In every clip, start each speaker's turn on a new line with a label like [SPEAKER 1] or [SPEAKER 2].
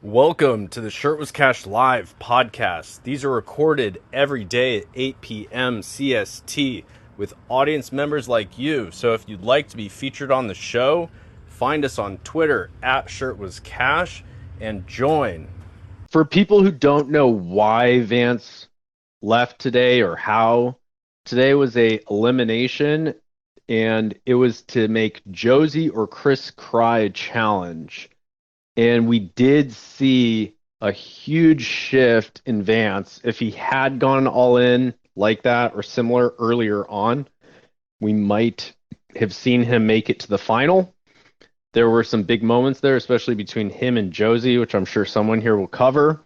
[SPEAKER 1] Welcome to the Shirt Was Cashed Live podcast. These are recorded every day at 8 p.m. CST with audience members like you. So if you'd like to be featured on the show, find us on Twitter at Shirt Was Cash and join.
[SPEAKER 2] For people who don't know why Vance left today or how, today was a elimination, and it was to make Josie or Chris cry challenge. And we did see a huge shift in Vance. If he had gone all in like that or similar earlier on, we might have seen him make it to the final. There were some big moments there, especially between him and Josie, which I'm sure someone here will cover.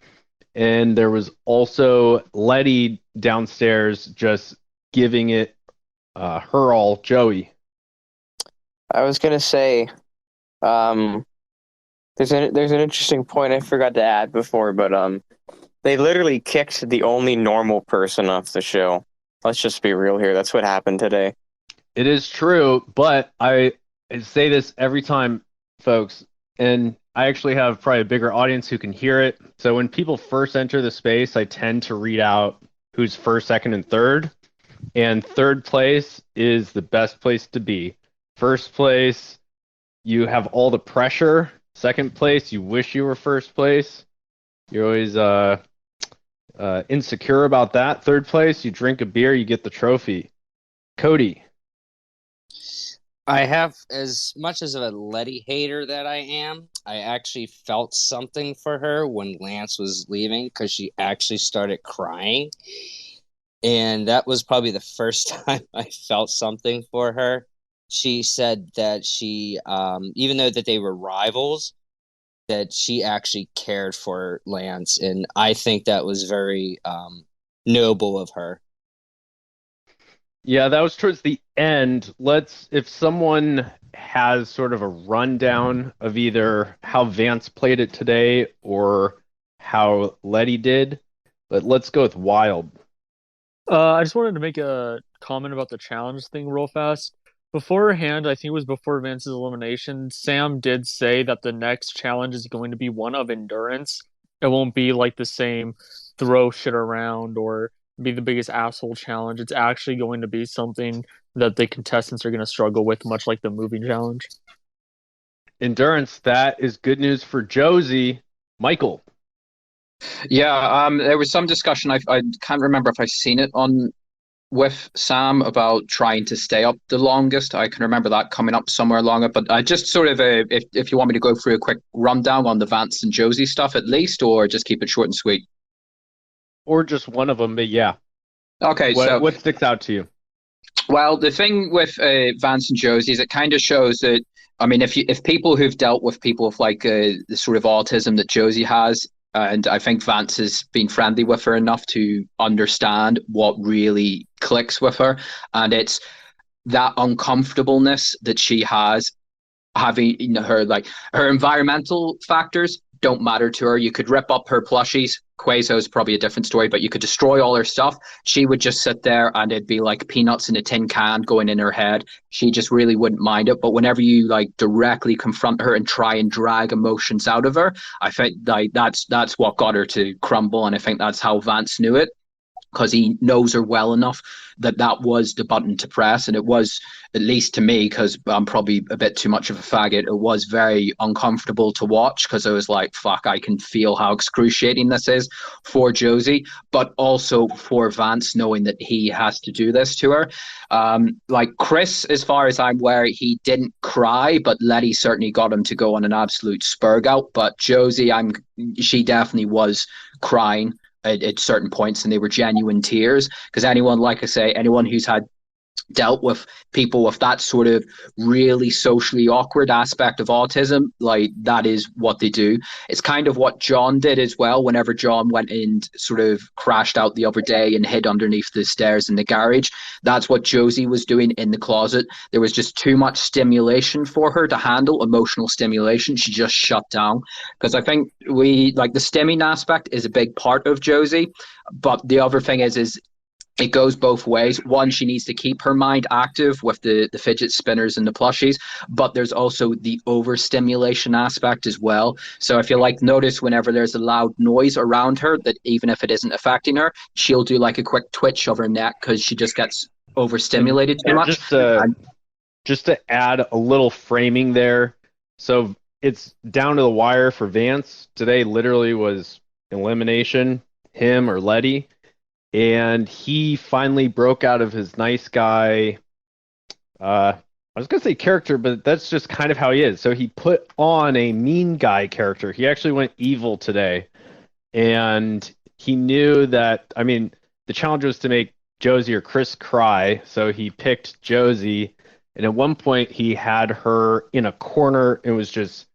[SPEAKER 2] And there was also Letty downstairs just giving it her all. Joey.
[SPEAKER 3] I was gonna say, there's an interesting point I forgot to add before, but they literally kicked the only normal person off the show. Let's just be real here. That's what happened today.
[SPEAKER 2] It is true, but I say this every time, folks, and I actually have probably a bigger audience who can hear it. So when people first enter the space, I tend to read out who's first, second, and third. And third place is the best place to be. First place, you have all the pressure. Second place, you wish you were first place. You're always insecure about that. Third place, you drink a beer, you get the trophy. Cody.
[SPEAKER 4] I have, as much as a Letty hater that I am, I actually felt something for her when Lance was leaving because she actually started crying. And that was probably the first time I felt something for her. She said that she, even though that they were rivals, that she actually cared for Lance. And I think that was very noble of her.
[SPEAKER 2] Yeah, that was towards the end. If someone has sort of a rundown of either how Vance played it today or how Letty did, but let's go with Wild.
[SPEAKER 5] I just wanted to make a comment about the challenge thing real fast. Beforehand, I think it was before Vance's elimination, Sam did say that the next challenge is going to be one of endurance. It won't be like the same throw shit around or be the biggest asshole challenge. It's actually going to be something that the contestants are going to struggle with, much like the moving challenge.
[SPEAKER 2] Endurance, that is good news for Josie. Michael.
[SPEAKER 6] Yeah, there was some discussion. I can't remember if I've seen it on with Sam about trying to stay up the longest. I can remember that coming up somewhere along it. But I just sort of, if you want me to go through a quick rundown on the Vance and Josie stuff at least, or just keep it short and sweet.
[SPEAKER 2] Or just one of them, but yeah.
[SPEAKER 6] Okay,
[SPEAKER 2] what sticks out to you?
[SPEAKER 6] Well, the thing with Vance and Josie is it kind of shows that, I mean, if people who've dealt with people with like the sort of autism that Josie has, and I think Vance has been friendly with her enough to understand what really clicks with her, and it's that uncomfortableness that she has having her, like, her environmental factors don't matter to her. You could rip up her plushies. Quasar is probably a different story, but you could destroy all her stuff. She would just sit there and it'd be like peanuts in a tin can going in her head. She just really wouldn't mind it. But whenever you like directly confront her and try and drag emotions out of her, I think like that's what got her to crumble. And I think that's how Vance knew it, because he knows her well enough that was the button to press. And it was, at least to me, because I'm probably a bit too much of a faggot, it was very uncomfortable to watch, because I was like, fuck, I can feel how excruciating this is for Josie, but also for Vance, knowing that he has to do this to her. Like Chris, as far as I'm aware, he didn't cry, but Letty certainly got him to go on an absolute spurg out. But Josie, she definitely was crying at certain points, and they were genuine tears, because anyone, like I say, anyone who's had dealt with people with that sort of really socially awkward aspect of autism, like that is what they do. It's kind of what John did as well. Whenever John went and sort of crashed out the other day and hid underneath the stairs in the garage, that's what Josie was doing in the closet. There was just too much stimulation for her to handle, emotional stimulation. She just shut down, because I think the stimming aspect is a big part of Josie, but the other thing is it goes both ways. One, she needs to keep her mind active with the fidget spinners and the plushies, but there's also the overstimulation aspect as well. So if you like notice whenever there's a loud noise around her, that even if it isn't affecting her, she'll do like a quick twitch of her neck because she just gets overstimulated too
[SPEAKER 2] And
[SPEAKER 6] much.
[SPEAKER 2] just to add a little framing there. So it's down to the wire for Vance. Today literally was elimination, him or Letty. And he finally broke out of his nice guy. I was gonna say character, but that's just kind of how he is. So he put on a mean guy character. He actually went evil today, and he knew that. I mean, the challenge was to make Josie or Chris cry, so he picked Josie. And at one point, he had her in a corner and was just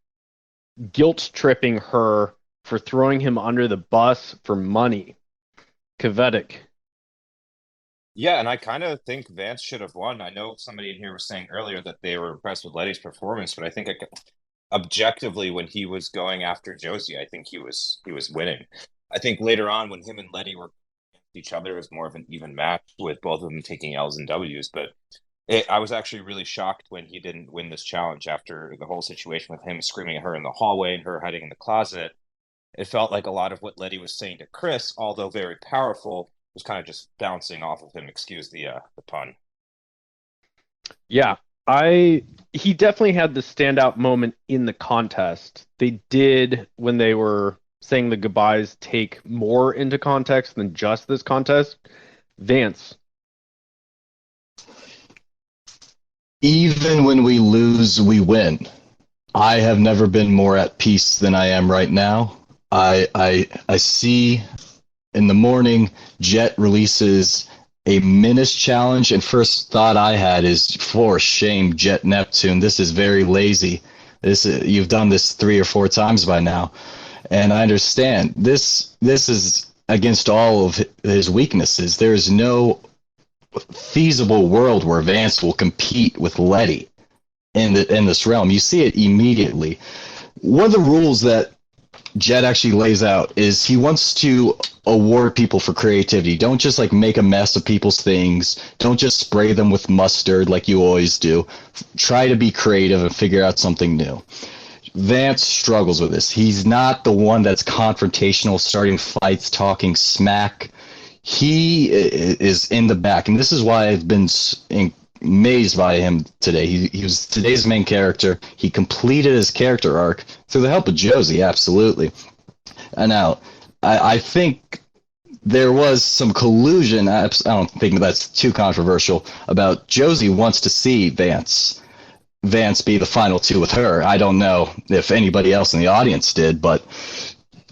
[SPEAKER 2] guilt tripping her for throwing him under the bus for money. Kvetic.
[SPEAKER 7] Yeah, and I kind of think Vance should have won. I know somebody in here was saying earlier that they were impressed with Letty's performance, but I think objectively, when he was going after Josie, I think he was winning. I think later on, when him and Letty were against each other, it was more of an even match with both of them taking L's and W's. But I was actually really shocked when he didn't win this challenge after the whole situation with him screaming at her in the hallway and her hiding in the closet. It felt like a lot of what Letty was saying to Chris, although very powerful, was kind of just bouncing off of him. Excuse the pun.
[SPEAKER 2] Yeah, he definitely had the standout moment in the contest. They did, when they were saying the goodbyes, take more into context than just this contest. Vance.
[SPEAKER 8] Even when we lose, we win. I have never been more at peace than I am right now. I see in the morning, Jet releases a Menace challenge, and first thought I had is, for shame, Jet Neptune. This is very lazy. You've done this 3 or 4 times by now, and I understand. This is against all of his weaknesses. There is no feasible world where Vance will compete with Letty in this realm. You see it immediately. One of the rules that Jet actually lays out is he wants to award people for creativity. Don't just like make a mess of people's things. Don't just spray them with mustard like you always do. Try to be creative and figure out something new. Vance struggles with this. He's not the one that's confrontational, starting fights, talking smack. He is in the back, and this is why I've been amazed by him today. He was today's main character. He completed his character arc through the help of Josie, absolutely. And now, I think there was some collusion. I don't think that's too controversial about Josie wants to see Vance be the final 2 with her. I don't know if anybody else in the audience did, but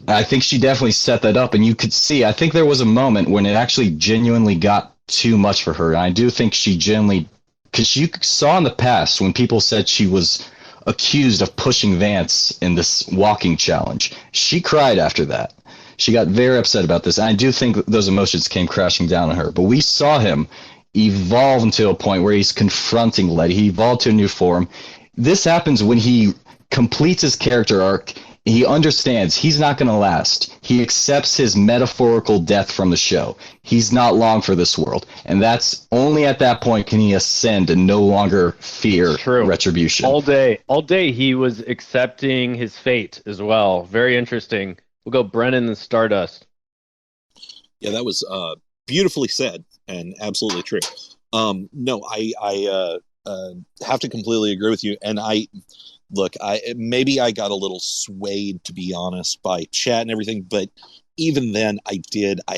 [SPEAKER 8] I think she definitely set that up. And you could see, I think there was a moment when it actually genuinely got too much for her. And I do think she genuinely, because you saw in the past when people said she was accused of pushing Vance in this walking challenge, she cried after that. She got very upset about this. And I do think those emotions came crashing down on her. But we saw him evolve into a point where he's confronting Letty. He evolved to a new form. This happens when he completes his character arc. He understands he's not going to last. He accepts his metaphorical death from the show. He's not long for this world. And that's only at that point can he ascend and no longer fear retribution.
[SPEAKER 2] All day he was accepting his fate as well. Very interesting. We'll go Brennan and Stardust.
[SPEAKER 9] Yeah, that was beautifully said and absolutely true. No, I have to completely agree with you. And Look, maybe I got a little swayed, to be honest, by chat and everything, but even then, I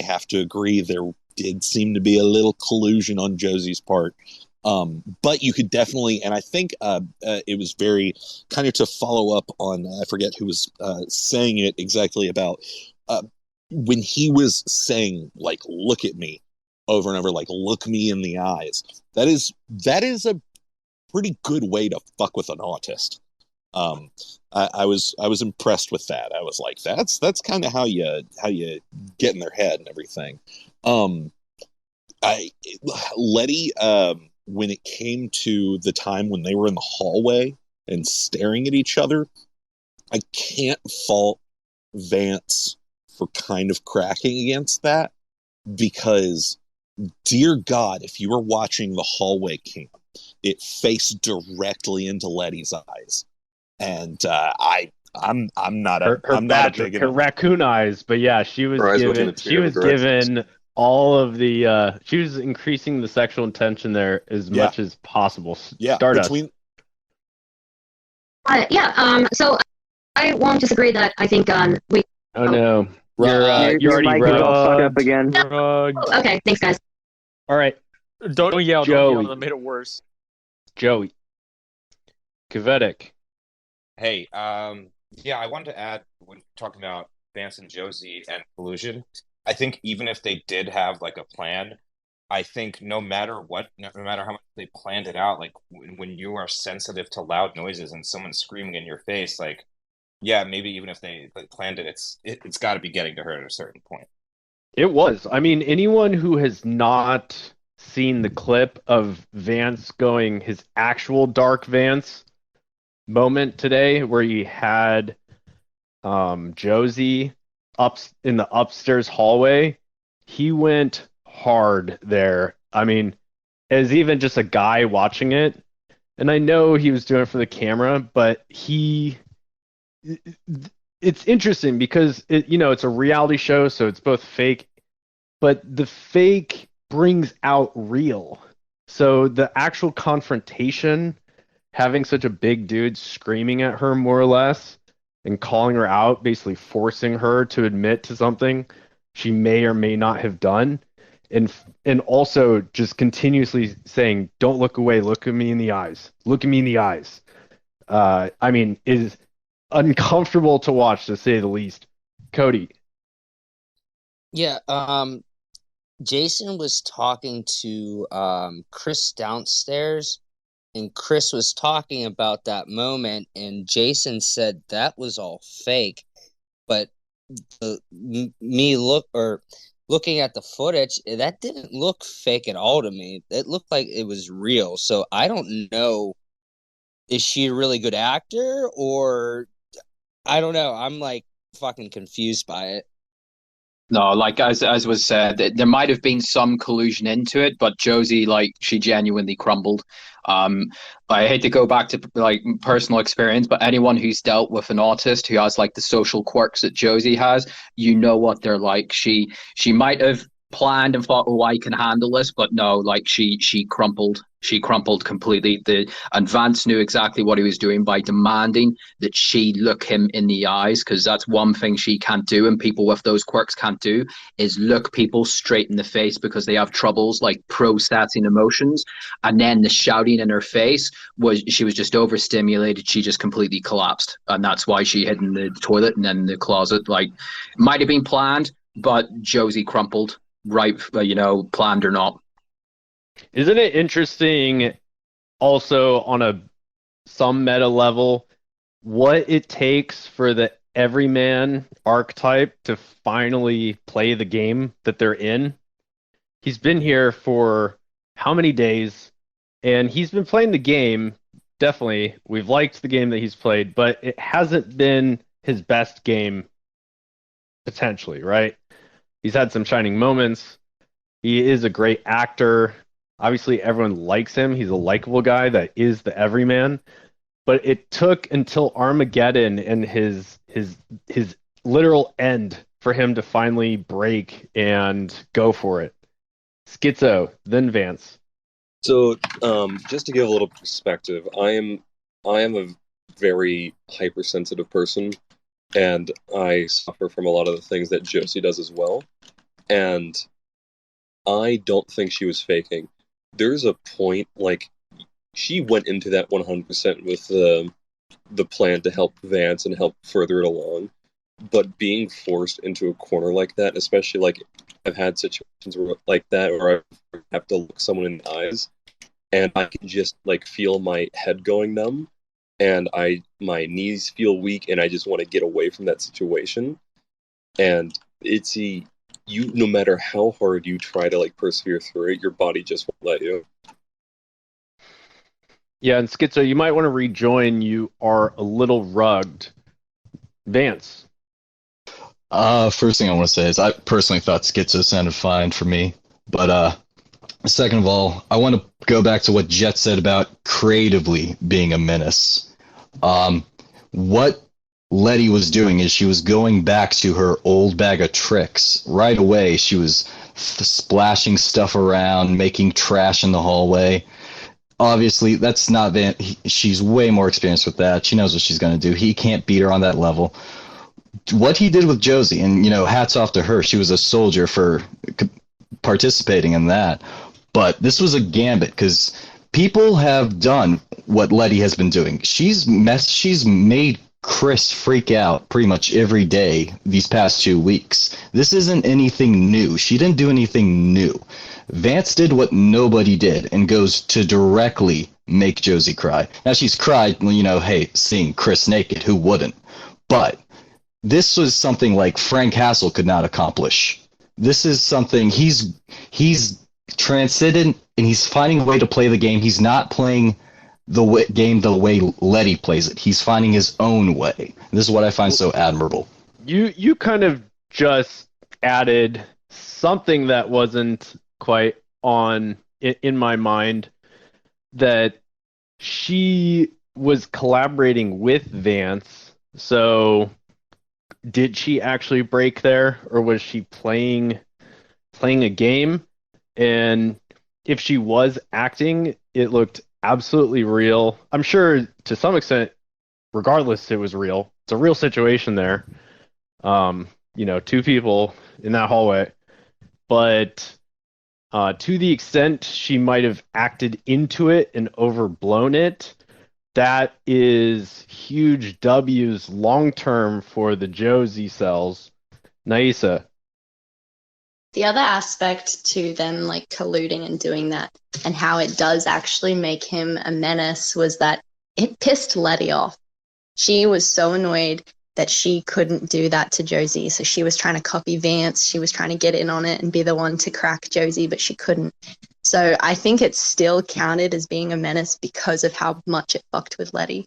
[SPEAKER 9] have to agree there did seem to be a little collusion on Josie's part. But you could definitely, and I think it was very kind of to follow up on, I forget who was saying it exactly about when he was saying, like, look at me over and over, like, look me in the eyes. That is a pretty good way to fuck with an autist. I was impressed with that. I was like, that's kind of how you get in their head and everything. Letty, when it came to the time when they were in the hallway and staring at each other, I can't fault Vance for kind of cracking against that, because dear God, if you were watching the hallway cam, it faced directly into Letty's eyes, and I'm not a big
[SPEAKER 2] her raccoon eyes, but yeah, she was
[SPEAKER 10] Her eyes look in a
[SPEAKER 2] given
[SPEAKER 10] few different directions.
[SPEAKER 2] all of the she was increasing the sexual intention there as
[SPEAKER 9] Yeah.
[SPEAKER 2] much as possible.
[SPEAKER 9] Yeah,
[SPEAKER 2] Stardust.
[SPEAKER 11] So I won't disagree that I think we.
[SPEAKER 2] Oh no,
[SPEAKER 3] your
[SPEAKER 2] already
[SPEAKER 3] mic is all fucked up again.
[SPEAKER 5] Rugged.
[SPEAKER 11] Oh, okay, thanks guys.
[SPEAKER 2] All right,
[SPEAKER 5] Don't yell,
[SPEAKER 2] Joey.
[SPEAKER 5] that made it worse.
[SPEAKER 2] Joey. Kvetic.
[SPEAKER 7] Hey, yeah, I wanted to add when talking about Vance and Josie and collusion. I think even if they did have like a plan, I think no matter how much they planned it out, like when you are sensitive to loud noises and someone's screaming in your face, like, yeah, maybe even if they planned it, it's got to be getting to her at a certain point.
[SPEAKER 2] It was. I mean, anyone who has not seen the clip of Vance going his actual Dark Vance moment today, where he had Josie up in the upstairs hallway, he went hard there. I mean, as even just a guy watching it, and I know he was doing it for the camera, but it's interesting because it's a reality show, so it's both fake, but the fake brings out real. So the actual confrontation, having such a big dude screaming at her more or less and calling her out, basically forcing her to admit to something she may or may not have done, and also just continuously saying, "Don't look away, look at me in the eyes, look at me in the eyes." I mean, is uncomfortable to watch, to say the least. Cody.
[SPEAKER 4] Yeah, Jason was talking to Chris downstairs, and Chris was talking about that moment, and Jason said that was all fake. But looking at the footage, that didn't look fake at all to me. It looked like it was real. So I don't know, is she a really good actor, or I don't know. I'm like fucking confused by it.
[SPEAKER 6] No, like as was said, there might have been some collusion into it, but Josie, like, she genuinely crumbled. I hate to go back to like personal experience, but anyone who's dealt with an artist who has like the social quirks that Josie has, you know what they're like. She might have planned and thought, oh, I can handle this, but no, like she crumpled. She crumpled completely. And Vance knew exactly what he was doing by demanding that she look him in the eyes, because that's one thing she can't do, and people with those quirks can't do, is look people straight in the face, because they have troubles like processing emotions. And then the shouting in her face she was just overstimulated. She just completely collapsed, and that's why she hid in the toilet and then in the closet. Like, might have been planned, but Josie crumpled, right? Planned or not.
[SPEAKER 2] Isn't it interesting also on some meta level what it takes for the everyman archetype to finally play the game that they're in? He's been here for how many days, and he's been playing the game. Definitely, we've liked the game that he's played, but it hasn't been his best game, potentially, right? He's had some shining moments. He is a great actor. Obviously, everyone likes him. He's a likable guy that is the everyman. But it took until Armageddon and his literal end for him to finally break and go for it. Schizo, then Vance.
[SPEAKER 10] So, just to give a little perspective, I am a very hypersensitive person, and I suffer from a lot of the things that Josie does as well. And I don't think she was faking. There's a point, like, she went into that 100% with the plan to help Vance and help further it along. But being forced into a corner like that, especially, like, I've had situations like that where I have to look someone in the eyes, and I can just, like, feel my head going numb, and my knees feel weak, and I just want to get away from that situation. And no matter how hard you try to, like, persevere through it, your body just won't let you.
[SPEAKER 2] Yeah, and Schizo, you might want to rejoin. You are a little rugged. Vance.
[SPEAKER 8] First thing I want to say is I personally thought Schizo sounded fine for me, but Second of all, I want to go back to what Jet said about creatively being a menace. What Letty was doing is she was going back to her old bag of tricks. Right away, she was splashing stuff around, making trash in the hallway. Obviously, that's not Van. She's way more experienced with that. She knows what she's going to do. He can't beat her on that level. What he did with Josie, and hats off to her. She was a soldier for participating in that. But this was a gambit because people have done what Letty has been doing. She's made Chris freak out pretty much every day these past 2 weeks. This isn't anything new. She didn't do anything new. Vance did what nobody did and goes to directly make Josie cry. Now she's cried, hey, seeing Chris naked, who wouldn't? But this was something like Frank Castle could not accomplish. This is something he's transcendent, and he's finding a way to play the game. He's not playing the game the way Letty plays it. He's finding his own way. This is what I find so admirable.
[SPEAKER 2] You kind of just added something that wasn't quite on in my mind, that she was collaborating with Vance. So did she actually break there, or was she playing a game? And if she was acting, it looked absolutely real. I'm sure to some extent, regardless, it was real. It's a real situation there. Two people in that hallway. But to the extent she might have acted into it and overblown it, that is huge W's long term for the Josie cells. Naisa.
[SPEAKER 12] The other aspect to them like colluding and doing that, and how it does actually make him a menace, was that it pissed Letty off. She was so annoyed that she couldn't do that to Josie. So she was trying to copy Vance. She was trying to get in on it and be the one to crack Josie, but she couldn't. So I think it's still counted as being a menace because of how much it fucked with Letty.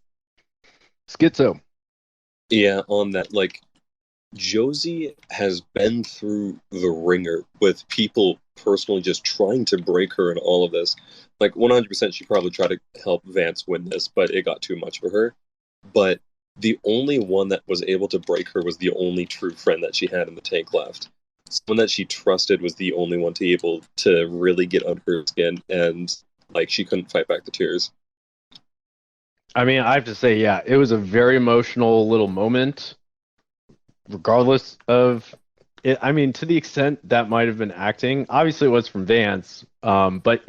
[SPEAKER 2] Schizo.
[SPEAKER 10] Yeah, on that, Josie has been through the ringer with people personally just trying to break her in all of this. 100% she probably tried to help Vance win this, but it got too much for her. But the only one that was able to break her was the only true friend that she had in the tank left. Someone that she trusted was the only one to be able to really get under her skin, and she couldn't fight back the tears.
[SPEAKER 2] I mean, I have to say, yeah, it was a very emotional little moment, regardless of it. I mean, to the extent that might have been acting, obviously it was from Vance, but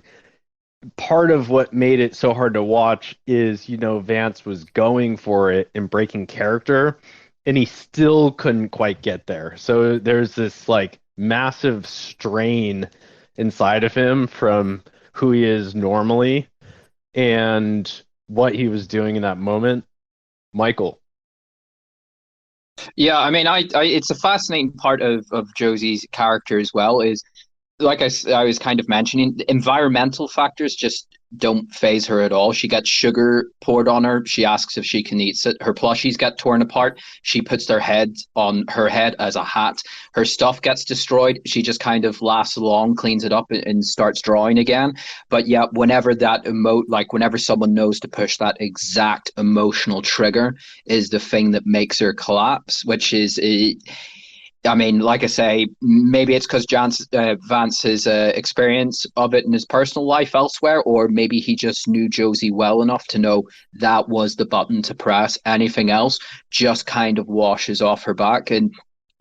[SPEAKER 2] part of what made it so hard to watch is, Vance was going for it and breaking character, and he still couldn't quite get there. So there's this massive strain inside of him from who he is normally and what he was doing in that moment. Michael.
[SPEAKER 6] Yeah, I mean, it's a fascinating part of Josie's character as well, is like I was kind of mentioning, environmental factors just don't phase her at all. She gets sugar poured on her. She asks if she can eat it. Her plushies get torn apart. She puts their head on her head as a hat. Her stuff gets destroyed. She just kind of laughs along, cleans it up, and starts drawing again. But yeah, whenever whenever someone knows to push that exact emotional trigger is the thing that makes her collapse, which is I mean, like I say, maybe it's because Vance's experience of it in his personal life elsewhere, or maybe he just knew Josie well enough to know that was the button to press. Anything else just kind of washes off her back. And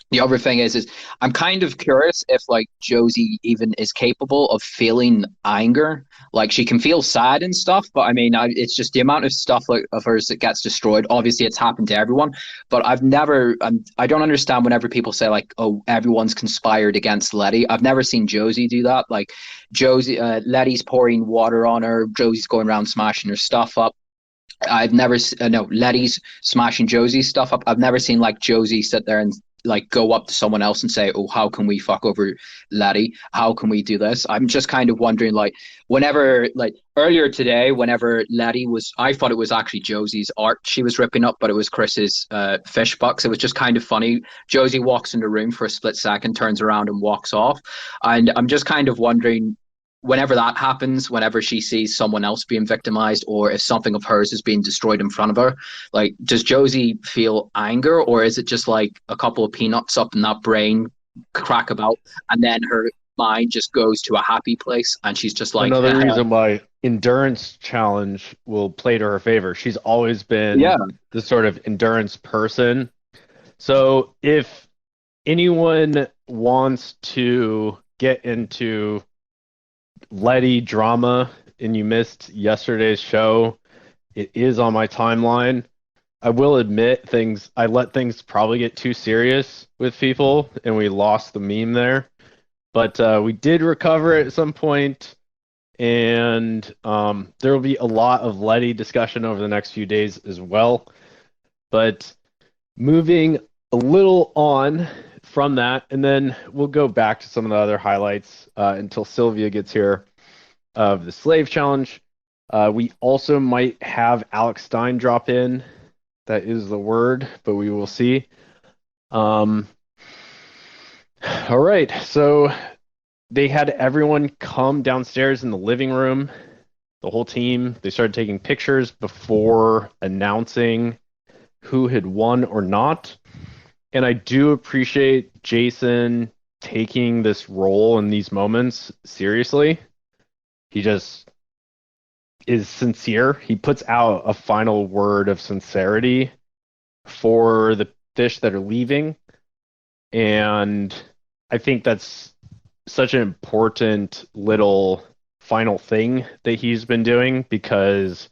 [SPEAKER 6] the other thing is I'm kind of curious if Josie even is capable of feeling anger. She can feel sad and stuff, but I mean, it's just the amount of stuff of hers that gets destroyed. Obviously, it's happened to everyone, but I don't understand whenever people say oh, everyone's conspired against Letty. I've never seen Josie do that. Josie, Letty's pouring water on her. Josie's going around smashing her stuff up. I've never no Letty's smashing Josie's stuff up. I've never seen Josie sit there and go up to someone else and say, oh, how can we fuck over Letty? How can we do this? I'm just kind of wondering, whenever, earlier today, whenever Letty I thought it was actually Josie's art she was ripping up, but it was Chris's fish bucks. It was just kind of funny. Josie walks in the room for a split second, turns around and walks off. And I'm just kind of wondering, whenever that happens, whenever she sees someone else being victimized, or if something of hers is being destroyed in front of her, like, does Josie feel anger, or is it just like a couple of peanuts up in that brain crack about, and then her mind just goes to a happy place, and she's just like,
[SPEAKER 2] Another reason why endurance challenge will play to her favor. She's always been
[SPEAKER 6] yeah,
[SPEAKER 2] the sort of endurance person. So if anyone wants to get into Letty drama and you missed yesterday's show, it is on my timeline. I will admit I let things probably get too serious with people and we lost the meme there. But we did recover it at some point, and there will be a lot of Letty discussion over the next few days as well. But moving a little on from that, and then we'll go back to some of the other highlights until Sylvia gets here of the Slave Challenge. We also might have Alex Stein drop in. That is the word, but we will see. All right, so they had everyone come downstairs in the living room, the whole team. They started taking pictures before announcing who had won or not. And I do appreciate Jason taking this role in these moments seriously. He just is sincere. He puts out a final word of sincerity for the fish that are leaving. And I think that's such an important little final thing that he's been doing, because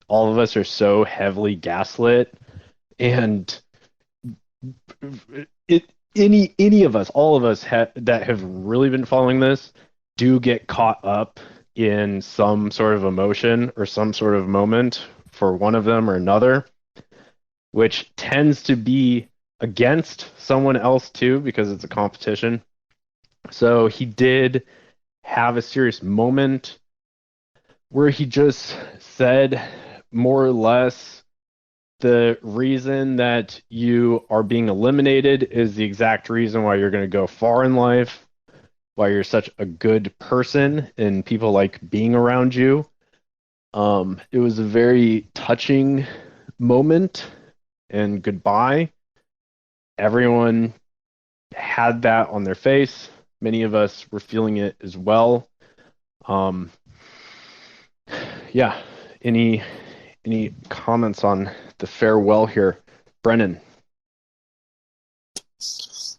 [SPEAKER 2] all of us are so heavily gaslit, and any of us, all of us that have really been following this do get caught up in some sort of emotion or some sort of moment for one of them or another, which tends to be against someone else too, because it's a competition. So he did have a serious moment where he just said, more or less, the reason that you are being eliminated is the exact reason why you're going to go far in life, why you're such a good person and people like being around you. It was a very touching moment and goodbye. Everyone had that on their face. Many of us were feeling it as well. Yeah. Any comments on the farewell here, Brennan?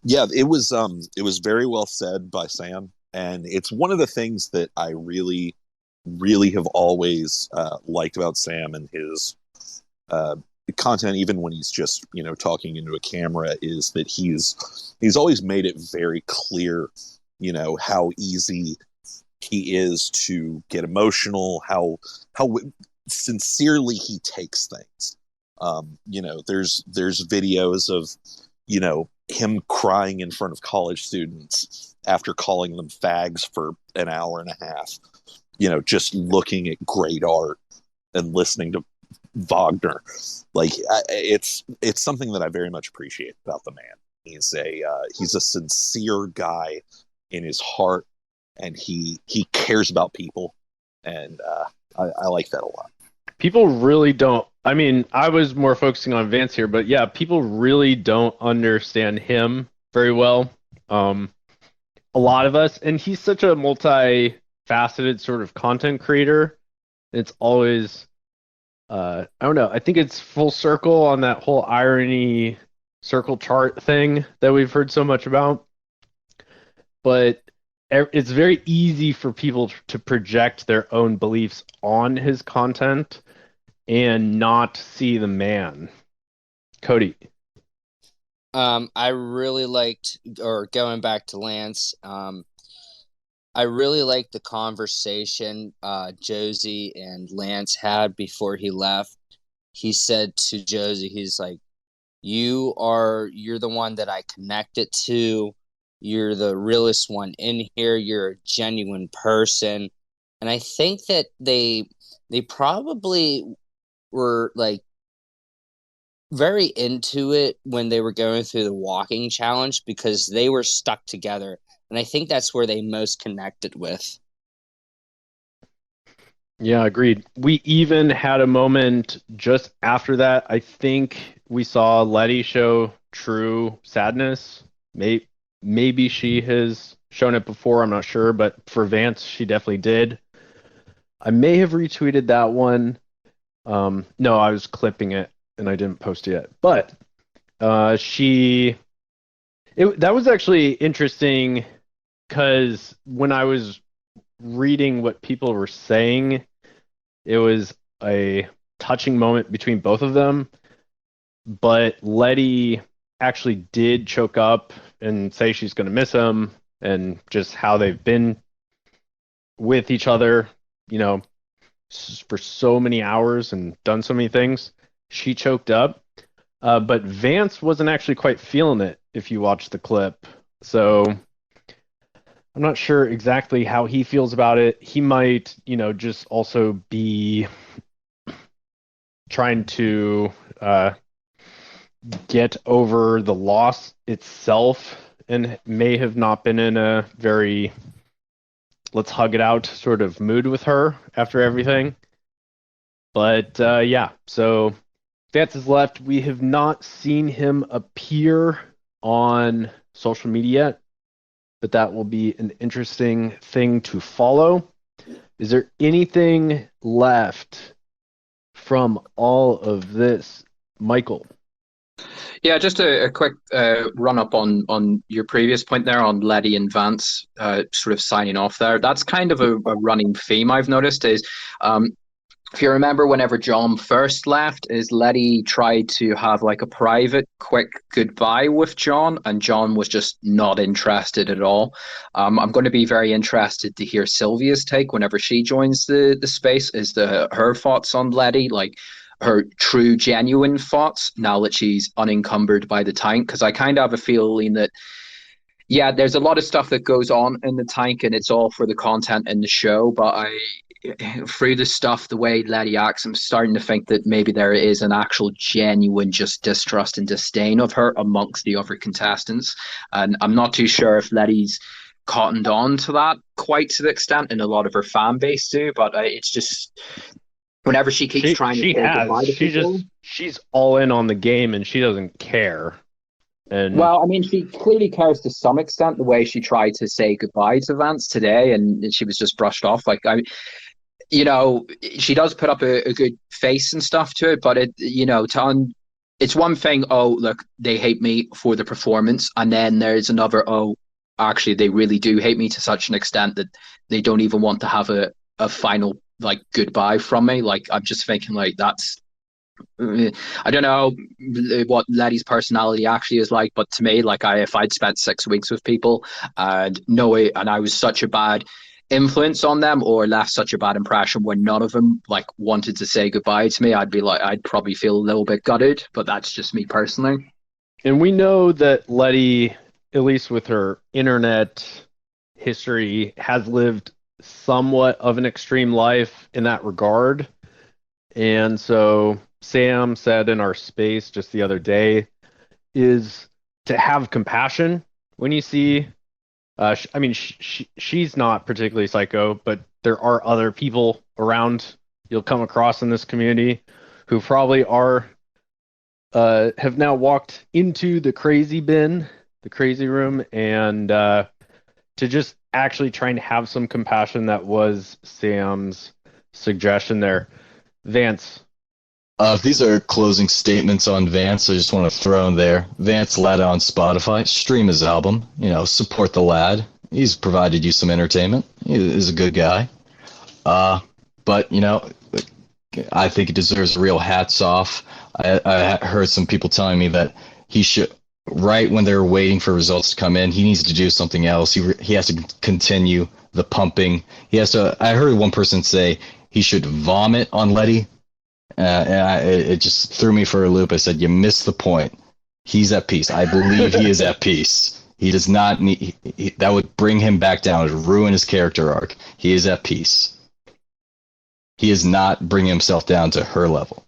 [SPEAKER 9] Yeah, it was very well said by Sam, and it's one of the things that I really, really have always liked about Sam and his uh, content, even when he's just talking into a camera, is that he's always made it very clear, how easy he is to get emotional, how sincerely he takes things. There's videos of him crying in front of college students after calling them fags for an hour and a half, just looking at great art and listening to Wagner. It's something that I very much appreciate about the man. He's a sincere guy in his heart, and he cares about people, and I like that a lot.
[SPEAKER 2] People really don't. I mean, I was more focusing on Vance here, but yeah, people really don't understand him very well. A lot of us, and he's such a multi-faceted sort of content creator. It's always, I don't know. I think it's full circle on that whole irony circle chart thing that we've heard so much about. But it's very easy for people to project their own beliefs on his content and not see the man. Cody.
[SPEAKER 4] I really liked, or going back to Lance, I really liked the conversation Josie and Lance had before he left. He said to Josie, he's like, you're the one that I connected to. You're the realest one in here. You're a genuine person. And I think that they probably were like very into it when they were going through the walking challenge, because they were stuck together. And I think that's where they most connected with.
[SPEAKER 2] Yeah, agreed. We even had a moment just after that. I think we saw Letty show true sadness. Maybe she has shown it before, I'm not sure, but for Vance, she definitely did. I may have retweeted that one. No, I was clipping it and I didn't post it yet. But that was actually interesting because when I was reading what people were saying, it was a touching moment between both of them. But Letty actually did choke up and say she's going to miss him and just how they've been with each other, you know, for so many hours and done so many things. She choked up. But Vance wasn't actually quite feeling it if you watch the clip. So I'm not sure exactly how he feels about it. He might, just also be trying to get over the loss itself and may have not been in a very let's hug it out sort of mood with her after everything. But yeah, so Vance is left. We have not seen him appear on social media yet, but that will be an interesting thing to follow. Is there anything left from all of this, Michael?
[SPEAKER 6] Yeah, just a quick run up on your previous point there on Letty and Vance sort of signing off there. That's kind of a running theme I've noticed is if you remember whenever John first left, is Letty tried to have like a private quick goodbye with John, and John was just not interested at all. I'm going to be very interested to hear Sylvia's take whenever she joins the space, is her thoughts on Letty, like her true genuine thoughts now that she's unencumbered by the tank, because I kind of have a feeling that yeah, there's a lot of stuff that goes on in the tank and it's all for the content in the show, but through the stuff, the way Letty acts, I'm starting to think that maybe there is an actual genuine just distrust and disdain of her amongst the other contestants. And I'm not too sure if Letty's cottoned on to that quite to the extent, and a lot of her fan base do, but it's just whenever she keeps trying to say goodbye to people.
[SPEAKER 2] She's all in on the game and she doesn't care. And
[SPEAKER 6] well, I mean, she clearly cares to some extent. The way she tried to say goodbye to Vance today, and she was just brushed off. Like, she does put up a good face and stuff to it, but it's one thing. Oh, look, they hate me for the performance, and then there's another. Oh, actually, they really do hate me to such an extent that they don't even want to have a final like goodbye from me. Like, I'm just thinking like that's. I don't know what Letty's personality actually is like, but to me, like if I'd spent 6 weeks with people and I was such a bad influence on them or left such a bad impression when none of them like wanted to say goodbye to me, I'd probably feel a little bit gutted, but that's just me personally.
[SPEAKER 2] And we know that Letty, at least with her internet history, has lived somewhat of an extreme life in that regard. And so Sam said in our space just the other day is to have compassion when you see she's not particularly psycho, but there are other people around you'll come across in this community who probably are have now walked into the crazy bin, the crazy room, and to just actually trying to have some compassion. That was Sam's suggestion there. Vance.
[SPEAKER 8] If these are closing statements on Vance, I just want to throw in there. Vance Lad on Spotify. Stream his album. Support the lad. He's provided you some entertainment. He is a good guy. But, I think he deserves a real hats off. I heard some people telling me that he should, right when they're waiting for results to come in, he needs to do something else. He has to continue the pumping. I heard one person say he should vomit on Letty. It just threw me for a loop. I said, you missed the point. He's at peace. I believe he is at peace. He does not need... that would bring him back down. It would ruin his character arc. He is at peace. He is not bringing himself down to her level.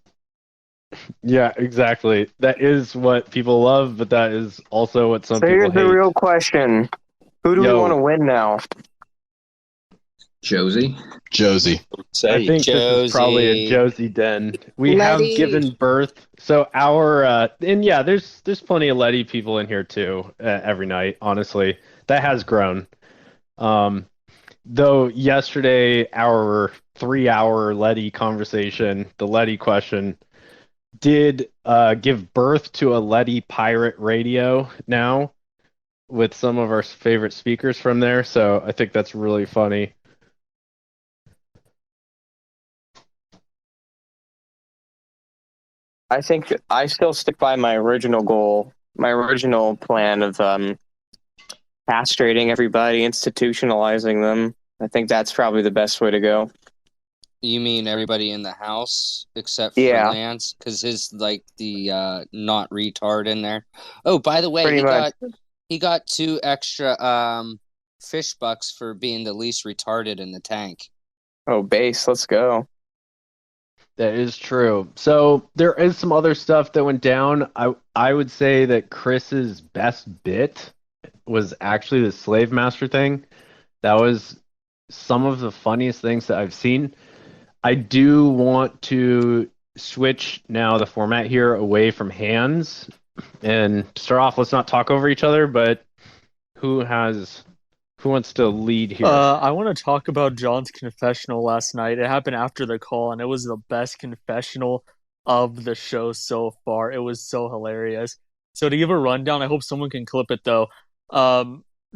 [SPEAKER 2] Yeah, exactly. That is what people love, but that is also what some people hate.
[SPEAKER 3] Here's the real question. Who do we want to win now?
[SPEAKER 6] Josie.
[SPEAKER 8] Josie.
[SPEAKER 2] I think this is probably a Josie den. We have given birth, so and yeah, there's plenty of Letty people in here too every night. Honestly, that has grown. Though yesterday our 3-hour Letty conversation, the Letty question, did give birth to a Letty pirate radio now with some of our favorite speakers from there. So I think that's really funny.
[SPEAKER 3] I think I still stick by my original goal, my original plan of castrating everybody, institutionalizing them. I think that's probably the best way to go.
[SPEAKER 4] You mean everybody in the house except for
[SPEAKER 3] Yeah.
[SPEAKER 4] Lance? Because his the not retard in there. Oh, by the way,
[SPEAKER 3] Pretty much.
[SPEAKER 4] he got 2 extra fish bucks for being the least retarded in the tank.
[SPEAKER 3] Oh, base, let's go.
[SPEAKER 2] That is true. So there is some other stuff that went down. I would say that Chris's best bit was actually the slave master thing. That was some of the funniest things that I've seen. I do want to switch now the format here away from hands and start off. Let's not talk over each other, but who wants to lead here?
[SPEAKER 5] I want to talk about John's confessional last night. It happened after the call, and it was the best confessional of the show so far. It was so hilarious. So to give a rundown, I hope someone can clip it though.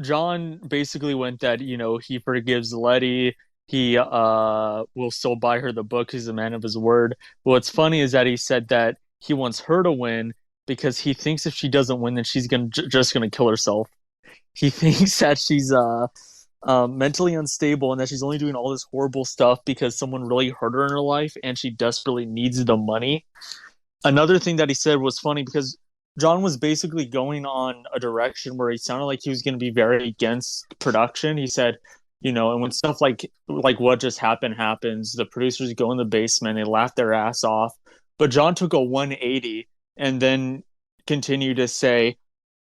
[SPEAKER 5] John basically went that, he forgives Letty. He will still buy her the book. He's a man of his word. What's funny is that he said that he wants her to win because he thinks if she doesn't win, then she's just gonna kill herself. He thinks that she's mentally unstable and that she's only doing all this horrible stuff because someone really hurt her in her life and she desperately needs the money. Another thing that he said was funny because John was basically going on a direction where he sounded like he was going to be very against production. He said, and when stuff like what just happened happens, the producers go in the basement, they laugh their ass off. But John took a 180 and then continued to say,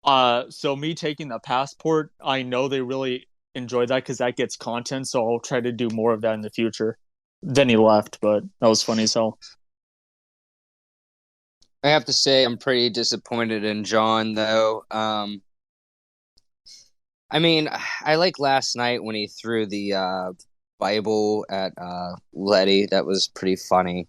[SPEAKER 5] so me taking the passport, I know they really enjoy that because that gets content, so I'll try to do more of that in the future. Then he left, but that was funny as hell.
[SPEAKER 4] I have to say I'm pretty disappointed in John, though. I mean, I like last night when he threw the Bible at Letty. That was pretty funny.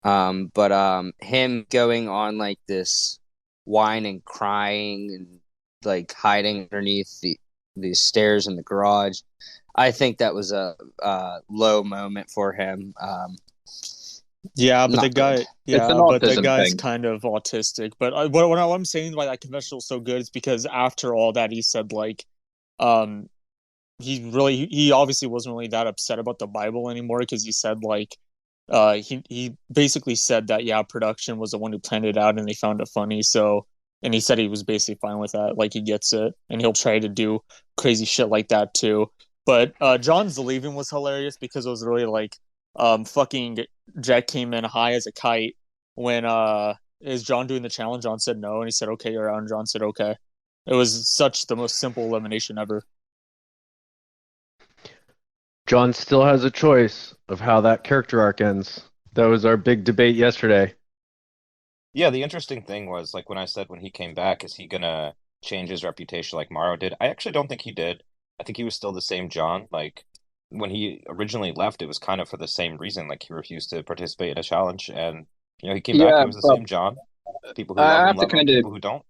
[SPEAKER 4] But him going on like this whine and crying and like hiding underneath the stairs in the garage, I think that was a low moment for him.
[SPEAKER 5] Yeah, but the guy's
[SPEAKER 6] thing.
[SPEAKER 5] kind of autistic. But what I'm saying why that confessional is so good is because after all that, he said he obviously wasn't really that upset about the Bible anymore because he said he basically said that production was the one who planned it out and they found it funny. So, and he said he was basically fine with that, like he gets it, and he'll try to do crazy shit like that too. But John's leaving was hilarious because it was really fucking Jack came in high as a kite when is John doing the challenge? John said no, and he said okay, you're out, and John said okay. It was such the most simple elimination ever.
[SPEAKER 2] John still has a choice of how that character arc ends. That was our big debate yesterday.
[SPEAKER 7] Yeah, the interesting thing was, when I said when he came back, is he gonna change his reputation like Morrow did? I actually don't think he did. I think he was still the same John. When he originally left, it was kind of for the same reason. He refused to participate in a challenge, and he came back. It was the same John. People who love him, love him. People who don't.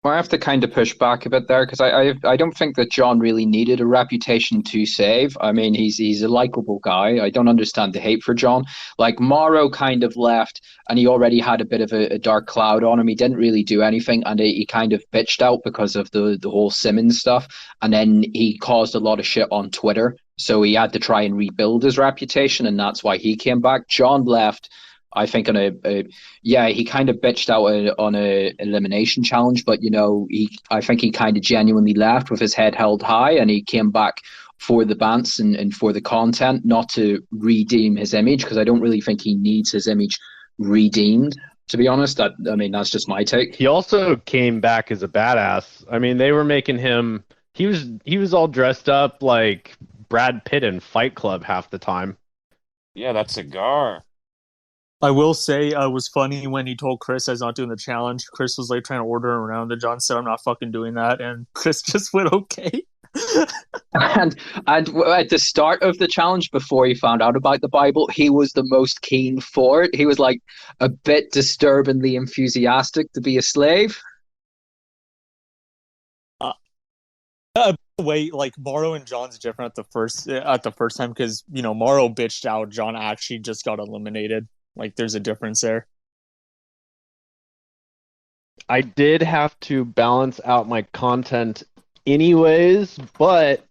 [SPEAKER 6] Well, I have to kind of push back a bit there because I don't think that John really needed a reputation to save. I mean, he's a likable guy. I don't understand the hate for John. Morrow kind of left and he already had a bit of a dark cloud on him. He didn't really do anything and he kind of bitched out because of the whole Simmons stuff. And then he caused a lot of shit on Twitter. So he had to try and rebuild his reputation and that's why he came back. John left, I think he kind of bitched out on a elimination challenge, but I think he kind of genuinely left with his head held high, and he came back for the bants and for the content, not to redeem his image, because I don't really think he needs his image redeemed. To be honest, that's just my take.
[SPEAKER 2] He also came back as a badass. I mean, they were making him. He was all dressed up like Brad Pitt in Fight Club half the time.
[SPEAKER 7] Yeah, that cigar.
[SPEAKER 5] I will say it was funny when he told Chris I was not doing the challenge. Chris was like trying to order him around, and John said, I'm not fucking doing that. And Chris just went, okay.
[SPEAKER 6] And at the start of the challenge, before he found out about the Bible, he was the most keen for it. He was like a bit disturbingly enthusiastic to be a slave.
[SPEAKER 5] By the way, like Morrow and John's different at the first time because Morrow bitched out. John actually just got eliminated. Like there's a difference there.
[SPEAKER 2] I did have to balance out my content anyways, but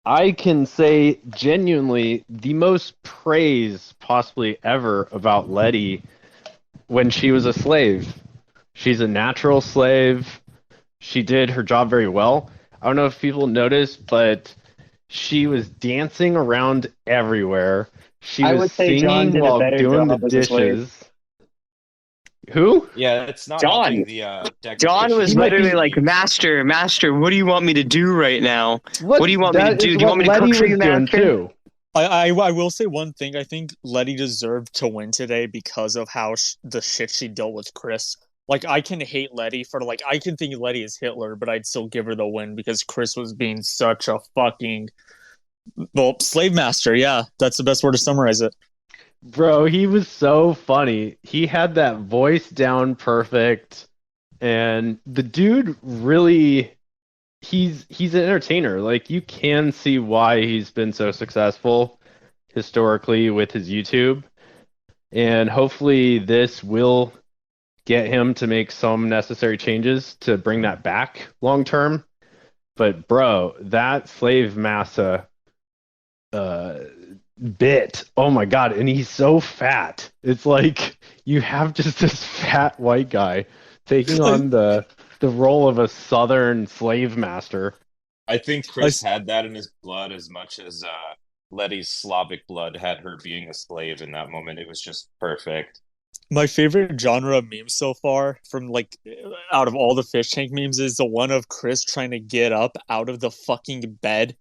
[SPEAKER 2] I can say genuinely the most praise possibly ever about Letty when she was a slave. She's a natural slave. She did her job very well. I don't know if people noticed, but she was dancing around everywhere. She was singing while doing the dishes. Who?
[SPEAKER 3] Yeah,
[SPEAKER 7] it's not
[SPEAKER 3] John. John was literally like, Master, what do you want me to do right now? What do you want me to do? Do you want me to cook for you, Master?
[SPEAKER 5] I will say one thing. I think Letty deserved to win today because of how the shit she dealt with Chris. Like, I can hate Letty I can think Letty is Hitler, but I'd still give her the win because Chris was being such a fucking, slave master. Yeah, that's the best word to summarize it.
[SPEAKER 2] Bro, he was so funny. He had that voice down perfect, and the dude really, he's an entertainer. Like, you can see why he's been so successful historically with his YouTube, and hopefully this will get him to make some necessary changes to bring that back long term. But bro, that slave massa bit, oh my god, and he's so fat. It's like you have just this fat white guy taking on the role of a southern slave master.
[SPEAKER 7] I think Chris had that in his blood as much as Letty's Slavic blood had her being a slave in that moment. It was just perfect.
[SPEAKER 5] My favorite genre of memes so far, from out of all the Fishtank memes, is the one of Chris trying to get up out of the fucking bed.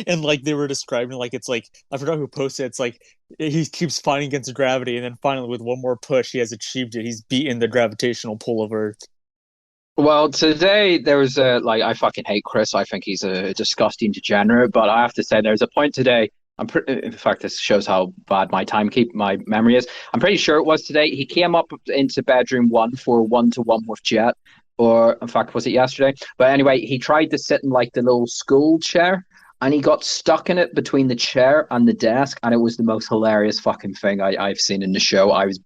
[SPEAKER 5] And they were describing it's like, I forgot who posted it. It's like he keeps fighting against gravity, and then finally with one more push he has achieved it. He's beaten the gravitational pull of Earth.
[SPEAKER 6] Well, today there was I fucking hate Chris. I think he's a disgusting degenerate, but I have to say there's a point today. In fact, this shows how bad my memory is. I'm pretty sure it was today. He came up into bedroom 1 for 1-to-1 with Jet, or in fact, was it yesterday? But anyway, he tried to sit in the little school chair, and he got stuck in it between the chair and the desk, and it was the most hilarious fucking thing I've seen in the show. I was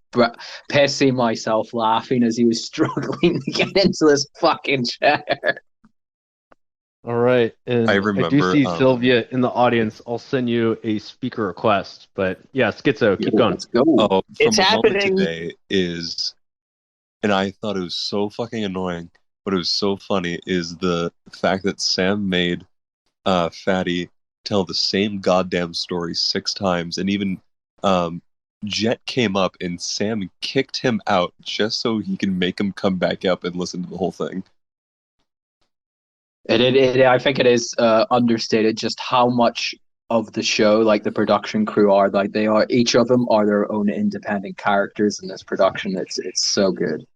[SPEAKER 6] pissing myself laughing as he was struggling to get into this fucking chair.
[SPEAKER 2] All right, and
[SPEAKER 10] I remember,
[SPEAKER 2] I do see Sylvia in the audience. I'll send you a speaker request, but yeah, Schizo, keep going.
[SPEAKER 6] Let's go.
[SPEAKER 10] Oh,
[SPEAKER 3] It's
[SPEAKER 10] from the moment
[SPEAKER 3] happening.
[SPEAKER 10] today is, and I thought it was so fucking annoying, but it was so funny, is the fact that Sam made Fatty tell the same goddamn story 6 times, and even Jet came up and Sam kicked him out just so he can make him come back up and listen to the whole thing.
[SPEAKER 6] I think it is understated just how much of the show, the production crew are, they are, each of them are their own independent characters in this production. It's so good.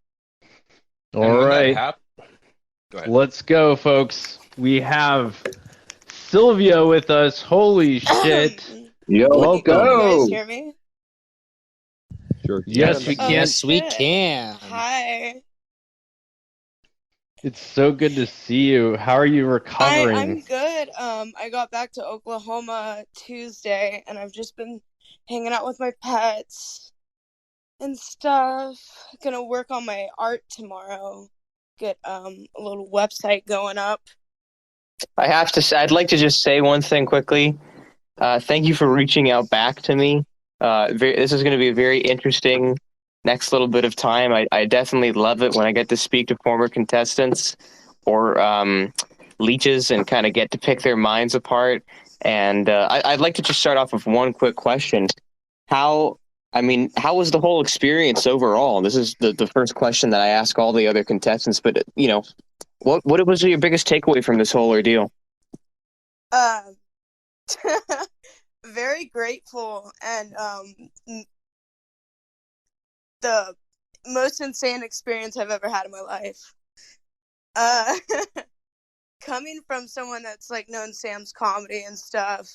[SPEAKER 2] All right, let's go, folks. We have Sylvia with us. Holy shit!
[SPEAKER 6] Yo,
[SPEAKER 2] welcome.
[SPEAKER 13] Can you guys hear me?
[SPEAKER 10] Sure.
[SPEAKER 2] Yes, we can.
[SPEAKER 4] Yes, we can.
[SPEAKER 13] Hi.
[SPEAKER 2] It's so good to see you. How are you recovering?
[SPEAKER 13] I'm good. I got back to Oklahoma Tuesday, and I've just been hanging out with my pets and stuff. Gonna work on my art tomorrow. Get a little website going up.
[SPEAKER 3] I have to say, I'd like to just say one thing quickly. Thank you for reaching out back to me. This is going to be a very interesting next little bit of time. I definitely love it when I get to speak to former contestants or leeches and kind of get to pick their minds apart. And I'd like to just start off with one quick question. How was the whole experience overall? This is the first question that I ask all the other contestants, but what was your biggest takeaway from this whole ordeal?
[SPEAKER 13] Very grateful, and the most insane experience I've ever had in my life. Coming from someone that's like known Sam's comedy and stuff,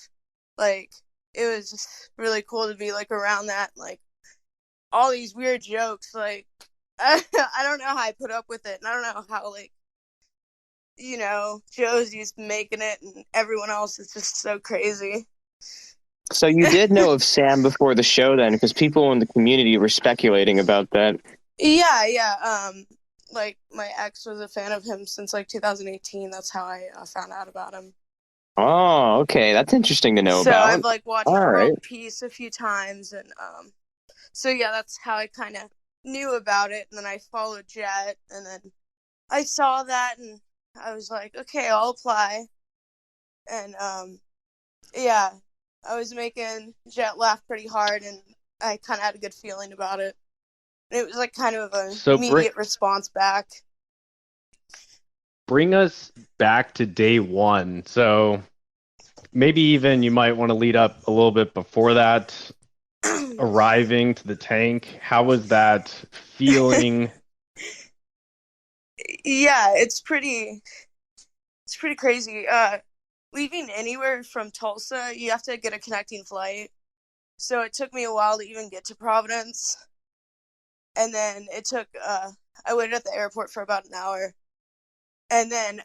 [SPEAKER 13] like it was just really cool to be like around that, like all these weird jokes. Like I don't know how I put up with it, and I don't know how, like, Josie's making it, and everyone else is just so crazy.
[SPEAKER 3] So you did know of Sam before the show then, because people in the community were speculating about that.
[SPEAKER 13] Yeah. Like my ex was a fan of him since like 2018. That's how I found out about him.
[SPEAKER 3] Oh, okay. That's interesting to know
[SPEAKER 13] So
[SPEAKER 3] about.
[SPEAKER 13] I've like watched
[SPEAKER 3] All
[SPEAKER 13] World
[SPEAKER 3] right.
[SPEAKER 13] Peace a few times, and so yeah, that's how I kind of knew about it. And then I followed Jet, and then I saw that, and I was like, okay, I'll apply. And yeah, I was making Jet laugh pretty hard, and I kind of had a good feeling about it. And it was like kind of an immediate response back.
[SPEAKER 2] Bring us back to day one. So maybe even you might want to lead up a little bit before that, arriving to the tank. How was that feeling?
[SPEAKER 13] Yeah, it's pretty crazy. Leaving anywhere from Tulsa, you have to get a connecting flight. So it took me a while to even get to Providence. And then it took, I waited at the airport for about an hour. And then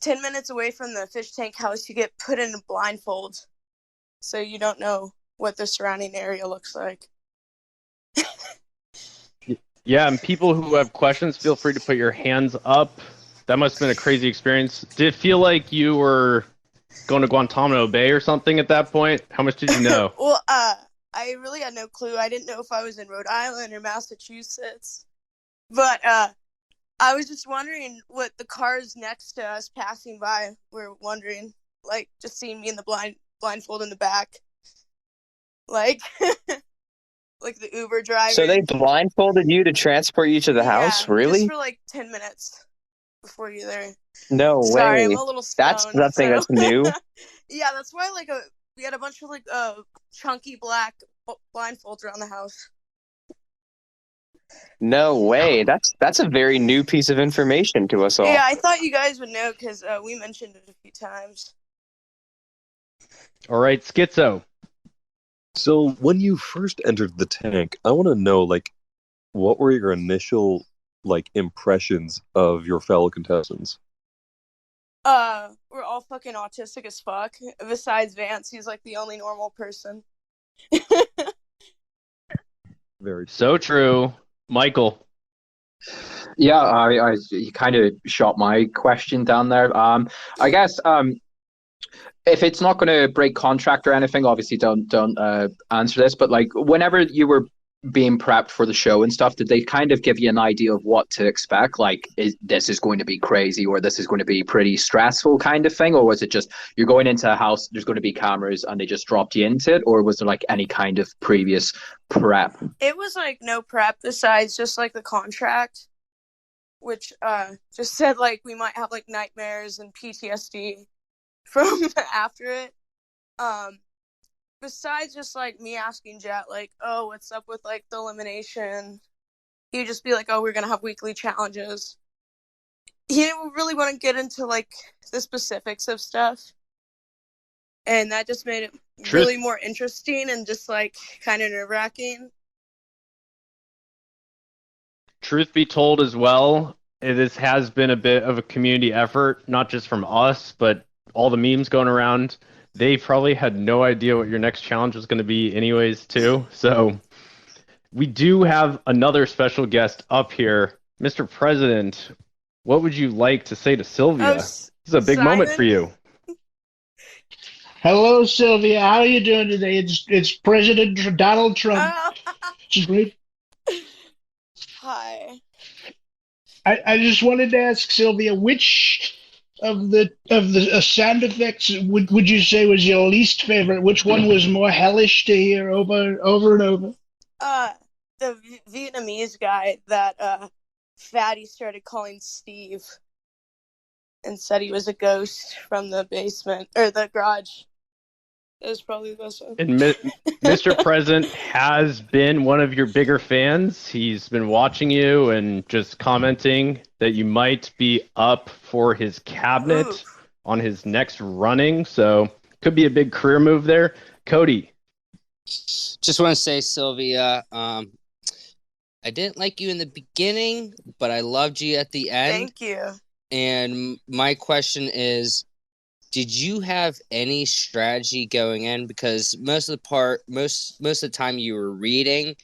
[SPEAKER 13] 10 minutes away from the fish tank house, you get put in a blindfold. So you don't know what the surrounding area looks like.
[SPEAKER 2] Yeah, and people who have questions, feel free to put your hands up. That must have been a crazy experience. Did it feel like you were going to Guantanamo Bay or something at that point? How much did you know?
[SPEAKER 13] Well, I really had no clue. I didn't know if I was in Rhode Island or Massachusetts. But I was just wondering what the cars next to us passing by were wondering. Like, just seeing me in the blindfold in the back. Like, like the Uber driver.
[SPEAKER 3] So they blindfolded you to transport you to the house? Really?
[SPEAKER 13] Just for like 10 minutes before you're there.
[SPEAKER 3] No
[SPEAKER 13] Sorry,
[SPEAKER 3] way.
[SPEAKER 13] I'm a little
[SPEAKER 3] That's
[SPEAKER 13] stoned.
[SPEAKER 3] something that's new.
[SPEAKER 13] Yeah, that's why we had a bunch of like chunky black blindfolds around the house.
[SPEAKER 3] No way. That's a very new piece of information to us all.
[SPEAKER 13] Yeah, I thought you guys would know because we mentioned it a few times.
[SPEAKER 2] All right, Schizo.
[SPEAKER 10] So when you first entered the tank, I want to know, like, what were your initial, like, impressions of your fellow contestants?
[SPEAKER 13] We're all fucking autistic as fuck. Besides Vance, he's like the only normal person.
[SPEAKER 2] Very so true. Michael.
[SPEAKER 6] Yeah, I you kind of shot my question down there. I guess if it's not going to break contract or anything, obviously don't answer this. But like, whenever you were being prepped for the show and stuff, did they kind of give you an idea of what to expect? Like, this is going to be crazy, or this is going to be pretty stressful, kind of thing? Or was it just you're going into a house, there's going to be cameras, and they just dropped you into it? Or was there like any kind of previous prep?
[SPEAKER 13] It was like no prep besides just like the contract, which just said like we might have like nightmares and PTSD from after it. Besides just like me asking Jet like, oh, what's up with like the elimination, he'd just be like, oh, we're gonna have weekly challenges. He didn't really want to get into like the specifics of stuff, and that just made it really more interesting and just like kind of nerve-wracking.
[SPEAKER 2] Truth be told as well, this has been a bit of a community effort, not just from us, but all the memes going around. They probably had no idea what your next challenge was going to be anyways, too. So we do have another special guest up here. Mr. President, what would you like to say to Sylvia? This is a big moment for you.
[SPEAKER 14] Hello, Sylvia. How are you doing today? It's President Donald Trump. It's great.
[SPEAKER 13] Hi.
[SPEAKER 14] I just wanted to ask Sylvia, which of the sound effects would you say was your least favorite? Which one was more hellish to hear over and over?
[SPEAKER 13] The Vietnamese guy that Fatty started calling Steve and said he was a ghost from the basement or the garage. That was probably the best one.
[SPEAKER 2] And Mr. President has been one of your bigger fans. He's been watching you and just commenting that you might be up for his cabinet on his next running. So could be a big career move there. Cody.
[SPEAKER 4] Just want to say, Sylvia, I didn't like you in the beginning, but I loved you at the end.
[SPEAKER 13] Thank you.
[SPEAKER 4] And my question is, did you have any strategy going in? Because most of the time you were reading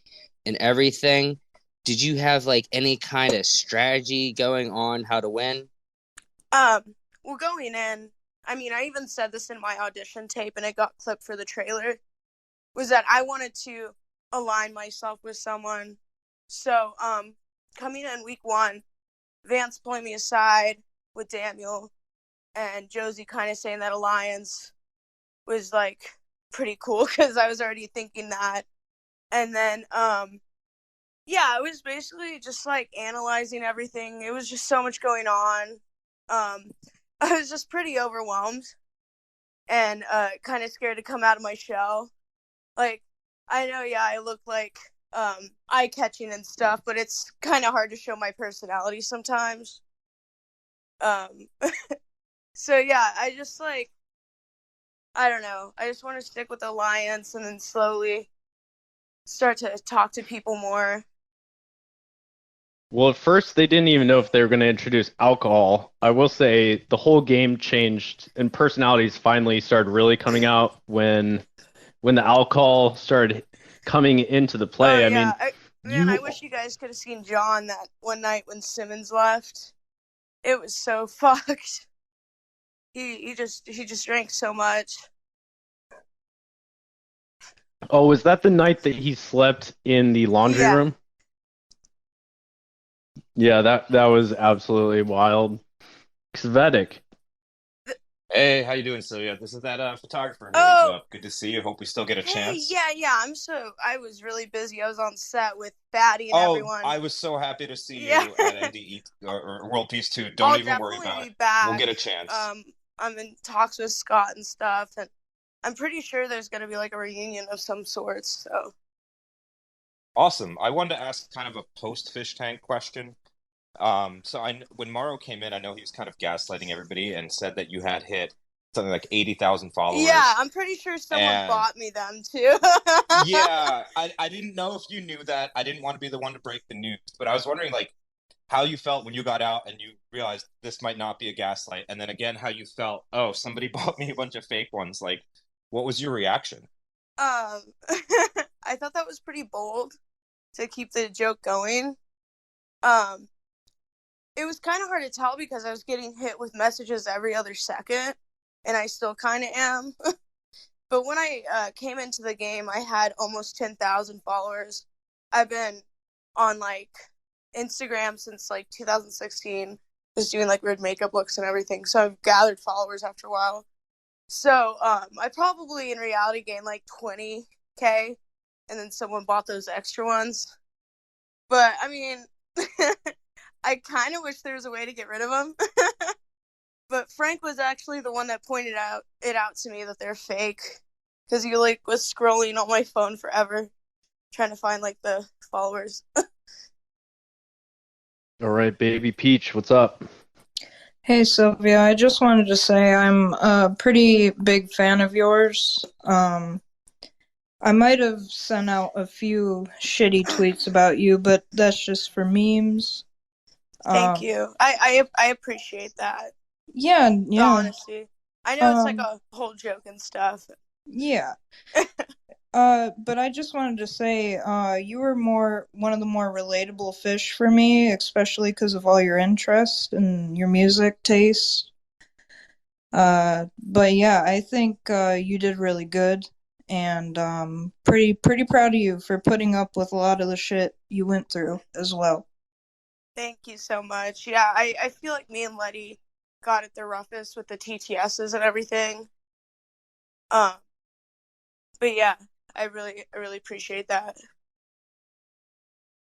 [SPEAKER 4] and everything, did you have like any kind of strategy going on how to win?
[SPEAKER 13] Well, going in, I mean, I even said this in my audition tape, and it got clipped for the trailer, was that I wanted to align myself with someone. So, coming in week 1, Vance pulling me aside with Daniel, and Josie kind of saying that alliance was, like, pretty cool, because I was already thinking that. And then, yeah, it was basically just, like, analyzing everything. It was just so much going on. I was just pretty overwhelmed and kind of scared to come out of my shell. Like, I know, yeah, I look like eye-catching and stuff, but it's kind of hard to show my personality sometimes. So, yeah, I just, like, I don't know. I just want to stick with Alliance and then slowly start to talk to people more.
[SPEAKER 2] Well, at first they didn't even know if they were going to introduce alcohol. I will say the whole game changed and personalities finally started really coming out when the alcohol started coming into the play.
[SPEAKER 13] Oh, yeah. I wish you guys could have seen John that one night when Simmons left. It was so fucked. He just drank so much.
[SPEAKER 2] Oh, was that the night that he slept in the laundry room? Yeah, that was absolutely wild. Xvetic.
[SPEAKER 7] Hey, how you doing, Sylvia? This is that photographer who was up. Good to see you. Hope we still get a chance.
[SPEAKER 13] Yeah. I was really busy. I was on set with Batty and everyone.
[SPEAKER 7] I was so happy to see you at NDE or World Peace 2. Don't even worry about it.
[SPEAKER 13] Back.
[SPEAKER 7] We'll get a chance.
[SPEAKER 13] I'm in talks with Scott and stuff, and I'm pretty sure there's going to be like a reunion of some sorts. So
[SPEAKER 7] awesome. I wanted to ask kind of a post Fishtank question. So when Morrow came in, I know he was kind of gaslighting everybody and said that you had hit something like 80,000 followers.
[SPEAKER 13] Yeah, I'm pretty sure someone bought me them too.
[SPEAKER 7] Yeah, I didn't know if you knew that. I didn't want to be the one to break the news, but I was wondering like how you felt when you got out and you realized this might not be a gaslight, and then again how you felt, oh, somebody bought me a bunch of fake ones. Like, what was your reaction?
[SPEAKER 13] I thought that was pretty bold to keep the joke going. It was kind of hard to tell because I was getting hit with messages every other second, and I still kind of am. But when I came into the game, I had almost 10,000 followers. I've been on, like, Instagram since, like, 2016, just doing, like, weird makeup looks and everything, so I've gathered followers after a while. So, I probably, in reality, gained, like, 20K, and then someone bought those extra ones. But, I mean... I kind of wish there was a way to get rid of them. But Frank was actually the one that pointed it out to me that they're fake. Because he, like, was scrolling on my phone forever, trying to find, like, the followers.
[SPEAKER 2] All right, Baby Peach, what's up?
[SPEAKER 15] Hey, Sylvia, I just wanted to say I'm a pretty big fan of yours. I might have sent out a few shitty tweets about you, but that's just for memes.
[SPEAKER 13] Thank you. I appreciate that.
[SPEAKER 15] Yeah.
[SPEAKER 13] The honesty. I know it's like a whole joke and stuff.
[SPEAKER 15] Yeah. But I just wanted to say, you were one of the more relatable fish for me, especially because of all your interest and your music taste. But yeah, I think you did really good, and pretty proud of you for putting up with a lot of the shit you went through as well.
[SPEAKER 13] Thank you so much. Yeah, I feel like me and Letty got it the roughest with the TTSs and everything. But yeah, I really appreciate that.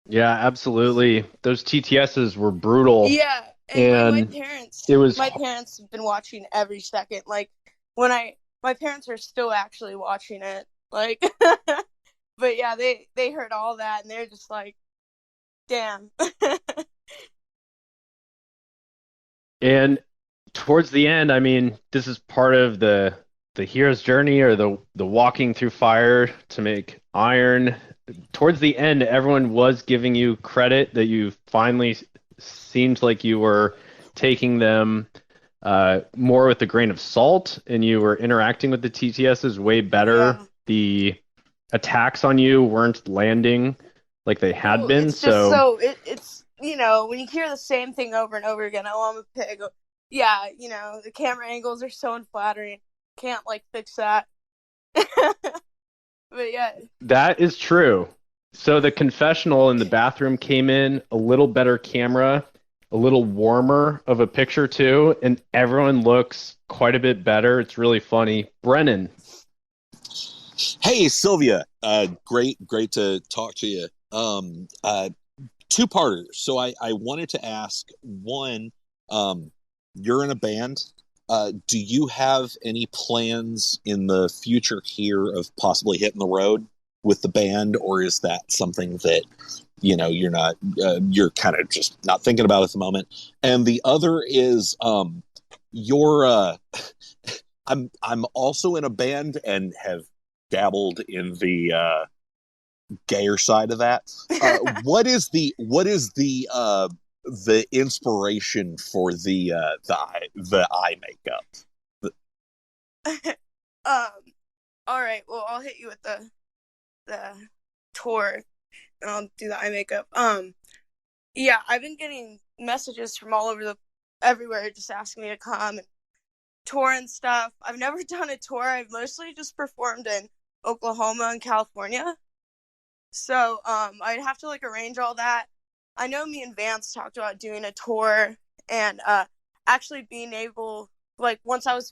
[SPEAKER 2] Yeah, absolutely. Those TTSs were brutal.
[SPEAKER 13] Yeah, and my parents have been watching every second. Like when my parents are still actually watching it. Like, but yeah, they heard all that and they're just like, damn.
[SPEAKER 2] And towards the end, I mean, this is part of the hero's journey, or the walking through fire to make iron. Towards the end, everyone was giving you credit that you finally seemed like you were taking them more with a grain of salt, and you were interacting with the TTSs way better.
[SPEAKER 13] Yeah.
[SPEAKER 2] The attacks on you weren't landing like they had
[SPEAKER 13] Well,
[SPEAKER 2] been.
[SPEAKER 13] it's just
[SPEAKER 2] So
[SPEAKER 13] it's when you hear the same thing over and over again, oh, I'm a pig. Yeah, the camera angles are so unflattering. Can't fix that. But yeah.
[SPEAKER 2] that is true. So the confessional in the bathroom came in a little better camera, a little warmer of a picture too, and everyone looks quite a bit better. It's really funny. Brennan.
[SPEAKER 9] Hey, Sylvia. Great to talk to you. Two-parter. So I wanted to ask, one, you're in a band. Do you have any plans in the future here of possibly hitting the road with the band, or is that something that you're not, you're kind of just not thinking about at the moment? And the other is, you're I'm also in a band and have dabbled in the gayer side of that. What is the inspiration for the eye makeup?
[SPEAKER 13] All right. Well, I'll hit you with the tour, and I'll do the eye makeup. Yeah, I've been getting messages from all over everywhere, just asking me to come and tour and stuff. I've never done a tour. I've mostly just performed in Oklahoma and California. So I'd have to arrange all that. I know me and Vance talked about doing a tour and actually being able, once I was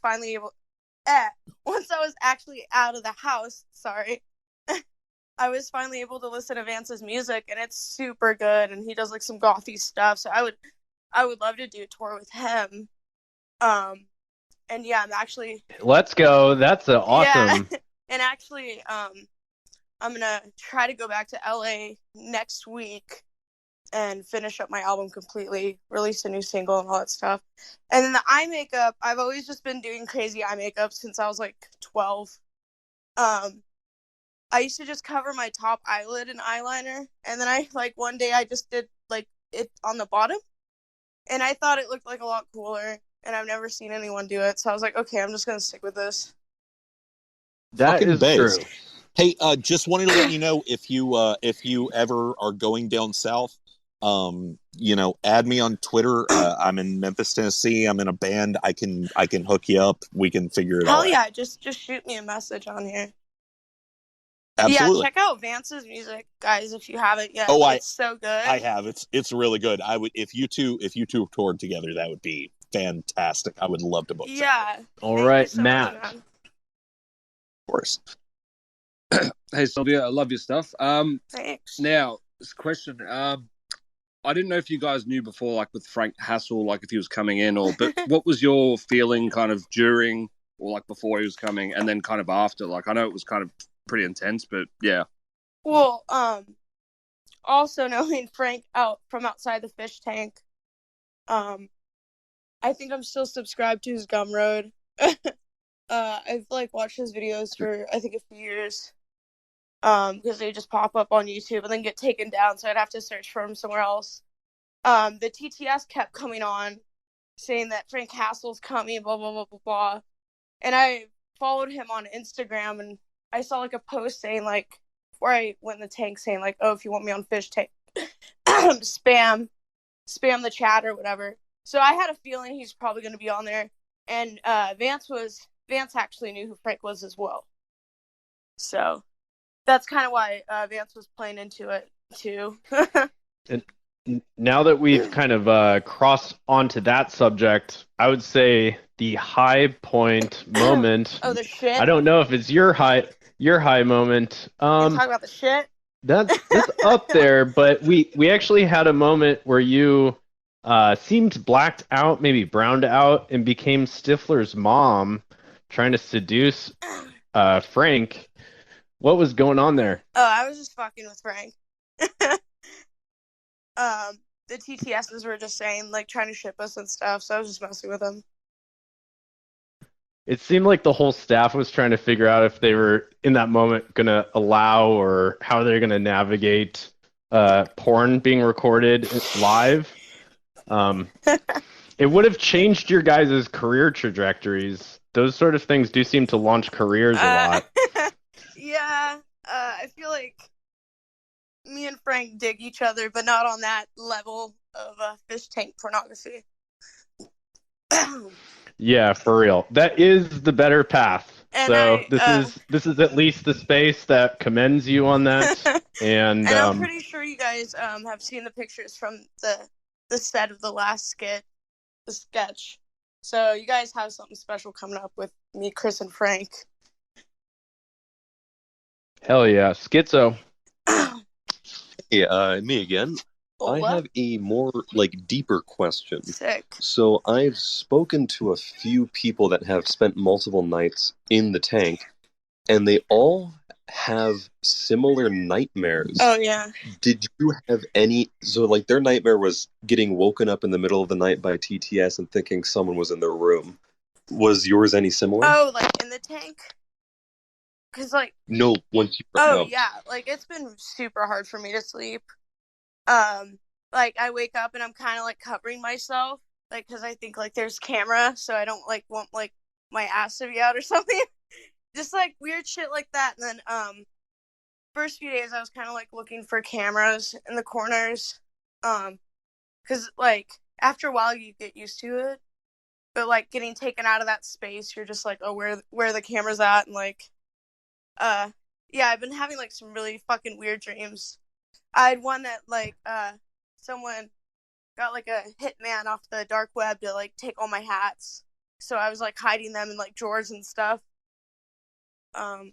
[SPEAKER 13] actually out of the house, sorry, I was finally able to listen to Vance's music, and it's super good, and he does some gothy stuff. So I would love to do a tour with him. And yeah, I'm actually.
[SPEAKER 2] Let's go. That's awesome.
[SPEAKER 13] Yeah, and actually, I'm gonna try to go back to LA next week and finish up my album completely, release a new single and all that stuff. And then the eye makeup, I've always just been doing crazy eye makeup since I was 12. I used to just cover my top eyelid in eyeliner, and then I one day I just did it on the bottom, and I thought it looked a lot cooler, and I've never seen anyone do it, so I was like, okay, I'm just gonna stick with this.
[SPEAKER 2] That
[SPEAKER 9] Fucking
[SPEAKER 2] is
[SPEAKER 9] bass.
[SPEAKER 2] true.
[SPEAKER 9] Hey, just wanted to let you know, if you ever are going down south, add me on Twitter. I'm in Memphis, Tennessee. I'm in a band. I can hook you up. We can figure it
[SPEAKER 13] Hell
[SPEAKER 9] out.
[SPEAKER 13] yeah, just shoot me a message on here.
[SPEAKER 9] Absolutely.
[SPEAKER 13] Yeah, check out Vance's music, guys, if you haven't yet.
[SPEAKER 9] Oh,
[SPEAKER 13] it's so good.
[SPEAKER 9] I have. It's really good. I would, if you two toured together, that would be fantastic. I would love to book.
[SPEAKER 13] Yeah.
[SPEAKER 2] All right,
[SPEAKER 13] so
[SPEAKER 2] Matt.
[SPEAKER 13] much,
[SPEAKER 9] of course.
[SPEAKER 16] Hey Sylvia, I love your stuff.
[SPEAKER 13] Thanks.
[SPEAKER 16] Now this question. I didn't know if you guys knew before, with Frank Hassel, if he was coming in, but what was your feeling kind of during or before he was coming, and then kind of after? I know it was kind of pretty intense, but yeah.
[SPEAKER 13] Well, also knowing Frank from outside the fish tank, I think I'm still subscribed to his Gumroad. I've watched his videos for I think a few years. Because they just pop up on YouTube and then get taken down, so I'd have to search for them somewhere else. The TTS kept coming on, saying that Frank Hassel's coming, blah, blah, blah, blah, blah. And I followed him on Instagram, and I saw a post saying, before I went in the tank, saying, oh, if you want me on Fish Tank, spam the chat or whatever. So I had a feeling he's probably going to be on there. And Vance actually knew who Frank was as well. So that's kind of why Vance was playing into it too.
[SPEAKER 2] And now that we've kind of crossed onto that subject, I would say the high point moment.
[SPEAKER 13] Oh, the shit.
[SPEAKER 2] I don't know if it's your high moment.
[SPEAKER 13] You talk about the shit.
[SPEAKER 2] That's up there, but we actually had a moment where you seemed blacked out, maybe browned out, and became Stifler's mom, trying to seduce Frank. What was going on there?
[SPEAKER 13] Oh, I was just fucking with Frank. The TTSs were just saying, like, trying to ship us and stuff, so I was just messing with him.
[SPEAKER 2] It seemed like the whole staff was trying to figure out if they were in that moment going to allow or how they're going to navigate porn being recorded live. It would have changed your guys' career trajectories. Those sort of things do seem to launch careers a lot.
[SPEAKER 13] Yeah, I feel like me and Frank dig each other, but not on that level of fish tank pornography.
[SPEAKER 2] Yeah, for real. That is the better path.
[SPEAKER 13] And
[SPEAKER 2] so this is at least the space that commends you on that. And
[SPEAKER 13] I'm pretty sure you guys have seen the pictures from the set of the last skit, the sketch. So you guys have something special coming up with me, Chris, and Frank.
[SPEAKER 2] Hell yeah, Schizo.
[SPEAKER 10] Hey, me again. I have a more deeper question.
[SPEAKER 13] Sick.
[SPEAKER 10] So I've spoken to a few people that have spent multiple nights in the tank, and they all have similar nightmares.
[SPEAKER 13] Oh yeah.
[SPEAKER 10] Did you have any? So their nightmare was getting woken up in the middle of the night by TTS and thinking someone was in their room. Was yours any similar?
[SPEAKER 13] Oh, like in the tank? Cause
[SPEAKER 10] No, once you.
[SPEAKER 13] Oh yeah, it's been super hard for me to sleep. I wake up and I'm kind of covering myself, because I think there's camera, so I don't want my ass to be out or something. Just weird shit like that. And then first few days I was kind of looking for cameras in the corners, because after a while you get used to it, but getting taken out of that space, you're just oh, where the camera's at, and yeah, I've been having some really fucking weird dreams. I had one that someone got a hitman off the dark web to take all my hats, so I was hiding them in drawers and stuff. But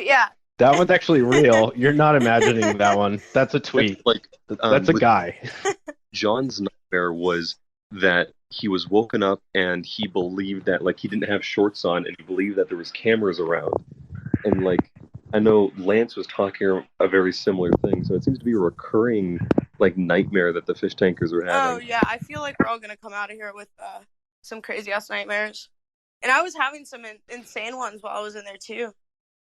[SPEAKER 13] yeah,
[SPEAKER 2] that one's actually real. You're not imagining that one. That's a tweet. That's a guy.
[SPEAKER 10] John's nightmare was that he was woken up and he believed that he didn't have shorts on, and he believed that there was cameras around. And I know Lance was talking a very similar thing, so it seems to be a recurring nightmare that the fish tankers are having.
[SPEAKER 13] Oh yeah, I feel we're all gonna come out of here with some crazy ass nightmares, and I was having some insane ones while I was in there too.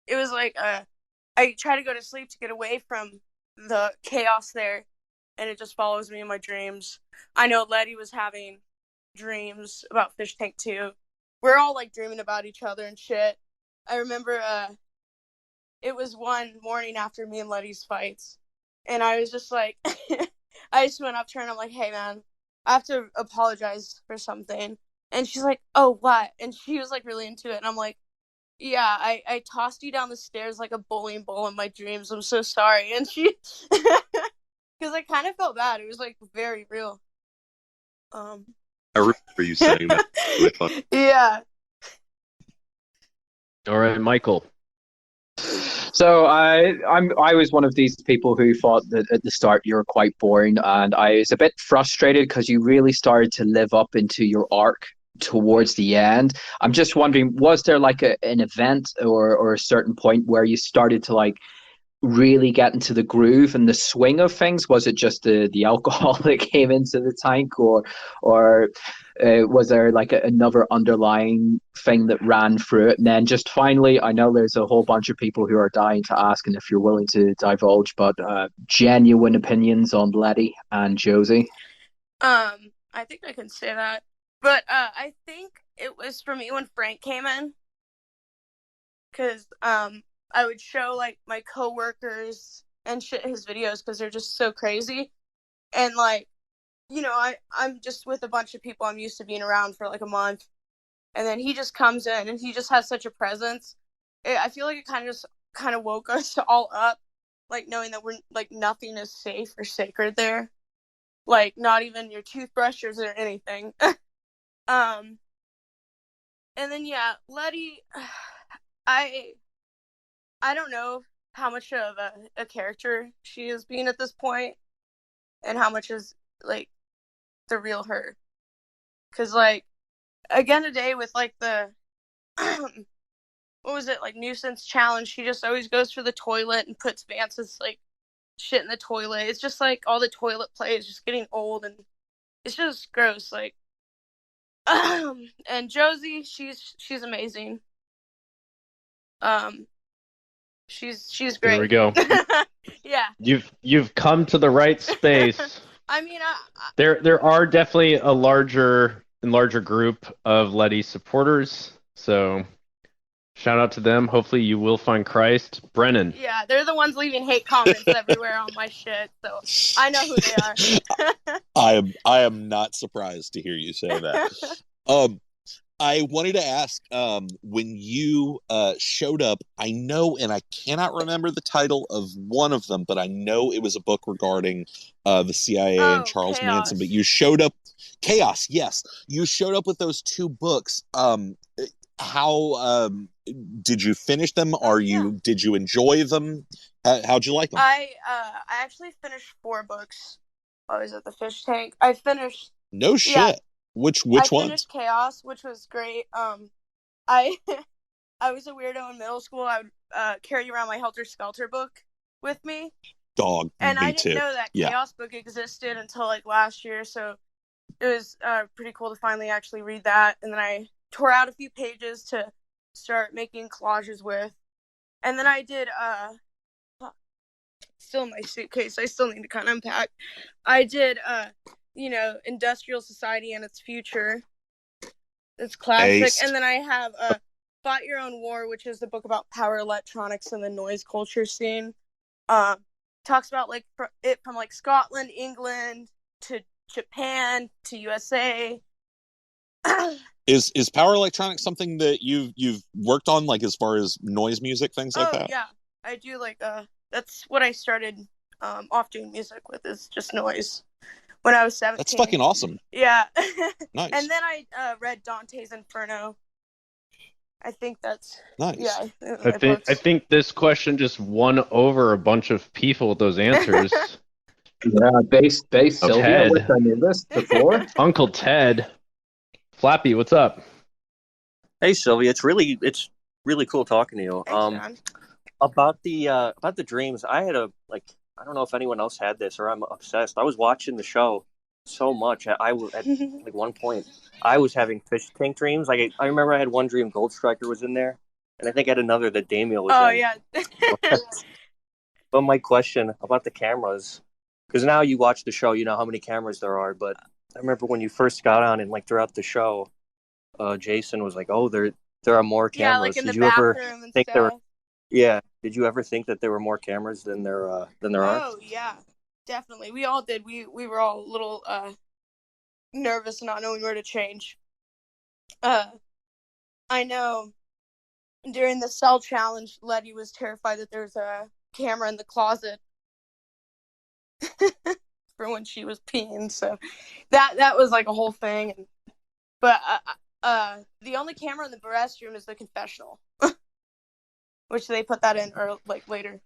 [SPEAKER 13] It was I try to go to sleep to get away from the chaos there, and it just follows me in my dreams. I know Letty was having dreams about Fish Tank too. We're all dreaming about each other and shit. I remember it was one morning after me and Letty's fights, and I was just I just went up to her and I'm like, hey man, I have to apologize for something. And she's like, oh, what? And she was really into it, and I'm like, yeah, I tossed you down the stairs like a bowling ball in my dreams. I'm so sorry. And she, because I kind of felt bad. It was very real.
[SPEAKER 10] I remember you saying that. Really fun.
[SPEAKER 13] Yeah.
[SPEAKER 2] All right, Michael.
[SPEAKER 6] So I was one of these people who thought that at the start you were quite boring, and I was a bit frustrated because you really started to live up into your arc towards the end. I'm just wondering, was there an event or a certain point where you started to really get into the groove and the swing of things? Was it just the alcohol that came into the tank, or was there another underlying thing that ran through it? And then just finally, I know there's a whole bunch of people who are dying to ask, and if you're willing to divulge, but genuine opinions on Letty and Josie.
[SPEAKER 13] I think I can say that, but I think it was for me when Frank came in, because I would show my coworkers and shit his videos because they're just so crazy, and I'm just with a bunch of people I'm used to being around for a month, and then he just comes in and he just has such a presence. I feel it kind of woke us all up, knowing that we're nothing is safe or sacred there, not even your toothbrushes or anything. And then yeah, Letty, I don't know how much of a character she is being at this point, and how much is the real her. Because again today with like the what was it, like nuisance challenge. She just always goes for the toilet and puts Vance's like shit in the toilet. It's just like all the toilet play is just getting old and it's just gross. Like, and Josie, she's amazing. She's great.
[SPEAKER 2] There we go.
[SPEAKER 13] Yeah.
[SPEAKER 2] You've come to the right space.
[SPEAKER 13] I mean,
[SPEAKER 2] There are definitely a larger group of Letty supporters. So shout out to them. Hopefully you will find Christ. Brennan.
[SPEAKER 13] yeah, they're the ones leaving hate comments everywhere on my shit, so I know who they are.
[SPEAKER 9] I am not surprised to hear you say that. I wanted to ask, when you showed up, I know, and I cannot remember the title of one of them, but I know it was a book regarding the CIA and Charles
[SPEAKER 13] Chaos.
[SPEAKER 9] Manson. But you showed up, Chaos. Yes, you showed up with those two books. How did you finish them? Did you enjoy them? How'd you like them?
[SPEAKER 13] I actually finished 4 books while I was at the fish tank. I finished.
[SPEAKER 9] No shit.
[SPEAKER 13] Yeah,
[SPEAKER 9] Which
[SPEAKER 13] I
[SPEAKER 9] ones?
[SPEAKER 13] finished Chaos, which was great. I I was a weirdo in middle school. I would carry around my Helter Skelter book with me.
[SPEAKER 9] Dog.
[SPEAKER 13] And
[SPEAKER 9] me
[SPEAKER 13] I didn't
[SPEAKER 9] too.
[SPEAKER 13] know that
[SPEAKER 9] Yeah.
[SPEAKER 13] Chaos book existed until like last year, so it was pretty cool to finally actually read that. And then I tore out a few pages to start making collages with. And then I did still in my suitcase. I still need to kind of unpack. I did Industrial Society and Its Future. It's classic.
[SPEAKER 9] Aced.
[SPEAKER 13] And then I have Fight Your Own War, which is the book about power electronics and the noise culture scene. Talks about like it from like Scotland, England to Japan to USA.
[SPEAKER 9] Is power electronics something that you've worked on, like as far as noise music, things like that?
[SPEAKER 13] Yeah, I do. Like that's what I started off doing music with, is just noise when I was 17.
[SPEAKER 9] That's fucking awesome.
[SPEAKER 13] Yeah.
[SPEAKER 9] Nice.
[SPEAKER 13] And then I read Dante's Inferno. I think that's
[SPEAKER 9] nice.
[SPEAKER 13] Yeah.
[SPEAKER 2] I think this question just won over a bunch of people with those answers.
[SPEAKER 6] Yeah, base Sylvia,
[SPEAKER 2] Ted.
[SPEAKER 6] which I knew this before.
[SPEAKER 2] Uncle Ted. Flappy, what's up?
[SPEAKER 17] Hey Sylvia, it's really cool talking to you.
[SPEAKER 13] Thanks,
[SPEAKER 17] About the dreams, I had I don't know if anyone else had this, or I'm obsessed. I was watching the show so much. I was at like one point I was having fish tank dreams. Like I remember I had one dream Gold Striker was in there, and I think I had another that Damien was in.
[SPEAKER 13] Yeah.
[SPEAKER 17] But my question about the cameras, because now you watch the show, you know how many cameras there are. But I remember when you first got on and like throughout the show, Jason was like, "Oh, there are more cameras."
[SPEAKER 13] Yeah, like in
[SPEAKER 17] Did
[SPEAKER 13] the
[SPEAKER 17] you ever
[SPEAKER 13] bathroom and
[SPEAKER 17] think
[SPEAKER 13] stuff.
[SPEAKER 17] there were? Yeah. Did you ever think that there were more cameras than there are?
[SPEAKER 13] Oh yeah, definitely. We all did. We were all a little nervous, not knowing where to change. I know during the cell challenge, Letty was terrified that there's a camera in the closet for when she was peeing. So that was like a whole thing. But the only camera in the restroom is the confessional, which they put that in like later.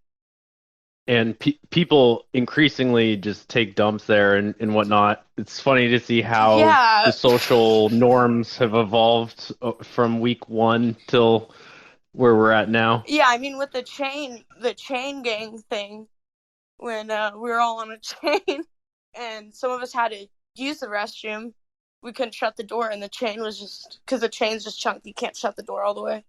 [SPEAKER 2] And people increasingly just take dumps there and whatnot. It's funny to see how the social norms have evolved from week 1 till where we're at now.
[SPEAKER 13] Yeah, I mean, with the chain gang thing, when we were all on a chain and some of us had to use the restroom, we couldn't shut the door, and the chain was just, because the chain's just chunky, you can't shut the door all the way.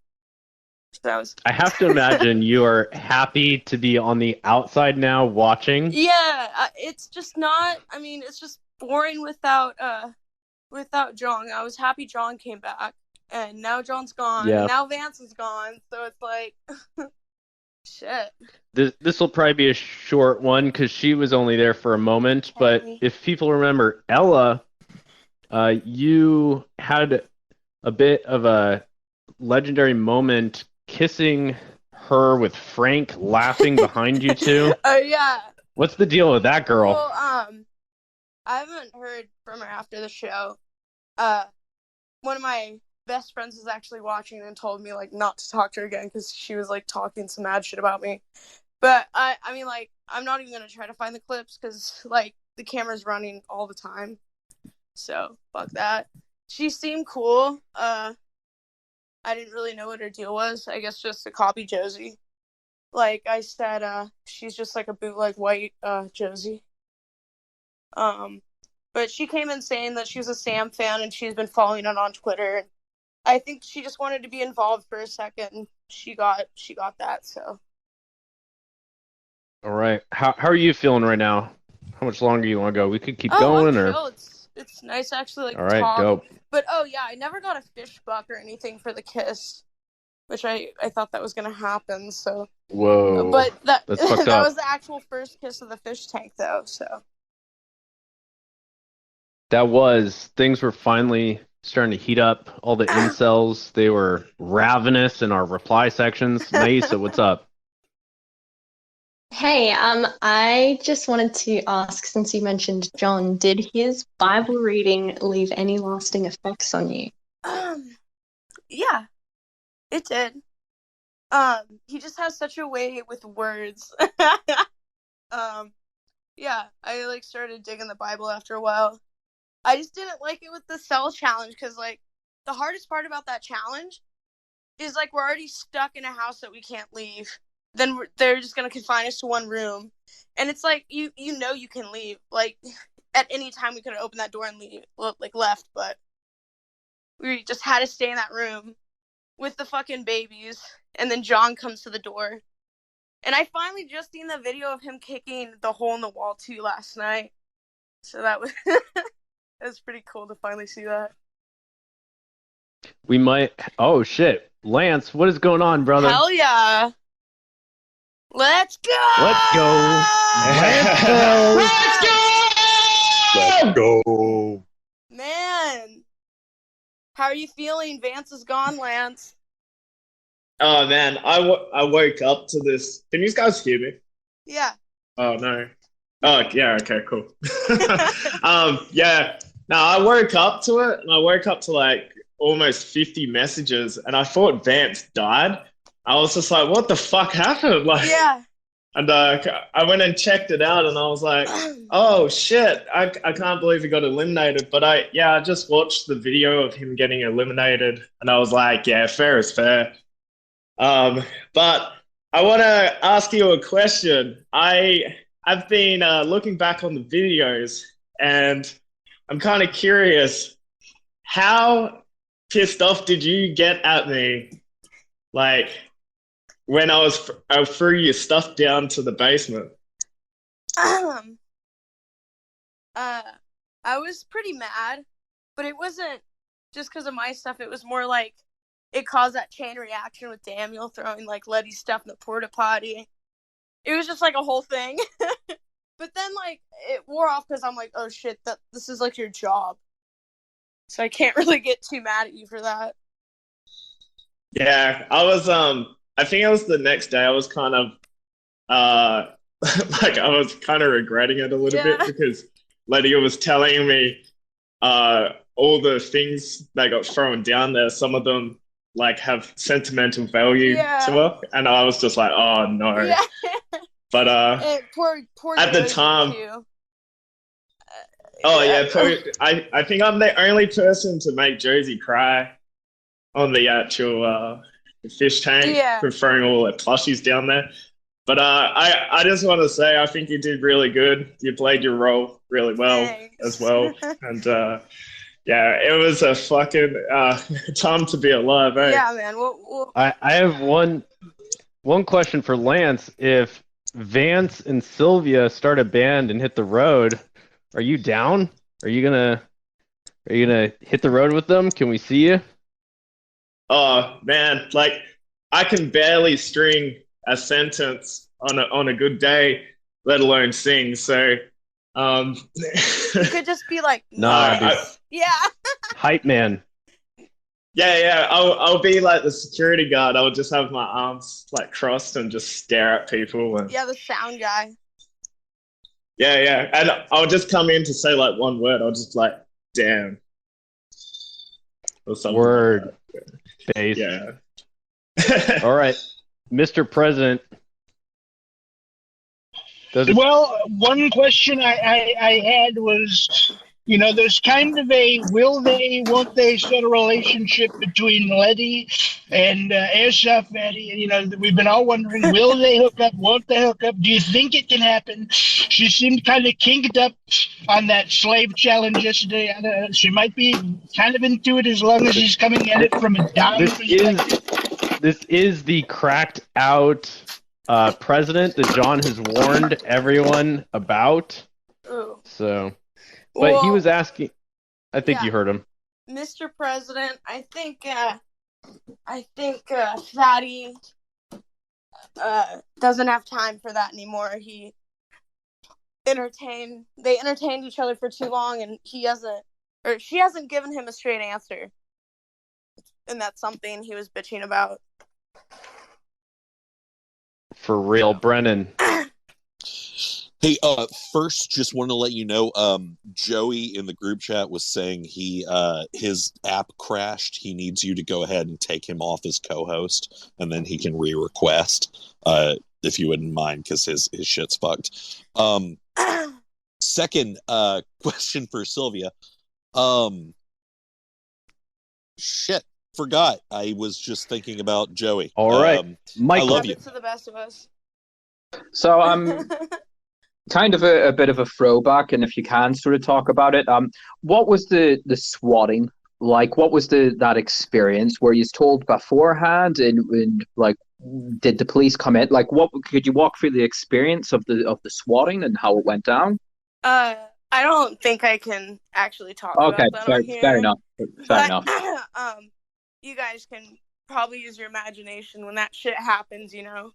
[SPEAKER 13] So
[SPEAKER 2] I have to imagine you are happy to be on the outside now watching.
[SPEAKER 13] Yeah, it's just not, I mean, it's just boring without John. I was happy John came back, and now John's gone,
[SPEAKER 2] Yeah.
[SPEAKER 13] and now Vance is gone, so it's like, shit.
[SPEAKER 2] This will probably be a short one because she was only there for a moment, but if people remember Ella, you had a bit of a legendary moment kissing her with Frank laughing behind you two.
[SPEAKER 13] Oh, yeah.
[SPEAKER 2] What's the deal with that girl?
[SPEAKER 13] Well, I haven't heard from her after the show. One of my best friends was actually watching and told me, like, not to talk to her again because she was, like, talking some mad shit about me. But, I mean, like, I'm not even going to try to find the clips because, like, the camera's running all the time. So, fuck that. she seemed cool. I didn't really know what her deal was. I guess just to copy Josie. Like I said, she's just like a bootleg white Josie. But she came in saying that she was a Sam fan and she's been following it on Twitter. I think she just wanted to be involved for a second. And she got that. So.
[SPEAKER 2] All right. How are you feeling right now? How much longer you want to go? We could keep
[SPEAKER 13] I'm
[SPEAKER 2] going, or
[SPEAKER 13] chill. It's nice to actually like
[SPEAKER 2] all right,
[SPEAKER 13] talk.
[SPEAKER 2] go.
[SPEAKER 13] But I never got a fish buck or anything for the kiss, which I thought that was gonna happen. So.
[SPEAKER 2] Whoa.
[SPEAKER 13] But that's
[SPEAKER 2] fucked
[SPEAKER 13] that
[SPEAKER 2] up.
[SPEAKER 13] was the actual first kiss of the fish tank, though. So.
[SPEAKER 2] Things were finally starting to heat up. All the incels, they were ravenous in our reply sections. Maisa, what's up?
[SPEAKER 12] Hey, I just wanted to ask, since you mentioned John, did his Bible reading leave any lasting effects on you?
[SPEAKER 13] Yeah, it did. He just has such a way with words. Yeah, I like started digging the Bible after a while. I just didn't like it with the cell challenge because like the hardest part about that challenge is like we're already stuck in a house that we can't leave. Then they're just gonna confine us to one room, and it's like you know you can leave. Like at any time we could have opened that door and left, but we just had to stay in that room with the fucking babies. And then John comes to the door, and I finally just seen the video of him kicking the hole in the wall too last night. So that was it was pretty cool to finally see that.
[SPEAKER 2] We might. Oh shit, Lance, what is going on, brother?
[SPEAKER 13] Hell yeah! Let's go!
[SPEAKER 2] Let's go! Let's go!
[SPEAKER 13] Let's go!
[SPEAKER 9] Let's go!
[SPEAKER 13] Man, how are you feeling? Vance is gone, Lance.
[SPEAKER 18] Oh man, I woke up to this. Can you guys hear me?
[SPEAKER 13] Yeah.
[SPEAKER 18] Oh no. Oh yeah. Okay. Cool. Yeah. No, I woke up to it, and I woke up to like almost 50 messages, and I thought Vance died. I was just like, what the fuck happened? Like,
[SPEAKER 13] yeah.
[SPEAKER 18] And I went and checked it out, and I was like, oh shit, I can't believe he got eliminated. But I just watched the video of him getting eliminated, and I was like, yeah, fair is fair. But I want to ask you a question. I've been looking back on the videos, and I'm kind of curious, how pissed off did you get at me? Like, when I threw your stuff down to the basement.
[SPEAKER 13] I was pretty mad, but it wasn't just because of my stuff. It was more like it caused that chain reaction with Daniel throwing like Letty's stuff in the porta potty. It was just like a whole thing. But then like it wore off because I'm like, oh shit, this is like your job. So I can't really get too mad at you for that.
[SPEAKER 18] Yeah, I was I think it was the next day I was kind of like I was kind of regretting it a little bit because Lydia was telling me all the things that got thrown down there, some of them like have sentimental value to her, and I was just like, oh no.
[SPEAKER 13] Yeah.
[SPEAKER 18] But
[SPEAKER 13] poor
[SPEAKER 18] at the
[SPEAKER 13] Josie,
[SPEAKER 18] time
[SPEAKER 13] too.
[SPEAKER 18] I think I'm the only person to make Josie cry on the actual fish tank for throwing all the plushies down there. But I just want to say I think you did really good. You played your role really well as well. And yeah, it was a fucking time to be alive, eh?
[SPEAKER 13] Yeah, man.
[SPEAKER 2] I have one question for Lance. If Vance and Sylvia start a band and hit the road, are you down? Are you gonna hit the road with them? Can we see you?
[SPEAKER 18] Oh man, like I can barely string a sentence on a good day, let alone sing. So
[SPEAKER 13] you could just be like,
[SPEAKER 2] nice.
[SPEAKER 13] Yeah.
[SPEAKER 2] Hype man.
[SPEAKER 18] Yeah. I'll be like the security guard. I'll just have my arms like crossed and just stare at people. And
[SPEAKER 13] yeah, the sound guy.
[SPEAKER 18] Yeah, and I'll just come in to say like one word. I'll just like, damn. Or something.
[SPEAKER 2] Word.
[SPEAKER 18] Like that.
[SPEAKER 2] Base.
[SPEAKER 18] Yeah.
[SPEAKER 2] All right, Mr. President.
[SPEAKER 14] Well, one question I had was, You know, there's kind of a will they, won't they sort of relationship between Letty and Airsoft Maddie. You know, we've been all wondering, will they hook up? Won't they hook up? Do you think it can happen? She seemed kind of kinked up on that slave challenge yesterday. She might be kind of into it as long as he's coming at it from a down perspective.
[SPEAKER 2] This is the cracked out president that John has warned everyone about.
[SPEAKER 13] Ooh.
[SPEAKER 2] So, but he
[SPEAKER 13] Well,
[SPEAKER 2] was asking. I think
[SPEAKER 13] yeah.
[SPEAKER 2] you heard him.
[SPEAKER 13] Mr. President, I think Fatty doesn't have time for that anymore. They entertained each other for too long, and she hasn't given him a straight answer. And that's something he was bitching about.
[SPEAKER 2] For real, Brennan.
[SPEAKER 9] Hey, first, just want to let you know, Joey in the group chat was saying his app crashed. He needs you to go ahead and take him off as co-host, and then he can re-request, if you wouldn't mind, because his shit's fucked. Second, question for Sylvia. Shit, forgot. I was just thinking about Joey.
[SPEAKER 2] All right, Michael.
[SPEAKER 9] I love you.
[SPEAKER 13] Happens to the best of us.
[SPEAKER 6] So kind of a bit of a throwback, and if you can sort of talk about it, what was the swatting like? What was that experience? Were you told beforehand, and like, did the police come in? Like, what could you walk through the experience of the swatting and how it went down?
[SPEAKER 13] I don't think I can actually talk about that on here.
[SPEAKER 6] Fair enough. Fair enough.
[SPEAKER 13] You guys can probably use your imagination when that shit happens. You know,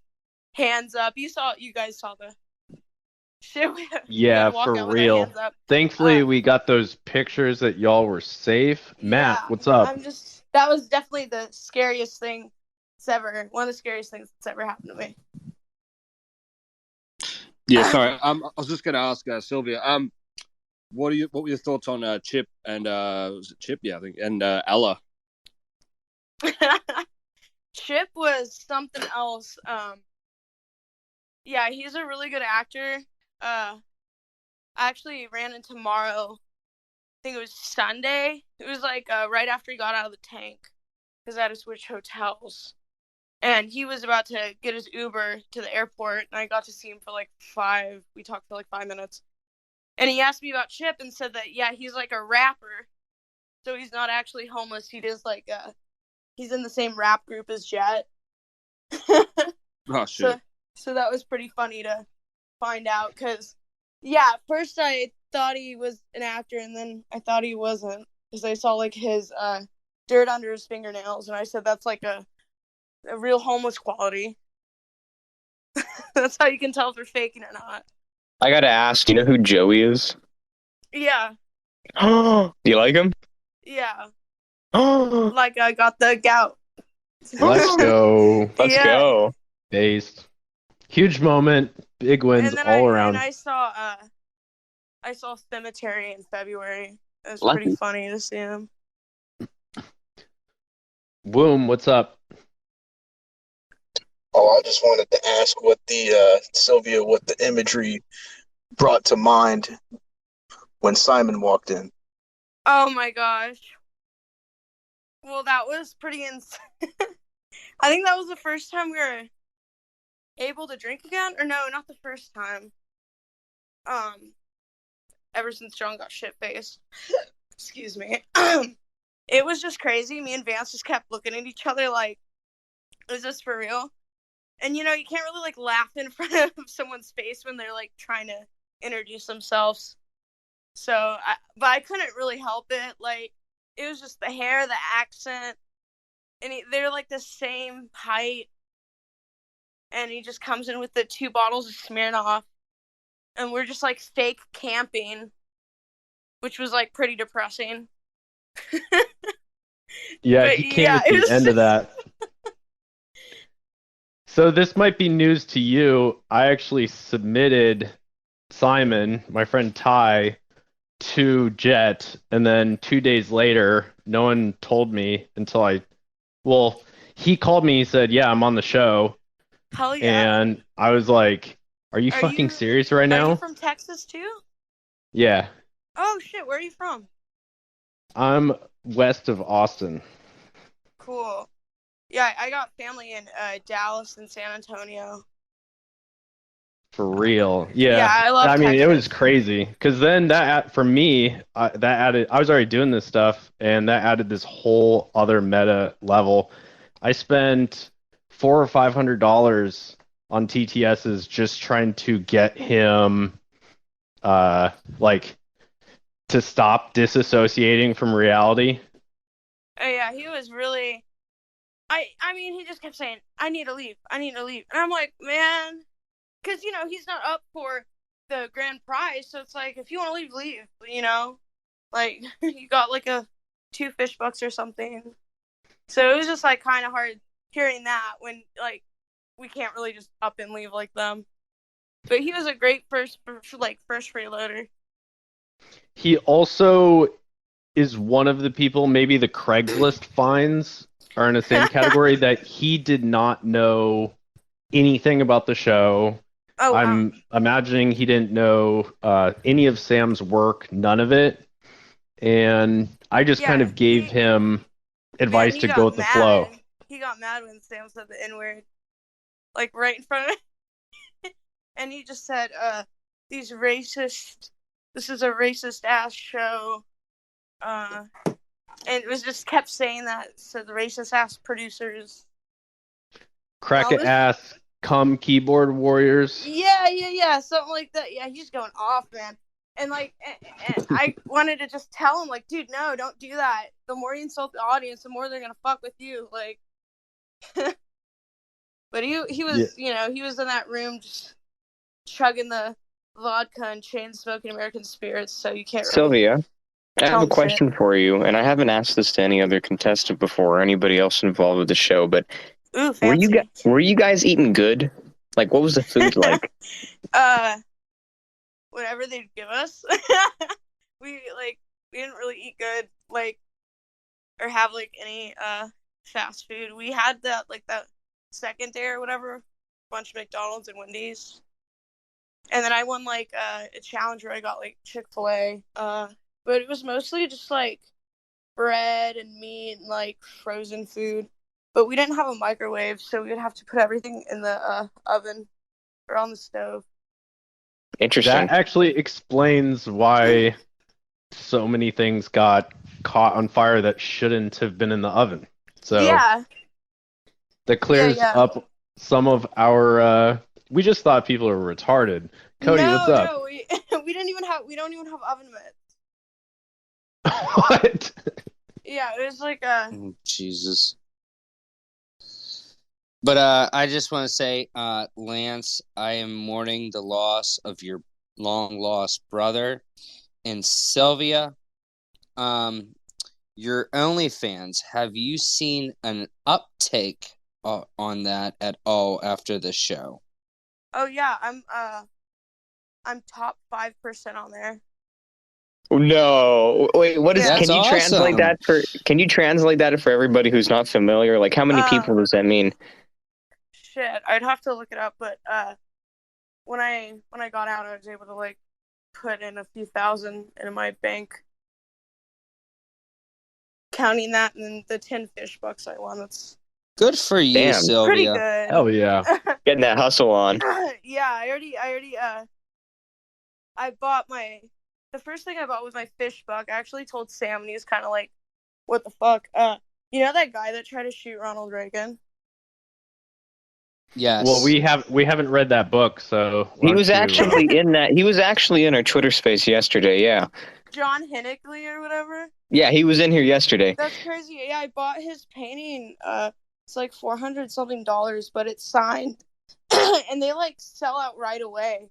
[SPEAKER 13] hands up. You guys saw the shit.
[SPEAKER 2] Yeah, for real. Thankfully, we got those pictures that y'all were safe. Matt, what's up?
[SPEAKER 13] That was definitely the scariest thing one of the scariest things that's ever happened to me.
[SPEAKER 16] Yeah, sorry. I was just going to ask Sylvia. What were your thoughts on Chip and was it Chip? Yeah, I think, and Ella.
[SPEAKER 13] Chip was something else. Yeah, he's a really good actor. I actually ran into Morrow. I think it was Sunday. It was like right after he got out of the tank, because I had to switch hotels. And he was about to get his Uber to the airport, and I got to see him for we talked for 5 minutes. And he asked me about Chip and said that, yeah, he's like a rapper. So he's not actually homeless. He just he's in the same rap group as Jet.
[SPEAKER 16] Oh, shit.
[SPEAKER 13] So that was pretty funny to find out, because, yeah, at first I thought he was an actor, and then I thought he wasn't, because I saw his dirt under his fingernails, and I said that's like a real homeless quality. That's how you can tell if they're faking or not.
[SPEAKER 3] I gotta ask, do you know who Joey is?
[SPEAKER 13] Yeah.
[SPEAKER 3] Do you like him?
[SPEAKER 13] Yeah. I got the gout.
[SPEAKER 2] Let's go.
[SPEAKER 3] Let's go.
[SPEAKER 2] Based. Huge moment. Big wins all around.
[SPEAKER 13] And I saw Cemetery in February. It was pretty funny to see him.
[SPEAKER 2] Boom, what's up?
[SPEAKER 19] Oh, I just wanted to ask what Sylvia, what the imagery brought to mind when Simon walked in.
[SPEAKER 13] Oh my gosh. Well, that was pretty insane. I think that was the first time we were able to drink again. Or no, not the first time. Ever since John got shit-faced. Excuse me. It was just crazy. Me and Vance just kept looking at each other like, is this for real? And, you can't really, laugh in front of someone's face when they're, trying to introduce themselves. So, but I couldn't really help it. It was just the hair, the accent, and they're, the same height. And he just comes in with the 2 bottles of Smirnoff. And we're just, fake camping, which was, pretty depressing.
[SPEAKER 2] Yeah, but he came at the end of that. So this might be news to you. I actually submitted Simon, my friend Ty, to Jet, and then 2 days later, no one told me until he called me. He said, "Yeah, I'm on the show."
[SPEAKER 13] Hell yeah!
[SPEAKER 2] And I was like, "Are you fucking serious right now?"
[SPEAKER 13] Are you from Texas too?
[SPEAKER 2] Yeah.
[SPEAKER 13] Oh shit, where are you from?
[SPEAKER 2] I'm west of Austin.
[SPEAKER 13] Cool. Yeah, I got family in Dallas and San Antonio.
[SPEAKER 2] For real. Yeah.
[SPEAKER 13] Yeah, I love
[SPEAKER 2] I mean, it was
[SPEAKER 13] Texas.
[SPEAKER 2] crazy because then for me, that added, I was already doing this stuff and that added this whole other meta level. I spent $400 or $500 on TTSs just trying to get him, like, to stop disassociating from reality.
[SPEAKER 13] Oh yeah, he was really. I mean, he just kept saying, "I need to leave. I need to leave," and I'm like, man, because he's not up for the grand prize, so it's like if you want to leave, leave. Like you got like 2 fish bucks or something. So it was just like kind of hard hearing that when like we can't really just up and leave like them. But he was a great first freeloader.
[SPEAKER 2] He also is one of the people, maybe the Craigslist finds are in the same category, that he did not know anything about the show.
[SPEAKER 13] Oh, wow.
[SPEAKER 2] I'm imagining he didn't know any of Sam's work, none of it. And I just kind of gave him advice to go with the flow.
[SPEAKER 13] He got mad when Sam said the N-word, like right in front of him. And he just said, this is a racist ass show. And it was just kept saying that, so the racist ass producers.
[SPEAKER 2] Crack it ass, come keyboard warriors.
[SPEAKER 13] Yeah, something like that. Yeah, he's going off, man. And like, and I wanted to just tell him, like, dude, no, don't do that. The more you insult the audience, the more they're gonna fuck with you. Like, but he was, he was in that room just chugging the vodka and chain smoking American spirits. So you can't.
[SPEAKER 3] Sylvia, I have a
[SPEAKER 13] shit.
[SPEAKER 3] question for you, and I haven't asked this to any other contestant before or anybody else involved with the show, but
[SPEAKER 13] Ooh,
[SPEAKER 3] were you guys eating good? Like, what was the food like?
[SPEAKER 13] Whatever they'd give us. we didn't really eat good, like, or have like any fast food. We had that second day or whatever, bunch of McDonald's and Wendy's. And then I won like a challenge where I got like Chick-fil-A. But it was mostly just like bread and meat and like frozen food. But we didn't have a microwave, so we would have to put everything in the oven or on the stove.
[SPEAKER 3] Interesting.
[SPEAKER 2] That actually explains why so many things got caught on fire that shouldn't have been in the oven. So
[SPEAKER 13] yeah,
[SPEAKER 2] that clears up some of our. We just thought people were retarded. Cody, what's up?
[SPEAKER 13] No, we don't even have oven mitts.
[SPEAKER 2] What?
[SPEAKER 13] Yeah, it was like
[SPEAKER 4] Oh, Jesus. But I just want to say, Lance, I am mourning the loss of your long lost brother. And Sylvia, your OnlyFans, have you seen an uptake on that at all after the show?
[SPEAKER 13] Oh yeah, I'm top 5% on there.
[SPEAKER 3] No, wait. What is?
[SPEAKER 4] That's
[SPEAKER 3] can you translate
[SPEAKER 4] awesome.
[SPEAKER 3] that for? Can you translate that for everybody who's not familiar? Like, how many people does that mean?
[SPEAKER 13] Shit, I'd have to look it up. But when I got out, I was able to like put in a few thousand in my bank, counting that and the 10 fish bucks I won. That's
[SPEAKER 4] good for you,
[SPEAKER 3] Damn.
[SPEAKER 4] Sylvia.
[SPEAKER 13] pretty good.
[SPEAKER 2] Hell yeah.
[SPEAKER 3] Getting that hustle on.
[SPEAKER 13] Yeah, I already I bought the first thing I bought was my fish buck. I actually told Sam, and he was kind of like, "What the fuck?" You know that guy that tried to shoot Ronald Reagan?
[SPEAKER 4] Yes.
[SPEAKER 2] Well, we haven't read that book, so
[SPEAKER 3] He was actually in that. He was actually in our Twitter space yesterday. Yeah.
[SPEAKER 13] John Hinckley or whatever.
[SPEAKER 3] Yeah, he was in here yesterday.
[SPEAKER 13] That's crazy. Yeah, I bought his painting. It's like $400 something, but it's signed, and they like sell out right away.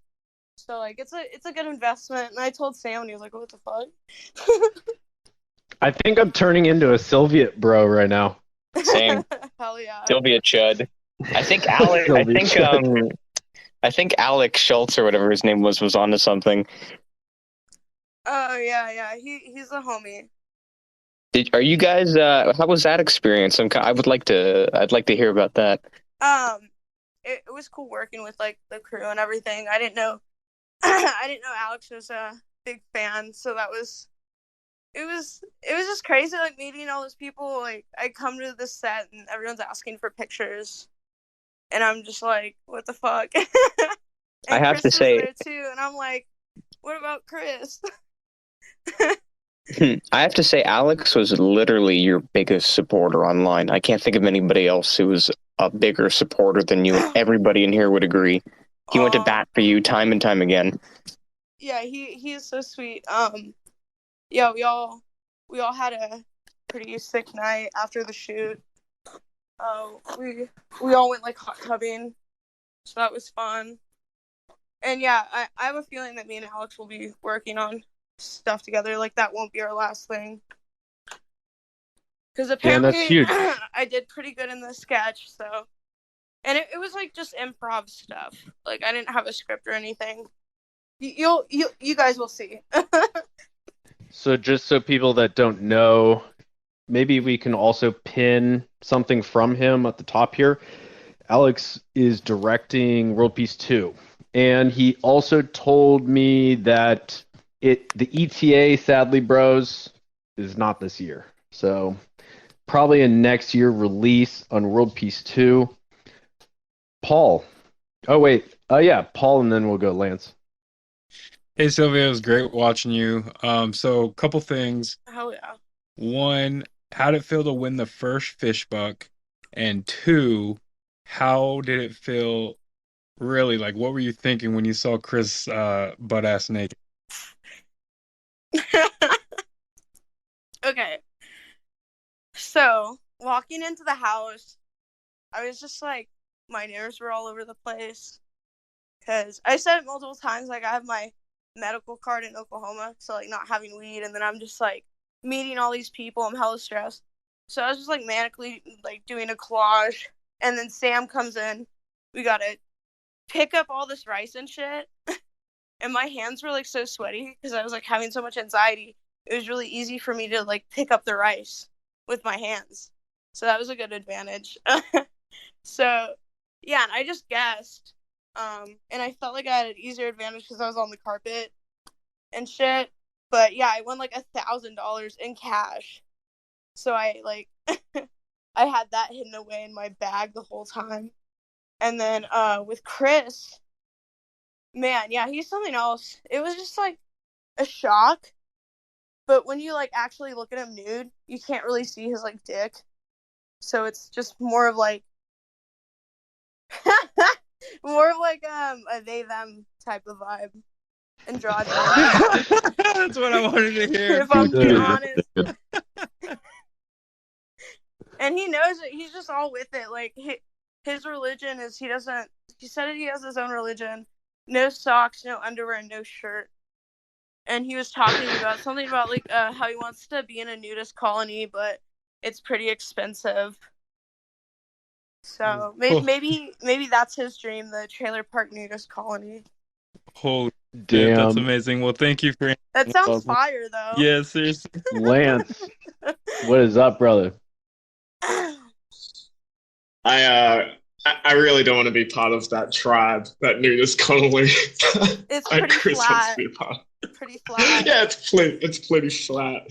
[SPEAKER 13] So like it's a good investment. And I told Sam, and he was like, "What the fuck?"
[SPEAKER 3] I think I'm turning into a Sylvia bro right now.
[SPEAKER 6] Same.
[SPEAKER 13] Hell yeah.
[SPEAKER 6] Sylvia Chud.
[SPEAKER 3] I think Alex. I think Alex Schultz or whatever his name was onto something.
[SPEAKER 13] Oh yeah. He's a homie.
[SPEAKER 3] Are you guys? How was that experience? I'd like to hear about that.
[SPEAKER 13] It was cool working with like the crew and everything. I didn't know Alex was gonna big fan. So it was just crazy, like meeting all those people. Like I come to this set and everyone's asking for pictures, and I'm just like, what the fuck?
[SPEAKER 3] I
[SPEAKER 13] And
[SPEAKER 3] have
[SPEAKER 13] Chris
[SPEAKER 3] to
[SPEAKER 13] was
[SPEAKER 3] say,
[SPEAKER 13] there too, and I'm like, what about Chris?
[SPEAKER 3] I have to say, Alex was literally your biggest supporter online. I can't think of anybody else who was a bigger supporter than you, and everybody in here would agree. He went to bat for you time and time again.
[SPEAKER 13] Yeah, he is so sweet. Yeah, we all had a pretty sick night after the shoot. We all went like hot tubbing, so that was fun. And yeah, I have a feeling that me and Alex will be working on stuff together. Like that won't be our last thing. Because apparently
[SPEAKER 2] that's huge.
[SPEAKER 13] I did pretty good in the sketch, so. And it was like just improv stuff. Like I didn't have a script or anything. You guys will see.
[SPEAKER 2] So just so people that don't know, maybe we can also pin something from him at the top here. Alex is directing World Peace 2. And he also told me that the ETA, sadly, bros, is not this year. So probably a next year release on World Peace 2. Paul. Oh, wait. Yeah, Paul, and then we'll go Lance.
[SPEAKER 20] Hey, Sylvia, it was great watching you. So a couple things.
[SPEAKER 13] Hell yeah.
[SPEAKER 20] One, how did it feel to win the first fish buck? And two, how did it feel really? Like, what were you thinking when you saw Chris butt ass naked?
[SPEAKER 13] Okay. So, walking into the house, I was just like, my nerves were all over the place. Because I said it multiple times, like, I have my medical card in Oklahoma, so, like, not having weed, and then I'm just, like, meeting all these people, I'm hella stressed. So I was just, like, manically, like, doing a collage, and then Sam comes in, we gotta pick up all this rice and shit, and my hands were, like, so sweaty, because I was, like, having so much anxiety. It was really easy for me to, like, pick up the rice with my hands. So that was a good advantage. So, yeah, and I just guessed. And I felt like I had an easier advantage because I was on the carpet and shit. But yeah, I won like $1,000 in cash. So I like I had that hidden away in my bag the whole time. And then with Chris, man, yeah, he's something else. It was just like a shock. But when you like actually look at him nude, you can't really see his like dick. So it's just more of like more of like a they them type of vibe. Androgynous.
[SPEAKER 20] That's what I wanted to hear.
[SPEAKER 13] If I'm being honest. And he knows it. He's just all with it. Like his religion is he said he has his own religion. No socks, no underwear, no shirt. And he was talking about something about like how he wants to be in a nudist colony, but it's pretty expensive. So maybe that's his dream, the trailer park nudist colony.
[SPEAKER 20] Holy shit,
[SPEAKER 2] Damn.
[SPEAKER 20] that's amazing. Well, thank you for
[SPEAKER 13] That sounds fire, though.
[SPEAKER 20] Yeah, seriously.
[SPEAKER 2] Lance, what is up, brother?
[SPEAKER 18] I really don't want to be part of that tribe, that nudist colony.
[SPEAKER 13] It's pretty
[SPEAKER 18] Chris
[SPEAKER 13] flat.
[SPEAKER 18] wants to be a part.
[SPEAKER 13] Pretty flat.
[SPEAKER 18] Yeah, it's pretty flat.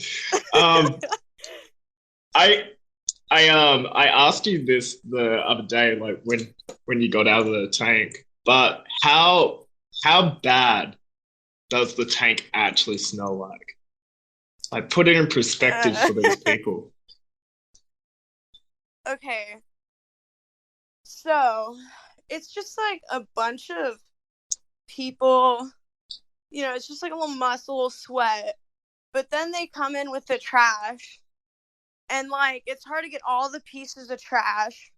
[SPEAKER 18] I asked you this the other day, like when you got out of the tank, but how bad does the tank actually smell like? Like, put it in perspective for these people.
[SPEAKER 13] Okay. So, it's just like a bunch of people, you know, it's just like a little muscle sweat. But then they come in with the trash. And, like, it's hard to get all the pieces of trash.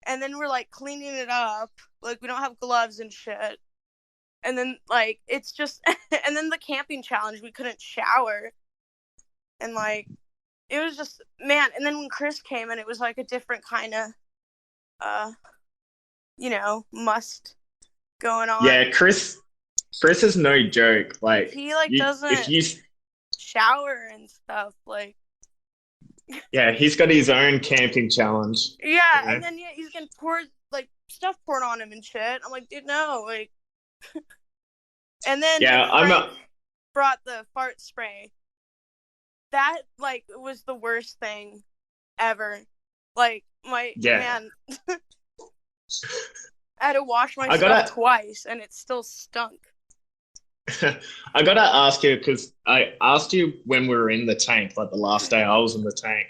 [SPEAKER 13] And then we're, like, cleaning it up. Like, we don't have gloves and shit. And then, like, it's just... and then the camping challenge, we couldn't shower. And, like, it was just... Man, and then when Chris came in, it was, like, a different kind of, you know, must going on.
[SPEAKER 18] Yeah, Chris is no joke. Like,
[SPEAKER 13] he, like, doesn't shower and stuff, like...
[SPEAKER 18] Yeah, he's got his own camping challenge.
[SPEAKER 13] Yeah, and then he's getting poured like stuff poured on him and shit. I'm like, dude, no, like. And then brought the fart spray. That like was the worst thing ever. Like man, I had to wash my
[SPEAKER 18] I
[SPEAKER 13] stuff
[SPEAKER 18] gotta
[SPEAKER 13] twice, and it still stunk.
[SPEAKER 18] I gotta ask you because I asked you when we were in the tank, like the last day I was in the tank.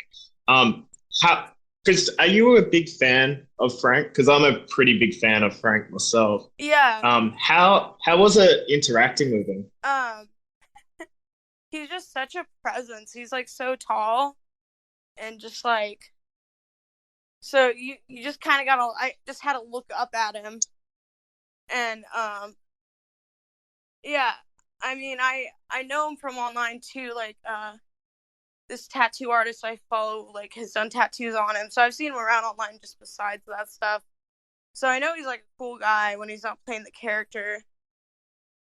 [SPEAKER 18] How? Because are you a big fan of Frank? Because I'm a pretty big fan of Frank myself.
[SPEAKER 13] Yeah.
[SPEAKER 18] How was it interacting with him?
[SPEAKER 13] He's just such a presence. He's like so tall, and just like, so you just kind of gotta. I just had to look up at him, and yeah. I mean, I know him from online too. Like this tattoo artist I follow, like, has done tattoos on him, so I've seen him around online just besides that stuff. So I know he's like a cool guy when he's not playing the character.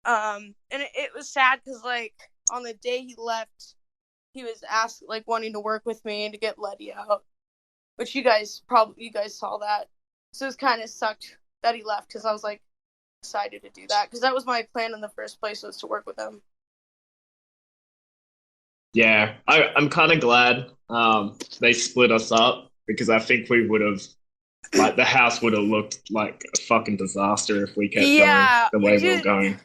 [SPEAKER 13] And it was sad because like on the day he left, he was wanting to work with me and to get Letty out, which you guys saw that. So it kind of sucked that he left because I was like excited to do that because that was my plan in the first place, was to work with him.
[SPEAKER 18] Yeah, I'm kind of glad they split us up because I think we would have, like, the house would have looked like a fucking disaster if we kept going the way we were going.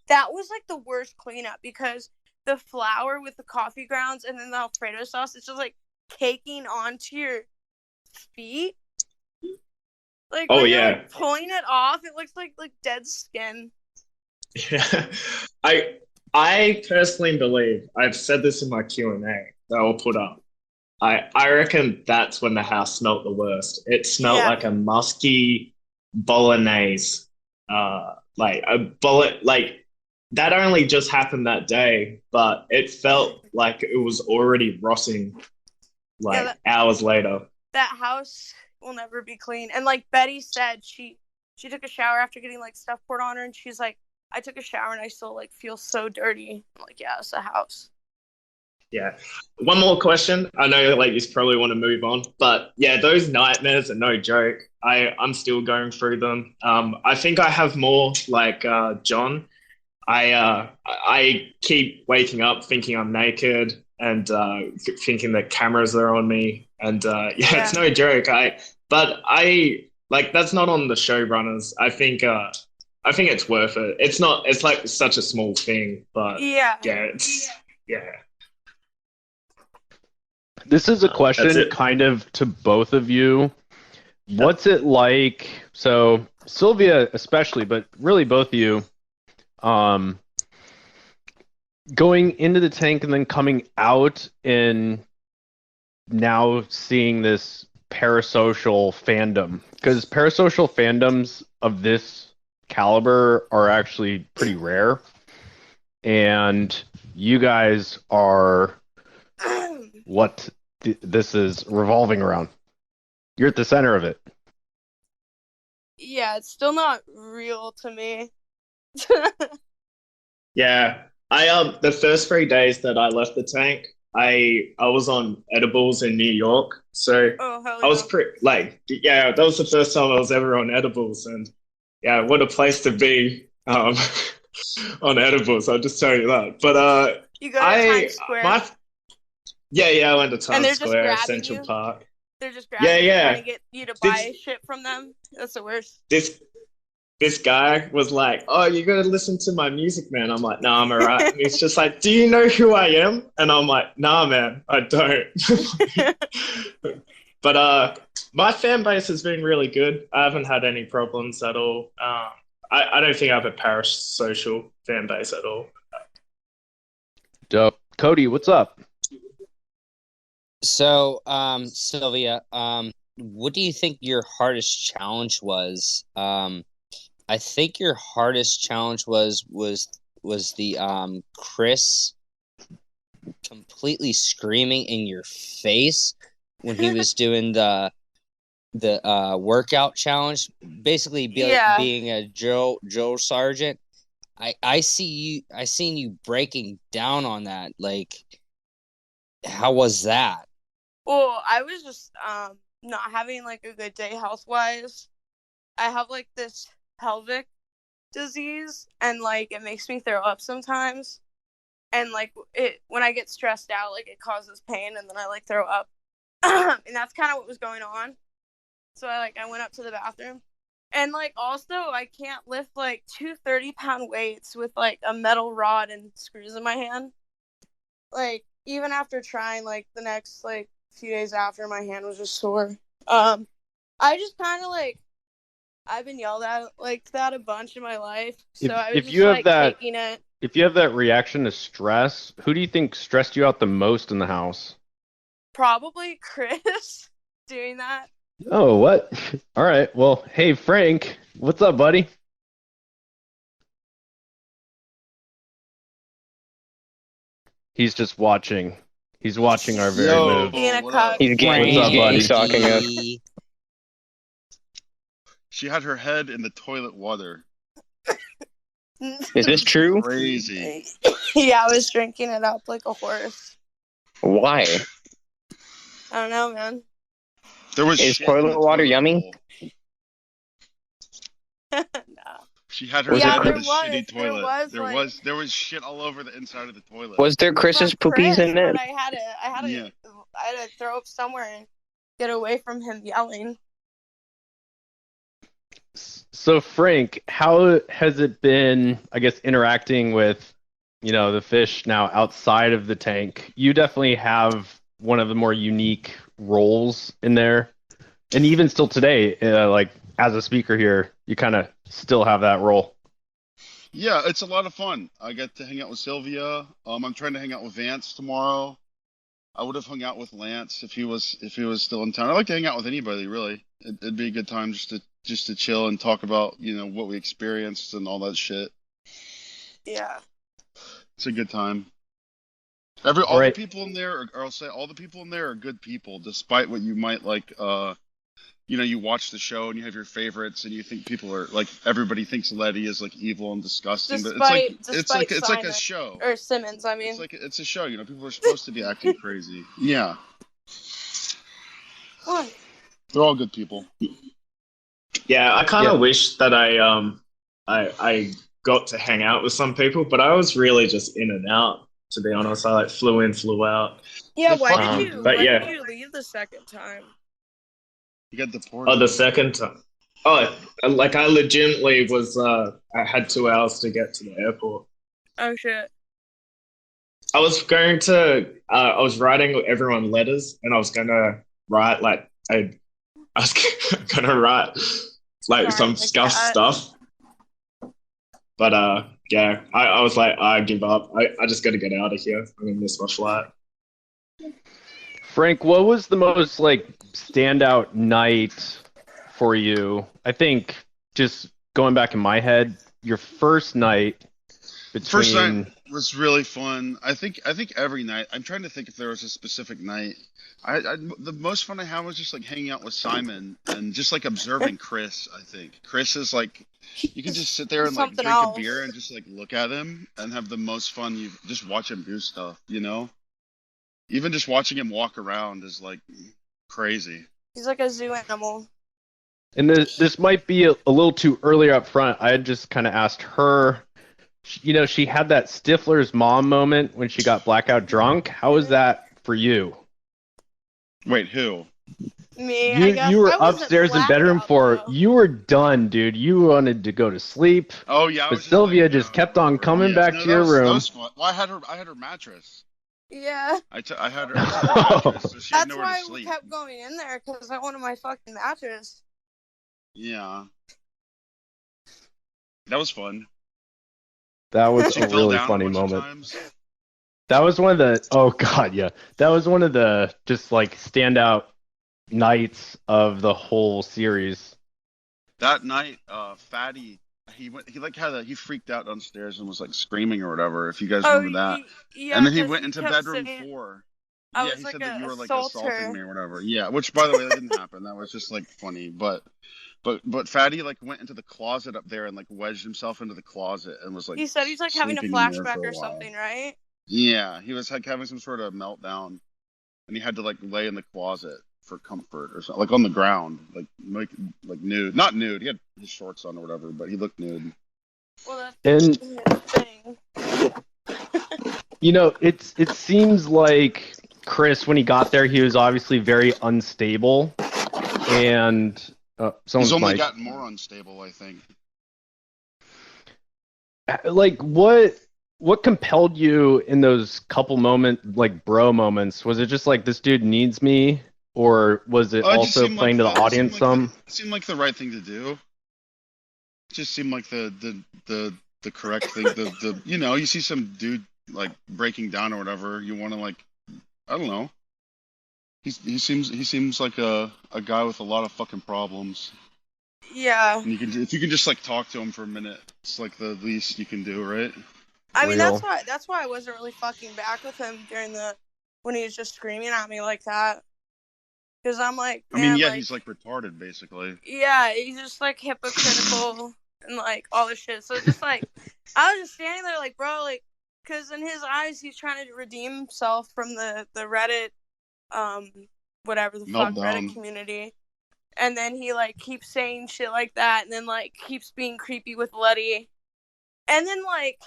[SPEAKER 13] That was like the worst cleanup because the flour with the coffee grounds and then the Alfredo sauce, it's just like caking onto your feet. Like when you're like pulling it off, it looks like dead skin.
[SPEAKER 18] Yeah, I personally believe, I've said this in my Q&A that I'll put up. I reckon that's when the house smelt the worst. It smelt like a musky bolognese. Like a bullet, like that only just happened that day, but it felt like it was already rotting like hours later.
[SPEAKER 13] That house will never be clean. And like Betty said, she took a shower after getting like stuff poured on her, and she's like, I took a shower and I still like feel so dirty. I'm like, yeah, it's a house.
[SPEAKER 18] Yeah. One more question. I know like you probably want to move on, but yeah, those nightmares are no joke. I'm still going through them. I think I have more like John. I keep waking up thinking I'm naked and thinking that cameras are on me, and it's no joke. But like, that's not on the showrunners. I think it's worth it. It's not. It's like such a small thing, but it's.
[SPEAKER 2] This is a question kind of to both of you. What's it like? So Sylvia especially, but really both of you, going into the tank and then coming out and now seeing this parasocial fandom, because parasocial fandoms of this caliber are actually pretty rare, and you guys are what this is revolving around. You're at the center of it.
[SPEAKER 13] Yeah, it's still not real to me.
[SPEAKER 18] Yeah, the first 3 days that I left the tank, I was on edibles in New York, so I was pretty that was the first time I was ever on edibles, and yeah, what a place to be on edibles. I'll just tell you that. But
[SPEAKER 13] you go to Times Square.
[SPEAKER 18] I went to Times Square, Central Park.
[SPEAKER 13] They're just grabbing you, trying to get you to buy shit from them. That's the worst.
[SPEAKER 18] This guy was like, "Oh, you gotta listen to my music, man." I'm like, "Nah, I'm alright." And he's just like, "Do you know who I am?" And I'm like, "Nah, man, I don't." But my fan base has been really good. I haven't had any problems at all. I don't think I have a parasocial fan base at all.
[SPEAKER 2] Dope. Cody, what's up?
[SPEAKER 4] So, Sylvia, what do you think your hardest challenge was? I think your hardest challenge was the Chris completely screaming in your face when he was doing the workout challenge, basically being a drill sergeant. I seen you breaking down on that. Like, how was that?
[SPEAKER 13] Well, I was just not having like a good day health wise. I have like this pelvic disease, and like it makes me throw up sometimes. and like it when I get stressed out, like it causes pain, and then I like throw up, and that's kind of what was going on. So I went up to the bathroom, and like also I can't lift like 2 30-pound weights with like a metal rod and screws in my hand. Like even after trying, like the next like few days after, my hand was just sore. I just kind of like I've been yelled at like that a bunch in my life, so I was
[SPEAKER 2] If
[SPEAKER 13] just
[SPEAKER 2] you have
[SPEAKER 13] like
[SPEAKER 2] that,
[SPEAKER 13] taking it.
[SPEAKER 2] if you have that reaction to stress, who do you think stressed you out the most in the house?
[SPEAKER 13] Probably Chris doing that.
[SPEAKER 2] Oh, what? All right. Well, hey, Frank, what's up, buddy? He's just watching. He's watching our very moves.
[SPEAKER 13] Being a cuck.
[SPEAKER 2] What's up, buddy?
[SPEAKER 3] stalking us.
[SPEAKER 21] She had her head in the toilet water.
[SPEAKER 3] Is this true?
[SPEAKER 21] Crazy.
[SPEAKER 13] Yeah, I was drinking it up like a horse.
[SPEAKER 3] Why?
[SPEAKER 13] I don't know, man.
[SPEAKER 21] There was
[SPEAKER 3] Is
[SPEAKER 21] shit in the
[SPEAKER 3] toilet water
[SPEAKER 21] toilet
[SPEAKER 3] yummy?
[SPEAKER 21] bowl. She had her
[SPEAKER 3] Was it
[SPEAKER 21] head in
[SPEAKER 3] Chris?
[SPEAKER 21] the shitty
[SPEAKER 13] there
[SPEAKER 21] toilet.
[SPEAKER 13] was,
[SPEAKER 21] There
[SPEAKER 13] like-
[SPEAKER 21] was there was shit all over the inside of the toilet.
[SPEAKER 3] Was there Chris's poopies in it?
[SPEAKER 13] But I had to throw up somewhere and get away from him yelling.
[SPEAKER 2] So, Frank, how has it been, I guess, interacting with, the fish now outside of the tank? You definitely have one of the more unique roles in there. And even still today, like as a speaker here, you kind of still have that role.
[SPEAKER 21] Yeah, it's a lot of fun. I get to hang out with Sylvia. I'm trying to hang out with Vance tomorrow. I would have hung out with Lance if he was still in town. I like to hang out with anybody, really. It'd be a good time just to chill and talk about, what we experienced and all that shit.
[SPEAKER 13] Yeah.
[SPEAKER 21] It's a good time. All
[SPEAKER 2] right.
[SPEAKER 21] the people in there, or I'll say all the people in there are good people, despite what you might like. You watch the show and you have your favorites, and you think people are like everybody thinks Letty is like evil and disgusting, but it's like a show.
[SPEAKER 13] Or Simmons, I mean.
[SPEAKER 21] It's a show. People are supposed to be acting crazy. Yeah.
[SPEAKER 13] What?
[SPEAKER 21] They're all good people.
[SPEAKER 18] Yeah, I kind of wish that I got to hang out with some people, but I was really just in and out, to be honest. I flew in, flew out.
[SPEAKER 13] Yeah, why did you leave the second time?
[SPEAKER 21] You got deported.
[SPEAKER 18] Oh, the second time. Oh, I legitimately was. I had 2 hours to get to the airport.
[SPEAKER 13] Oh shit.
[SPEAKER 18] I was going to. I was writing everyone letters, and I was gonna write I was gonna write some scuff stuff. But yeah, I was like, I give up. I just got to get out of here. I'm gonna miss my flight.
[SPEAKER 2] Frank, what was the most standout night for you? I think just going back in my head, your first night
[SPEAKER 21] First night was really fun. I think every night. I'm trying to think if there was a specific night. The most fun I had was just hanging out with Simon and just observing Chris. I think Chris is you can just sit there and drink a beer and just look at him and have the most fun. You just watch him do stuff, Even just watching him walk around is crazy.
[SPEAKER 13] He's like a zoo animal.
[SPEAKER 2] And this might be a little too early up front. I had just kind of asked her. She had that Stifler's mom moment when she got blackout drunk. How was that for you?
[SPEAKER 21] Wait, who?
[SPEAKER 13] Me. I guess
[SPEAKER 2] you were
[SPEAKER 13] I wasn't
[SPEAKER 2] upstairs in bedroom 4. You were done, dude. You wanted to go to sleep.
[SPEAKER 21] Oh yeah.
[SPEAKER 2] But Sylvia just kept on coming back to your room.
[SPEAKER 21] That was fun. Well, I had her mattress.
[SPEAKER 13] Yeah.
[SPEAKER 21] I had her mattress, so she had
[SPEAKER 13] That's
[SPEAKER 21] nowhere
[SPEAKER 13] why
[SPEAKER 21] to
[SPEAKER 13] we
[SPEAKER 21] sleep.
[SPEAKER 13] kept going in there, because I wanted my fucking mattress.
[SPEAKER 21] Yeah. That was fun.
[SPEAKER 2] That was
[SPEAKER 21] She
[SPEAKER 2] a
[SPEAKER 21] fell
[SPEAKER 2] really
[SPEAKER 21] down a
[SPEAKER 2] funny
[SPEAKER 21] bunch of
[SPEAKER 2] moment.
[SPEAKER 21] times.
[SPEAKER 2] That was one of the that was one of the just standout nights of the whole series.
[SPEAKER 21] That night, Fatty, he freaked out downstairs and was screaming or whatever. If you guys remember that,
[SPEAKER 13] Yeah,
[SPEAKER 21] and then he
[SPEAKER 13] 'cause
[SPEAKER 21] went
[SPEAKER 13] he
[SPEAKER 21] into
[SPEAKER 13] kept
[SPEAKER 21] bedroom
[SPEAKER 13] saying
[SPEAKER 21] 4.
[SPEAKER 13] I
[SPEAKER 21] Yeah,
[SPEAKER 13] was
[SPEAKER 21] he
[SPEAKER 13] like
[SPEAKER 21] said that you were
[SPEAKER 13] assaulter.
[SPEAKER 21] assaulting me or whatever. Yeah, which by the way, that didn't happen. That was just funny. But Fatty went into the closet up there and wedged himself into the closet and was
[SPEAKER 13] He said he's having a
[SPEAKER 21] sleeping in there
[SPEAKER 13] flashback
[SPEAKER 21] for a
[SPEAKER 13] or
[SPEAKER 21] while.
[SPEAKER 13] something, right?
[SPEAKER 21] Yeah, he was having some sort of meltdown, and he had to lay in the closet for comfort or something, on the ground, nude, not nude. He had his shorts on or whatever, but he looked nude.
[SPEAKER 13] Well,
[SPEAKER 2] And
[SPEAKER 13] that's his thing.
[SPEAKER 2] It seems like Chris, when he got there, he was obviously very unstable, and
[SPEAKER 21] He's
[SPEAKER 2] someone's
[SPEAKER 21] only
[SPEAKER 2] mic.
[SPEAKER 21] gotten more unstable, I think.
[SPEAKER 2] Like, what compelled you in those couple like bro moments? Was it just like this dude needs me, or was it
[SPEAKER 21] It just
[SPEAKER 2] also
[SPEAKER 21] seemed like
[SPEAKER 2] playing to the audience some?
[SPEAKER 21] it seemed like the right thing to do. It just seemed like the correct thing. The you see some dude like breaking down or whatever. You want to like, I don't know. He seems like a guy with a lot of fucking problems.
[SPEAKER 13] Yeah.
[SPEAKER 21] And if you can just like talk to him for a minute, it's like the least you can do, right?
[SPEAKER 13] I mean, that's why I wasn't really fucking back with him when he was just screaming at me like that. Because I'm like,
[SPEAKER 21] I mean,
[SPEAKER 13] man,
[SPEAKER 21] yeah,
[SPEAKER 13] like,
[SPEAKER 21] he's like retarded, basically.
[SPEAKER 13] yeah, he's just like hypocritical and like all this shit. So just like, I was just standing there like, bro, like, because in his eyes, he's trying to redeem himself from the Reddit, whatever the fuck, Reddit community. And then he like keeps saying shit like that, and then like keeps being creepy with Letty. And then like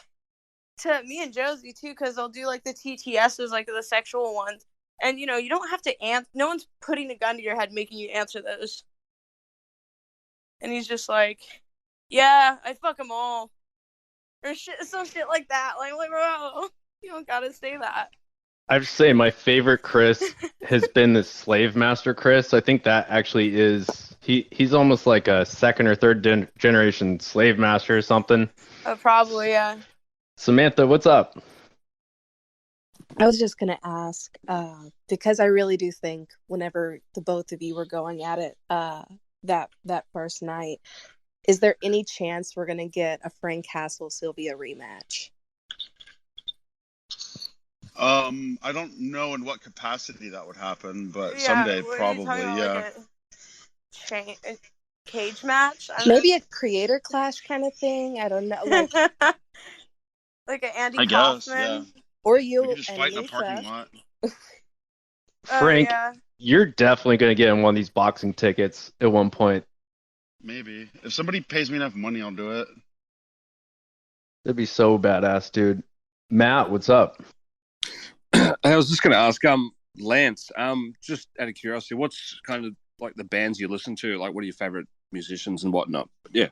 [SPEAKER 13] to me and Josie too, because they'll do like the TTSs, like the sexual ones. And, you don't have to answer. No one's putting a gun to your head making you answer those. And he's just like, yeah, I fuck them all. Or some shit like that. Like, bro, you don't gotta say that.
[SPEAKER 2] I have to say, my favorite Chris has been the Slave Master Chris. I think that actually is, he's almost like a second or third generation slave master or something.
[SPEAKER 13] Probably, yeah.
[SPEAKER 2] Samantha, what's up?
[SPEAKER 1] I was just going to ask, because I really do think whenever the both of you were going at it that first night, is there any chance we're going to get a Frank Castle-Sylvia rematch?
[SPEAKER 21] I don't know in what capacity that would happen, but someday probably, yeah.
[SPEAKER 13] Like a cage match?
[SPEAKER 1] Maybe a creator clash kind of thing? I don't know. Like,
[SPEAKER 13] like an Andy
[SPEAKER 21] I guess,
[SPEAKER 13] Kaufman?
[SPEAKER 21] yeah.
[SPEAKER 1] Or you
[SPEAKER 21] We could just
[SPEAKER 1] and
[SPEAKER 21] fight in a
[SPEAKER 1] Lisa.
[SPEAKER 21] parking lot.
[SPEAKER 2] Frank,
[SPEAKER 13] yeah.
[SPEAKER 2] You're definitely going to get in one of these boxing tickets at one point.
[SPEAKER 21] Maybe. If somebody pays me enough money, I'll do it.
[SPEAKER 2] That'd be so badass, dude. Matt, what's up?
[SPEAKER 16] I was just going to ask, Lance, just out of curiosity, what's kind of like the bands you listen to? Like, what are your favorite musicians and whatnot? But yeah.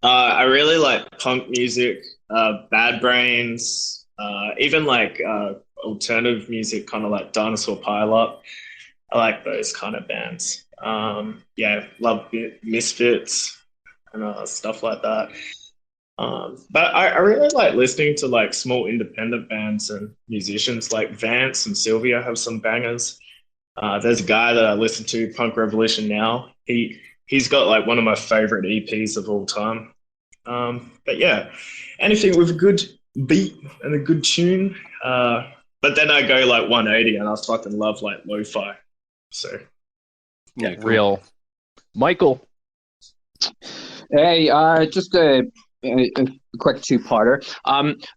[SPEAKER 18] I really like punk music, Bad Brains, even like alternative music, kind of like Dinosaur Pile Up. I like those kind of bands. Yeah, love Misfits and stuff like that. But I really like listening to like small independent bands and musicians like Vance and Sylvia have some bangers. There's a guy that I listen to, Punk Revolution Now. He's got like one of my favorite EPs of all time. But yeah, anything with a good beat and a good tune. But then I go like 180 and I fucking love like lo-fi. So
[SPEAKER 2] yeah, cool. Real. Michael.
[SPEAKER 6] Hey, just a quick two-parter.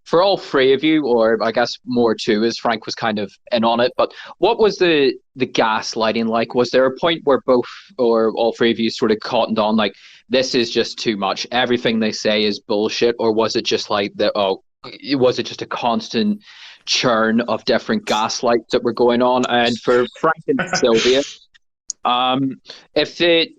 [SPEAKER 6] For all three of you, or I guess more too, as Frank was kind of in on it, but what was the gaslighting like? Was there a point where both or all three of you sort of cottoned on, like, this is just too much, everything they say is bullshit, or was it just like, was it just a constant churn of different gaslights that were going on? And for Frank and Sylvia, if it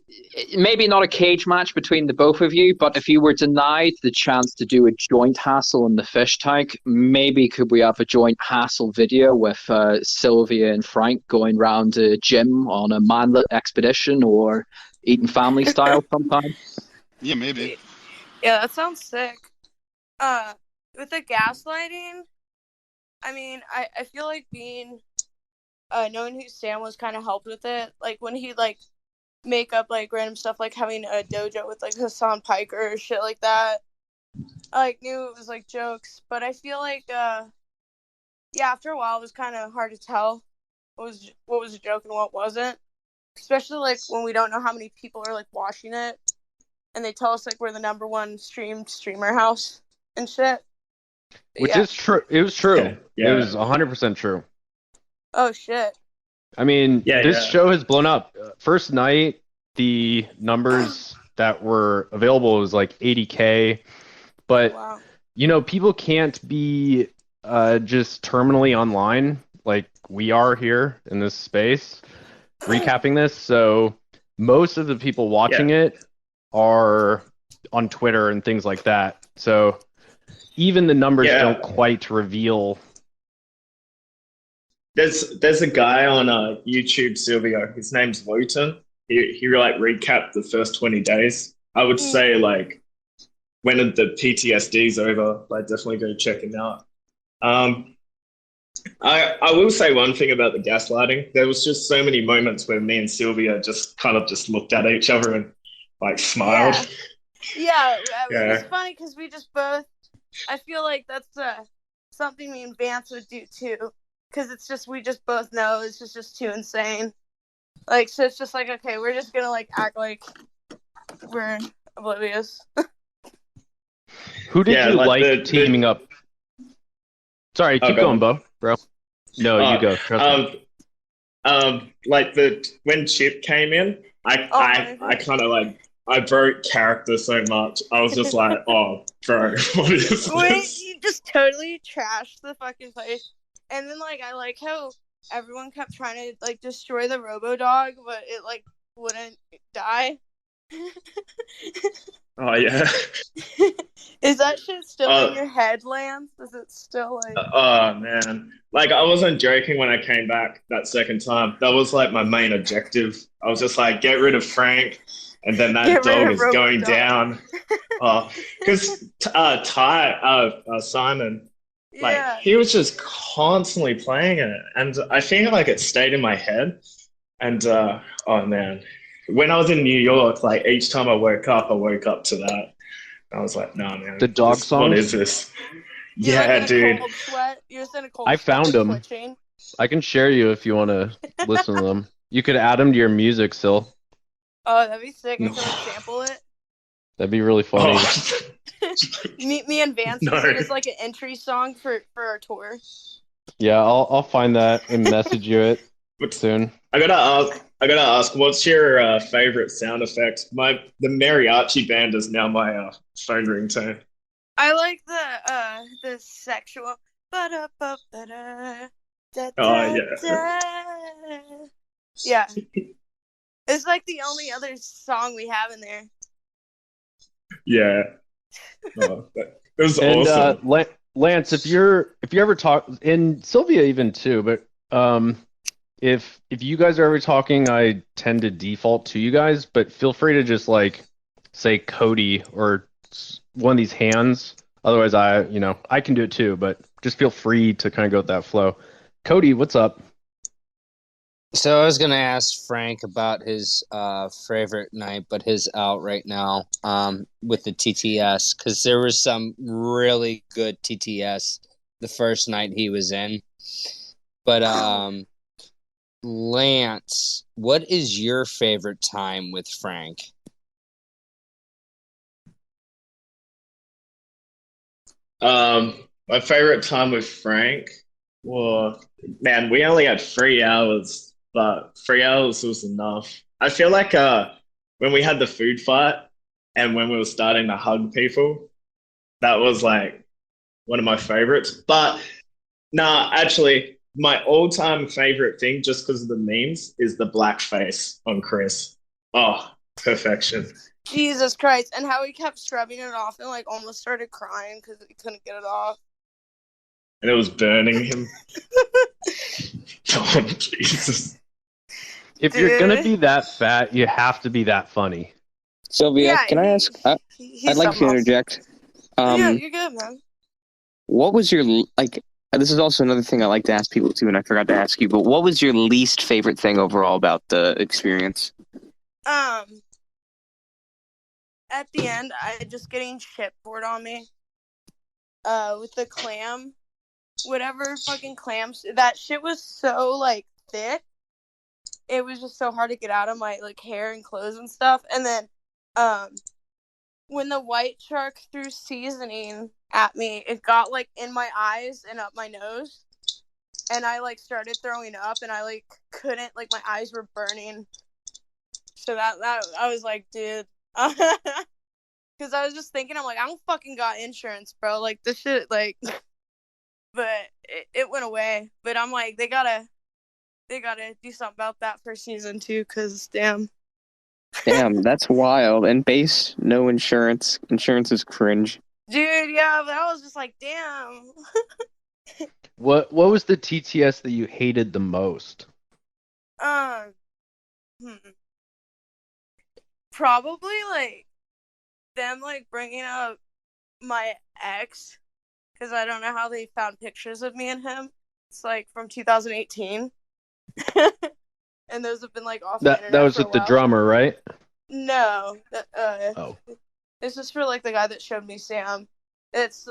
[SPEAKER 6] maybe not a cage match between the both of you, but if you were denied the chance to do a joint hassle in the fish tank, maybe could we have a joint hassle video with Sylvia and Frank going round a gym on a manlet expedition or eating family style sometime?
[SPEAKER 21] Yeah, maybe.
[SPEAKER 13] Yeah, that sounds sick. With the gaslighting, I mean, I feel like being knowing who Sam was kind of helped with it. Like when he like make up like random stuff, like having a dojo with like Hassan Piker or shit like that. I like knew it was like jokes, but I feel like yeah, after a while it was kind of hard to tell what was a joke and what wasn't. Especially like when we don't know how many people are like watching it, and they tell us like we're the #1 streamer house and shit.
[SPEAKER 2] Which is true. It was true. Yeah. It was 100% true.
[SPEAKER 13] Oh shit.
[SPEAKER 2] I mean, this show has blown up. First night, the numbers that were available was like 80K, but people can't be just terminally online like we are here in this space recapping this. So most of the people watching it are on Twitter and things like that. So even the numbers don't quite reveal.
[SPEAKER 18] There's a guy on YouTube, Sylvia. His name's Wooten. He like recapped the first 20 days. I would say like when the PTSD's over, like definitely go check him out. I will say one thing about the gaslighting. There was just so many moments where me and Sylvia just kind of just looked at each other and like smiled.
[SPEAKER 13] Yeah, it was funny because we just both. I feel like that's something me and Vance would do too, because it's just we just both know it's just too insane. Like, so it's just like, okay, we're just gonna like act like we're oblivious.
[SPEAKER 2] Who did you like teaming up? Sorry, keep going, Bo, bro. No, you go. Trust me.
[SPEAKER 18] Like when Chip came in, I kind of like I broke character so much. I was just like, oh, bro, what is this?
[SPEAKER 13] Wait, you just totally trashed the fucking place, and then like I like how everyone kept trying to like destroy the Robo Dog, but it like wouldn't die.
[SPEAKER 18] Oh yeah.
[SPEAKER 13] Is that shit still in your head, Lance? Is it still like?
[SPEAKER 18] Oh man, like I wasn't joking when I came back that second time. That was like my main objective. I was just like, get rid of Frank, and then that dog is going down. Because Simon, like he was just constantly playing it, and I think like it stayed in my head. And oh man, when I was in New York, like each time I woke up to that. I was like, nah, man.
[SPEAKER 2] The dog song?
[SPEAKER 18] What is this? Yeah, dude.
[SPEAKER 13] Cold sweat? You're just in a cold
[SPEAKER 2] I found them.
[SPEAKER 13] Twitching.
[SPEAKER 2] I can share you if you want to listen to them. You could add them to your music, Sil.
[SPEAKER 13] Oh, that'd be sick. I could like sample it.
[SPEAKER 2] That'd be really funny.
[SPEAKER 13] me and Vance use it as like an entry song for our tour.
[SPEAKER 2] Yeah, I'll find that and message you it soon.
[SPEAKER 18] I gotta ask, what's your favorite sound effect? The mariachi band is now my phone ringtone.
[SPEAKER 13] I like the sexual. Oh yeah. It's like the only other song we have in there.
[SPEAKER 18] Yeah. Oh, that was awesome.
[SPEAKER 2] Lance, if you ever talk, and Sylvia even too, but if you guys are ever talking, I tend to default to you guys, but feel free to just like say Cody or one of these hands. Otherwise, I can do it too, but just feel free to kind of go with that flow. Cody, what's up?
[SPEAKER 4] So I was gonna ask Frank about his favorite night, but his out right now with the TTS, because there was some really good TTS the first night he was in. But Lance, what is your favorite time with Frank?
[SPEAKER 18] My favorite time with Frank, well, man, we only had 3 hours, but 3 hours was enough. I feel like when we had the food fight and when we were starting to hug people, that was like one of my favorites. But nah, actually, my all-time favorite thing, just because of the memes, is the blackface on Chris. Oh, perfection.
[SPEAKER 13] Jesus Christ. And how he kept scrubbing it off and like almost started crying because he couldn't get it off.
[SPEAKER 18] And it was burning him. Oh, Jesus.
[SPEAKER 2] If you're going to be that fat, you have to be that funny.
[SPEAKER 3] Sylvia, can I ask? I'd like to interject.
[SPEAKER 13] Yeah, you're good, man.
[SPEAKER 3] What was your, like, this is also another thing I like to ask people too, and I forgot to ask you, but what was your least favorite thing overall about the experience?
[SPEAKER 13] At the end, I just getting shit poured on me. With the clam. Whatever fucking clams. That shit was so, like, thick. It was just so hard to get out of my, like, hair and clothes and stuff. And then, when the white shark threw seasoning at me, it got, like, in my eyes and up my nose. And I, like, started throwing up, and I, like, couldn't, like, my eyes were burning. So that I was like, dude. Because I was just thinking, I'm like, I don't fucking got insurance, bro. Like, this shit, like, but it went away. But I'm like, they gotta do something about that for season 2, because damn.
[SPEAKER 3] Damn, that's wild. And base, no insurance. Insurance is cringe.
[SPEAKER 13] Dude, yeah, but I was just like, damn.
[SPEAKER 2] What was the TTS that you hated the most?
[SPEAKER 13] Probably like them like bringing up my ex, because I don't know how they found pictures of me and him. It's like from 2018, and those have been like off the
[SPEAKER 2] That
[SPEAKER 13] internet
[SPEAKER 2] was
[SPEAKER 13] for a
[SPEAKER 2] with the
[SPEAKER 13] while.
[SPEAKER 2] drummer, right?
[SPEAKER 13] No,
[SPEAKER 2] Oh.
[SPEAKER 13] this is for like the guy that showed me Sam. It's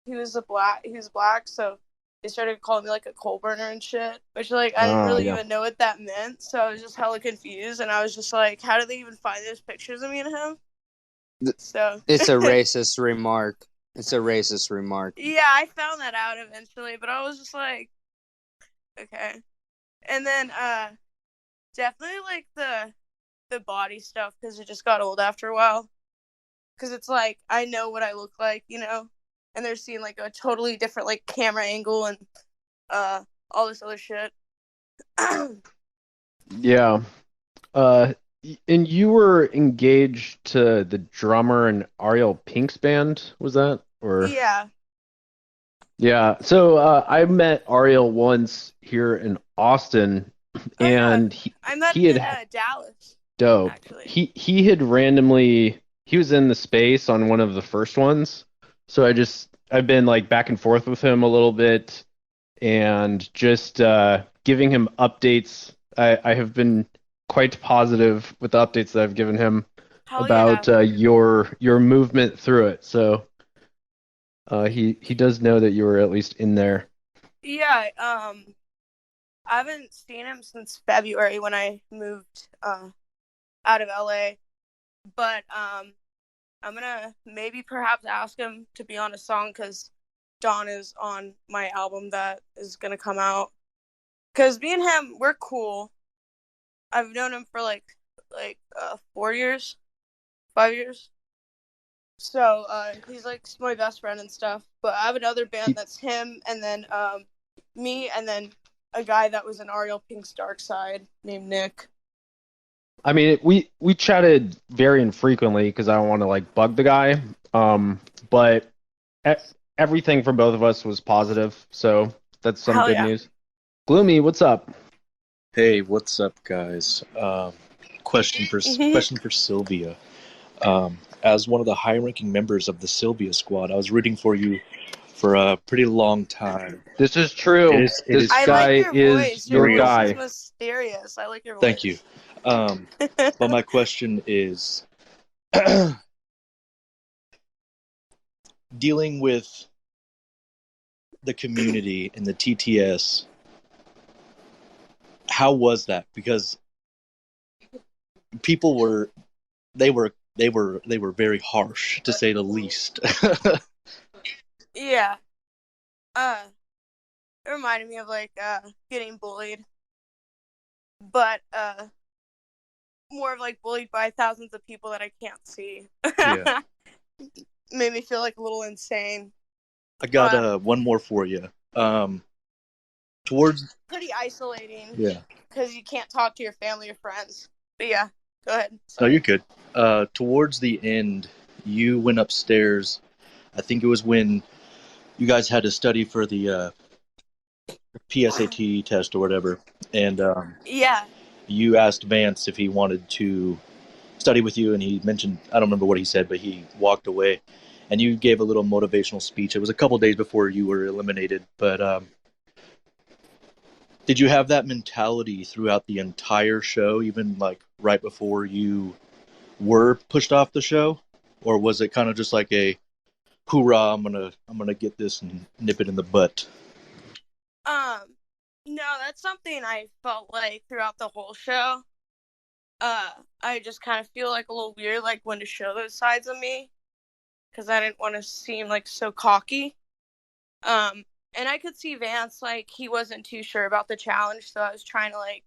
[SPEAKER 13] he was black, so they started calling me like a coal burner and shit, which like I didn't really
[SPEAKER 2] Yeah.
[SPEAKER 13] even know what that meant, so I was just hella confused, and I was just like, how did they even find those pictures of me and him? So
[SPEAKER 4] It's a racist remark. It's a racist remark.
[SPEAKER 13] yeah, I found that out eventually, but I was just like, okay. And then definitely like the body stuff, because it just got old after a while. Because it's like, I know what I look like, you know, and they're seeing like a totally different like camera angle and all this other shit.
[SPEAKER 2] Yeah. And you were engaged to the drummer in Ariel Pink's band, was that? Or
[SPEAKER 13] Yeah.
[SPEAKER 2] yeah. So I met Ariel once here in Austin, and
[SPEAKER 13] I met
[SPEAKER 2] he
[SPEAKER 13] him
[SPEAKER 2] had
[SPEAKER 13] in Dallas.
[SPEAKER 2] dope.
[SPEAKER 13] Actually.
[SPEAKER 2] He had randomly he was in the space on one of the first ones. So I've been like back and forth with him a little bit and just giving him updates. I have been quite positive with the updates that I've given him
[SPEAKER 13] Hell
[SPEAKER 2] about
[SPEAKER 13] yeah.
[SPEAKER 2] your movement through it. So he does know that you were at least in there.
[SPEAKER 13] Yeah, I haven't seen him since February when I moved out of LA. But I'm gonna maybe perhaps ask him to be on a song, because Don is on my album that is gonna come out. Because me and him, we're cool. I've known him for like 4 years, 5 years. So he's like my best friend and stuff. But I have another band that's him, and then me, and then a guy that was in Ariel Pink's Dark Side named Nick.
[SPEAKER 2] I mean, we chatted very infrequently because I don't want to like bug the guy. But everything from both of us was positive, so that's some
[SPEAKER 13] Hell
[SPEAKER 2] good
[SPEAKER 13] yeah.
[SPEAKER 2] news. Gloomy, what's up?
[SPEAKER 11] Hey, what's up, guys? Question for Sylvia. As one of the high-ranking members of the Sylvia squad, I was rooting for you for a pretty long time.
[SPEAKER 2] This is true.
[SPEAKER 11] It is
[SPEAKER 13] I
[SPEAKER 2] guy
[SPEAKER 13] like your
[SPEAKER 2] is
[SPEAKER 13] voice. Your
[SPEAKER 2] your
[SPEAKER 13] voice
[SPEAKER 2] guy.
[SPEAKER 13] is mysterious. I like your voice.
[SPEAKER 11] Thank you. But my question is, dealing with the community and the TTS, how was that? Because people were very harsh, to say the least.
[SPEAKER 13] Yeah. It reminded me of like getting bullied, but more of like bullied by thousands of people that I can't see.
[SPEAKER 11] Yeah.
[SPEAKER 13] Made me feel like a little insane.
[SPEAKER 11] I got one more for you. Towards
[SPEAKER 13] Pretty isolating.
[SPEAKER 11] Yeah.
[SPEAKER 13] Because you can't talk to your family or friends. But yeah, go ahead.
[SPEAKER 11] No, you're good. Towards the end, you went upstairs. I think it was when you guys had to study for the PSAT test or whatever, and
[SPEAKER 13] Yeah.
[SPEAKER 11] you asked Vance if he wanted to study with you, and he mentioned, I don't remember what he said, but he walked away, and you gave a little motivational speech. It was a couple days before you were eliminated, but did you have that mentality throughout the entire show, even like right before you were pushed off the show, or was it kind of just like a hoorah, I'm gonna get this and nip it in the butt?
[SPEAKER 13] No, that's something I felt like throughout the whole show. I just kind of feel like a little weird, like when to show those sides of me, because I didn't want to seem like so cocky. And I could see Vance, like, he wasn't too sure about the challenge, so I was trying to like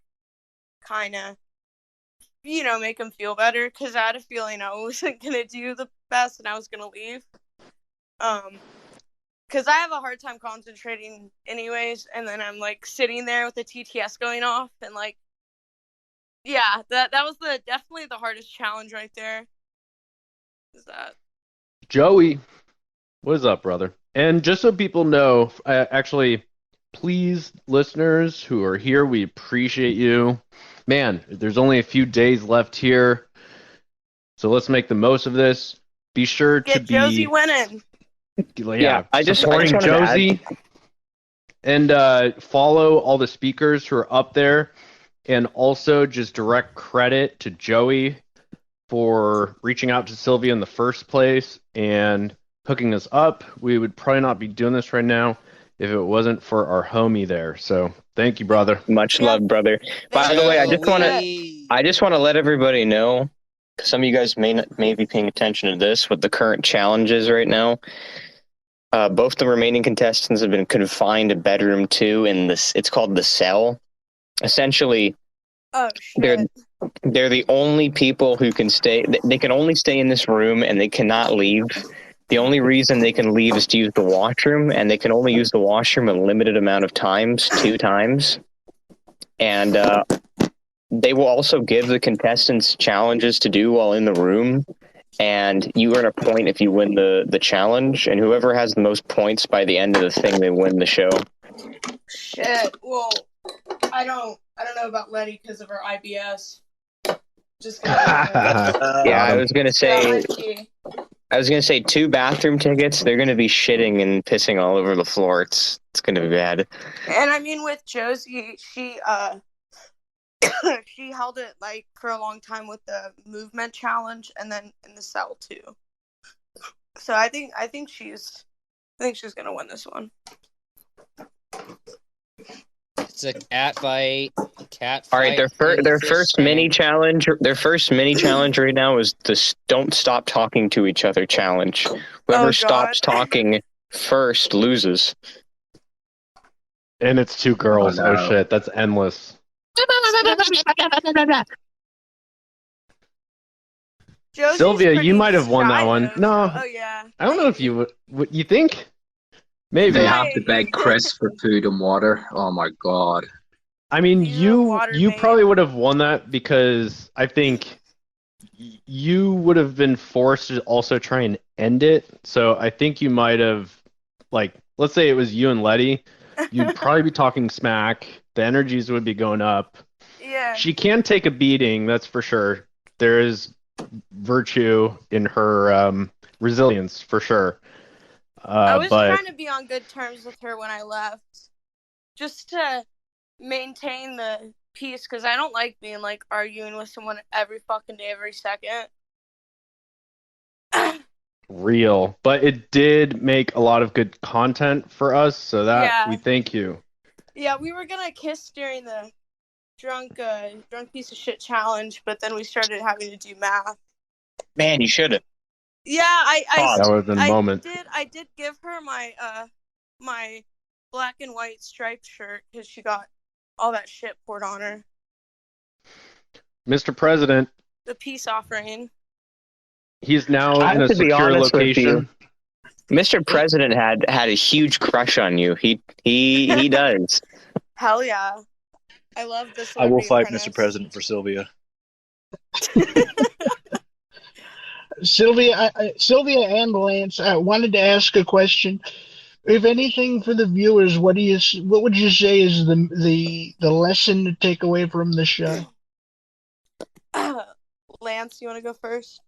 [SPEAKER 13] kind of make him feel better, because I had a feeling I wasn't gonna do the best and I was gonna leave. Because I have a hard time concentrating anyways, and then I'm like sitting there with the TTS going off, and like, yeah, that was definitely the hardest challenge right there. Is that
[SPEAKER 2] Joey, what is up, brother? And just so people know, actually, please, listeners who are here, we appreciate you. Man, there's only a few days left here, so let's make the most of this. Be sure to
[SPEAKER 13] get Josie
[SPEAKER 2] be,
[SPEAKER 13] winning?
[SPEAKER 2] yeah,
[SPEAKER 3] I just
[SPEAKER 2] supporting
[SPEAKER 3] wanted to add.
[SPEAKER 2] Josie, and follow all the speakers who are up there, and also just direct credit to Joey for reaching out to Sylvia in the first place and hooking us up. We would probably not be doing this right now if it wasn't for our homie there. So thank you, brother.
[SPEAKER 3] Much love, brother. By the way, I just want to let everybody know, because some of you guys may be paying attention to this, what the current challenge is right now. Both the remaining contestants have been confined to bedroom 2 in this. It's called the cell. Essentially, they're the only people who can stay. They can only stay in this room, and they cannot leave. The only reason they can leave is to use the washroom, and they can only use the washroom a limited amount of times, 2 times. And they will also give the contestants challenges to do while in the room, and you earn a point if you win the challenge, and whoever has the most points by the end of the thing, they win the show.
[SPEAKER 13] Shit. Well, I don't know about Letty because of her IBS. Just
[SPEAKER 3] Yeah, I was gonna say 2 bathroom tickets. They're gonna be shitting and pissing all over the floor. It's gonna be bad.
[SPEAKER 13] And I mean, with Josie, she she held it like for a long time with the movement challenge, and then in the cell too. So I think she's gonna win this one.
[SPEAKER 4] It's a cat fight.
[SPEAKER 3] All right, their first mini challenge. Their first mini challenge right now is the "Don't Stop Talking to Each Other" challenge. Whoever stops talking first loses.
[SPEAKER 2] And it's 2 girls.
[SPEAKER 3] Oh, no.
[SPEAKER 2] Oh shit, that's endless.
[SPEAKER 13] Josie's
[SPEAKER 2] Sylvia,
[SPEAKER 13] pretty
[SPEAKER 2] you might have won that
[SPEAKER 13] shy,
[SPEAKER 2] one.
[SPEAKER 13] though,
[SPEAKER 2] No,
[SPEAKER 13] so- oh yeah.
[SPEAKER 2] I don't know if you would. You think? Maybe.
[SPEAKER 6] They have to beg Chris for food and water. Oh my god.
[SPEAKER 2] I mean, you probably would have won that because I think you would have been forced to also try and end it. So I think you might have, like, let's say it was you and Letty, you'd probably be talking smack. The energies would be going up.
[SPEAKER 13] Yeah.
[SPEAKER 2] She can take a beating, that's for sure. There is virtue in her resilience, for sure.
[SPEAKER 13] I was
[SPEAKER 2] but
[SPEAKER 13] trying to be on good terms with her when I left, just to maintain the peace, because I don't like being like arguing with someone every fucking day, every second.
[SPEAKER 2] real. But it did make a lot of good content for us, so that we thank you.
[SPEAKER 13] Yeah, we were gonna kiss during the drunk piece of shit challenge, but then we started having to do math.
[SPEAKER 3] Man, you should have.
[SPEAKER 13] Yeah, I
[SPEAKER 2] That was a moment.
[SPEAKER 13] I did give her my my black and white striped shirt because she got all that shit poured on her.
[SPEAKER 2] Mr. President,
[SPEAKER 13] The peace offering.
[SPEAKER 2] he's now
[SPEAKER 3] I
[SPEAKER 2] in
[SPEAKER 3] have
[SPEAKER 2] a
[SPEAKER 3] to be
[SPEAKER 2] secure
[SPEAKER 3] honest with you.
[SPEAKER 2] location.
[SPEAKER 3] Mr. President had a huge crush on you. He does.
[SPEAKER 13] Hell yeah. I love this.
[SPEAKER 11] I will fight Mr. President for Sylvia.
[SPEAKER 14] Sylvia and Lance, I wanted to ask a question. If anything, for the viewers, what would you say is the lesson to take away from the show?
[SPEAKER 13] Lance, you want to go first?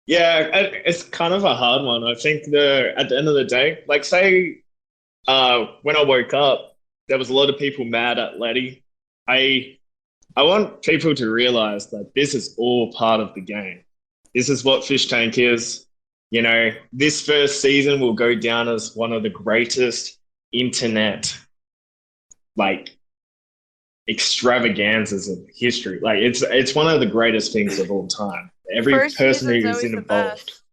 [SPEAKER 18] Yeah, it's kind of a hard one. I think at the end of the day, like say, when I woke up, there was a lot of people mad at Letty. I want people to realize that this is all part of the game. This is what Fishtank is. You know, this first season will go down as one of the greatest internet, like, extravaganzas of history. Like, it's one of the greatest things of all time. Every
[SPEAKER 13] First
[SPEAKER 18] person
[SPEAKER 13] season's
[SPEAKER 18] who's
[SPEAKER 13] always the
[SPEAKER 18] involved.
[SPEAKER 13] best.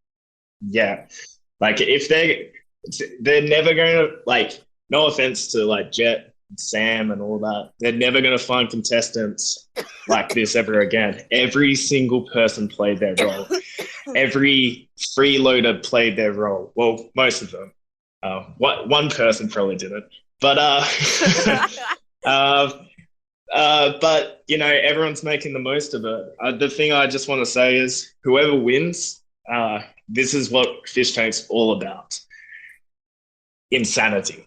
[SPEAKER 18] Yeah. Like, if they're never going to, like, no offense to, like, Jet, Sam and all that. They're never going to find contestants like this ever again. Every single person played their role. Every freeloader played their role. Well, most of them. One person probably didn't. But but everyone's making the most of it. The thing I just want to say is, whoever wins, this is what Fish Tank's all about: insanity.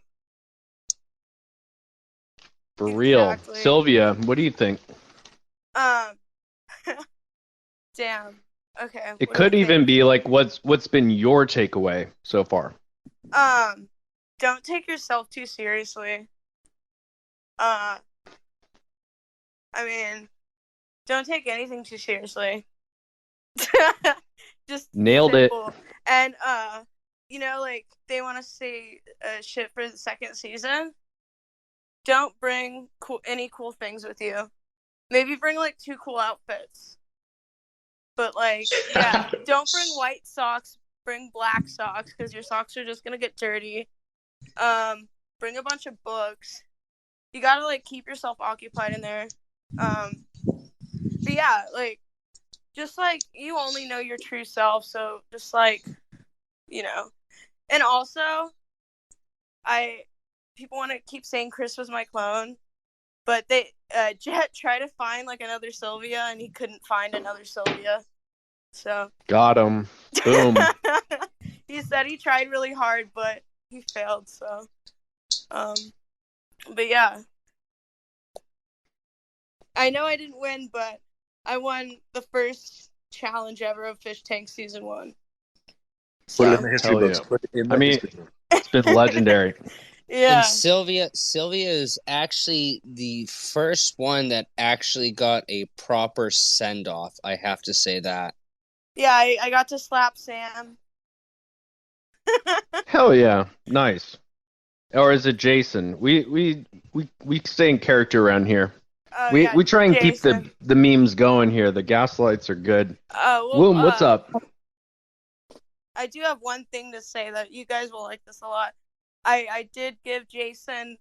[SPEAKER 2] For real.
[SPEAKER 13] Exactly.
[SPEAKER 2] Sylvia, what do you think?
[SPEAKER 13] Damn. Okay.
[SPEAKER 2] It
[SPEAKER 13] what do I
[SPEAKER 2] could even
[SPEAKER 13] think?
[SPEAKER 2] be like what's been your takeaway so far?
[SPEAKER 13] Don't take yourself too seriously. I mean, don't take anything too seriously. Just
[SPEAKER 2] Nailed it.
[SPEAKER 13] simple. And like they want to say shit for the second season. Don't bring any cool things with you. Maybe bring like 2 cool outfits. But like, yeah, don't bring white socks. Bring black socks because your socks are just gonna get dirty. Bring a bunch of books. You gotta like keep yourself occupied in there. But yeah, like, just like you only know your true self, so just like, and also, people want to keep saying Chris was my clone, but Jet tried to find like another Sylvia and he couldn't find another Sylvia. So
[SPEAKER 2] Got him. Boom.
[SPEAKER 13] he said he tried really hard, but he failed. So, but yeah, I know I didn't win, but I won the first challenge ever of Fish Tank Season 1. So.
[SPEAKER 11] Put it in the history
[SPEAKER 2] Hell
[SPEAKER 11] books.
[SPEAKER 2] yeah.
[SPEAKER 11] Put it in the
[SPEAKER 2] I mean,
[SPEAKER 11] history books.
[SPEAKER 2] it's been legendary.
[SPEAKER 13] Yeah.
[SPEAKER 4] And Sylvia is actually the first one that actually got a proper send off. I have to say that.
[SPEAKER 13] Yeah, I got to slap Sam.
[SPEAKER 2] Hell yeah. Nice. Or is it Jason? We stay in character around here.
[SPEAKER 13] Oh,
[SPEAKER 2] we
[SPEAKER 13] yeah,
[SPEAKER 2] we try and keep
[SPEAKER 13] Jason.
[SPEAKER 2] the memes going here. The gaslights are good.
[SPEAKER 13] Well,
[SPEAKER 2] Woom, what's up?
[SPEAKER 13] I do have one thing to say that you guys will like this a lot. I did give Jason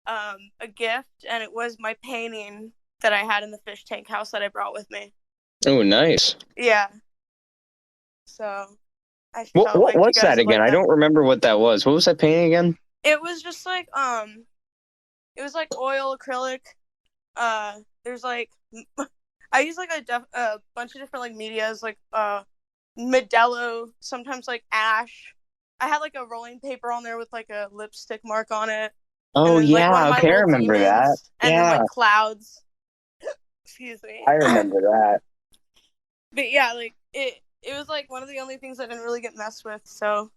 [SPEAKER 13] a gift, and it was my painting that I had in the fish tank house that I brought with me.
[SPEAKER 3] Oh, nice.
[SPEAKER 13] Yeah. So I felt like
[SPEAKER 3] What's
[SPEAKER 13] you guys
[SPEAKER 3] that again?
[SPEAKER 13] would like
[SPEAKER 3] I don't remember what that was. What was that painting again?
[SPEAKER 13] It was just like it was like oil acrylic. There's like I use like a bunch of different like medias, like Modelo, sometimes like ash. I had like a rolling paper on there with like a lipstick mark on it.
[SPEAKER 3] Oh,
[SPEAKER 13] and then, like,
[SPEAKER 3] yeah,
[SPEAKER 13] one of my
[SPEAKER 3] okay, I
[SPEAKER 13] little
[SPEAKER 3] remember that.
[SPEAKER 13] demons, and then
[SPEAKER 3] Yeah.
[SPEAKER 13] like clouds. Excuse me.
[SPEAKER 3] I remember that.
[SPEAKER 13] But yeah, like it was like one of the only things I didn't really get messed with. So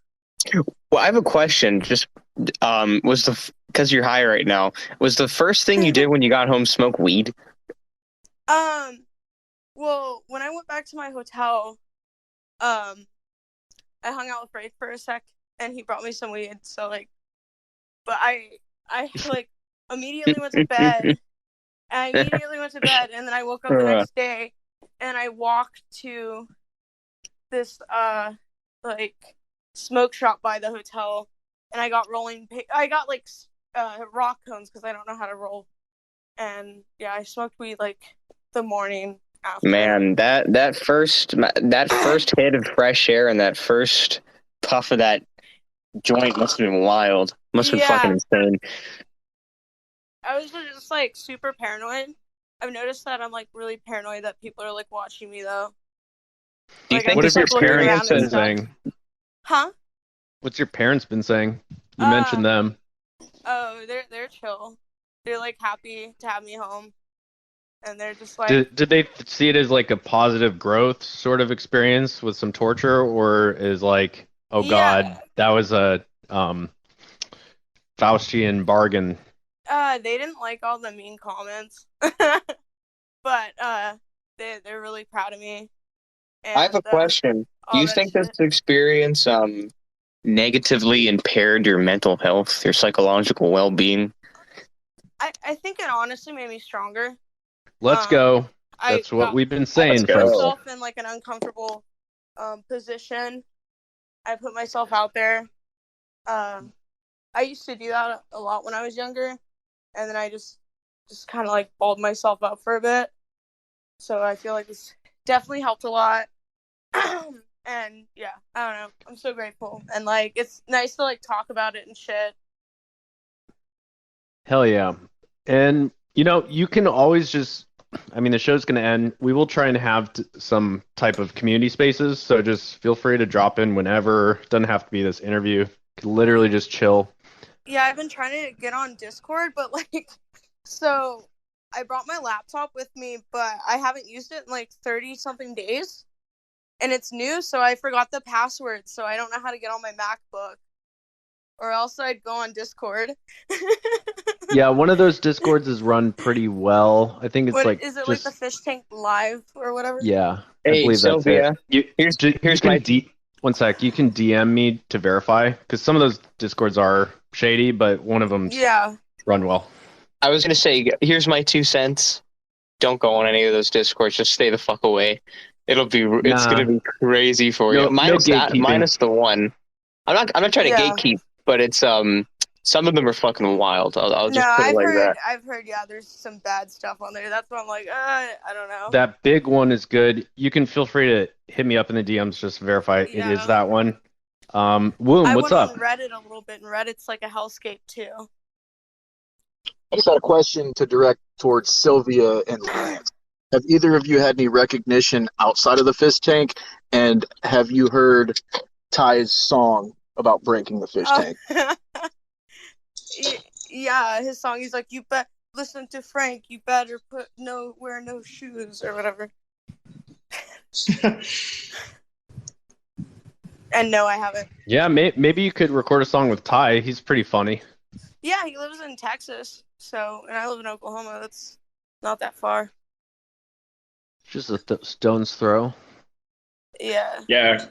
[SPEAKER 3] Well, I have a question. Just because you're high right now, was the first thing you did when you got home smoke weed?
[SPEAKER 13] Well, when I went back to my hotel, I hung out with Ray for a sec, and he brought me some weed. So like, but I like immediately went to bed. I immediately went to bed, and then I woke up the next day, and I walked to this like smoke shop by the hotel, and I got I got like rock cones because I don't know how to roll, and yeah, I smoked weed like the morning after.
[SPEAKER 3] Man, that first hit of fresh air and that first puff of that joint must have been wild. Must have been fucking insane.
[SPEAKER 13] I was just like super paranoid. I've noticed that I'm like really paranoid that people are like watching me though.
[SPEAKER 3] Do you think
[SPEAKER 2] What have your
[SPEAKER 13] people looking around
[SPEAKER 2] parents
[SPEAKER 13] and
[SPEAKER 2] been
[SPEAKER 13] stuff.
[SPEAKER 2] saying?
[SPEAKER 13] Huh?
[SPEAKER 2] What's your parents been saying? You mentioned them.
[SPEAKER 13] Oh, they're chill. They're like happy to have me home, and they're just like.
[SPEAKER 2] Did they see it as like a positive growth sort of experience with some torture, or is like, oh God, that was a Faustian bargain?
[SPEAKER 13] They didn't like all the mean comments, but they're really proud of me. And,
[SPEAKER 3] I have a question. Do you think this experience negatively impaired your mental health, your psychological well-being?
[SPEAKER 13] I think it honestly made me stronger.
[SPEAKER 2] Let's go. That's what we've been saying,
[SPEAKER 13] I put
[SPEAKER 2] folks.
[SPEAKER 13] myself in like an uncomfortable position. I put myself out there. I used to do that a lot when I was younger, and then I just kind of like balled myself up for a bit. So I feel like this definitely helped a lot. And yeah, I don't know. I'm so grateful, and like it's nice to like talk about it and shit.
[SPEAKER 2] Hell yeah. And, you can always just, the show's going to end. We will try and have some type of community spaces. So just feel free to drop in whenever. Doesn't have to be this interview. You can literally just chill.
[SPEAKER 13] Yeah, I've been trying to get on Discord, but like, so I brought my laptop with me, but I haven't used it in like 30 something days. And it's new, so I forgot the password, so I don't know how to get on my MacBook. Or else I'd go on Discord.
[SPEAKER 2] Yeah, one of those Discords is run pretty well. I think it's
[SPEAKER 13] What
[SPEAKER 2] like
[SPEAKER 13] is it, like the
[SPEAKER 2] just,
[SPEAKER 13] Fishtank Live or whatever?
[SPEAKER 2] yeah, I
[SPEAKER 3] Hey,
[SPEAKER 2] believe that's it.
[SPEAKER 3] Sylvia, here's
[SPEAKER 2] You
[SPEAKER 3] my
[SPEAKER 2] can one sec, you can DM me to verify because some of those Discords are shady, but one of them's
[SPEAKER 13] Yeah.
[SPEAKER 2] run well.
[SPEAKER 3] I was gonna say, here's my 2 cents. Don't go on any of those Discords. Just stay the fuck away. It's gonna be crazy for you.
[SPEAKER 2] No
[SPEAKER 3] Minus that,
[SPEAKER 2] gatekeeping.
[SPEAKER 3] minus the one. I'm not trying to
[SPEAKER 13] Yeah.
[SPEAKER 3] gatekeep, but it's some of them are fucking wild. I'll
[SPEAKER 13] No,
[SPEAKER 3] just put it
[SPEAKER 13] I've
[SPEAKER 3] like
[SPEAKER 13] heard,
[SPEAKER 3] that.
[SPEAKER 13] yeah, there's some bad stuff on there. That's why I'm like, I don't know.
[SPEAKER 2] That big one is good. You can feel free to hit me up in the DMs just to verify it is
[SPEAKER 13] Yeah.
[SPEAKER 2] that one. Woom,
[SPEAKER 13] I
[SPEAKER 2] what's
[SPEAKER 13] went
[SPEAKER 2] up?
[SPEAKER 13] on Reddit a little bit, and Reddit's like a hellscape too.
[SPEAKER 19] I just had a question to direct towards Sylvia and Lance. Have either of you had any recognition outside of the fish tank? And have you heard Ty's song about breaking the fish tank?
[SPEAKER 13] Yeah, his song. He's like, you bet. Listen to Frank. You better wear no shoes or whatever. And no, I haven't.
[SPEAKER 2] Yeah, maybe you could record a song with Ty. He's pretty funny.
[SPEAKER 13] Yeah, he lives in Texas, and I live in Oklahoma. That's not that far.
[SPEAKER 2] Just a stone's throw.
[SPEAKER 13] Yeah.
[SPEAKER 18] Yeah.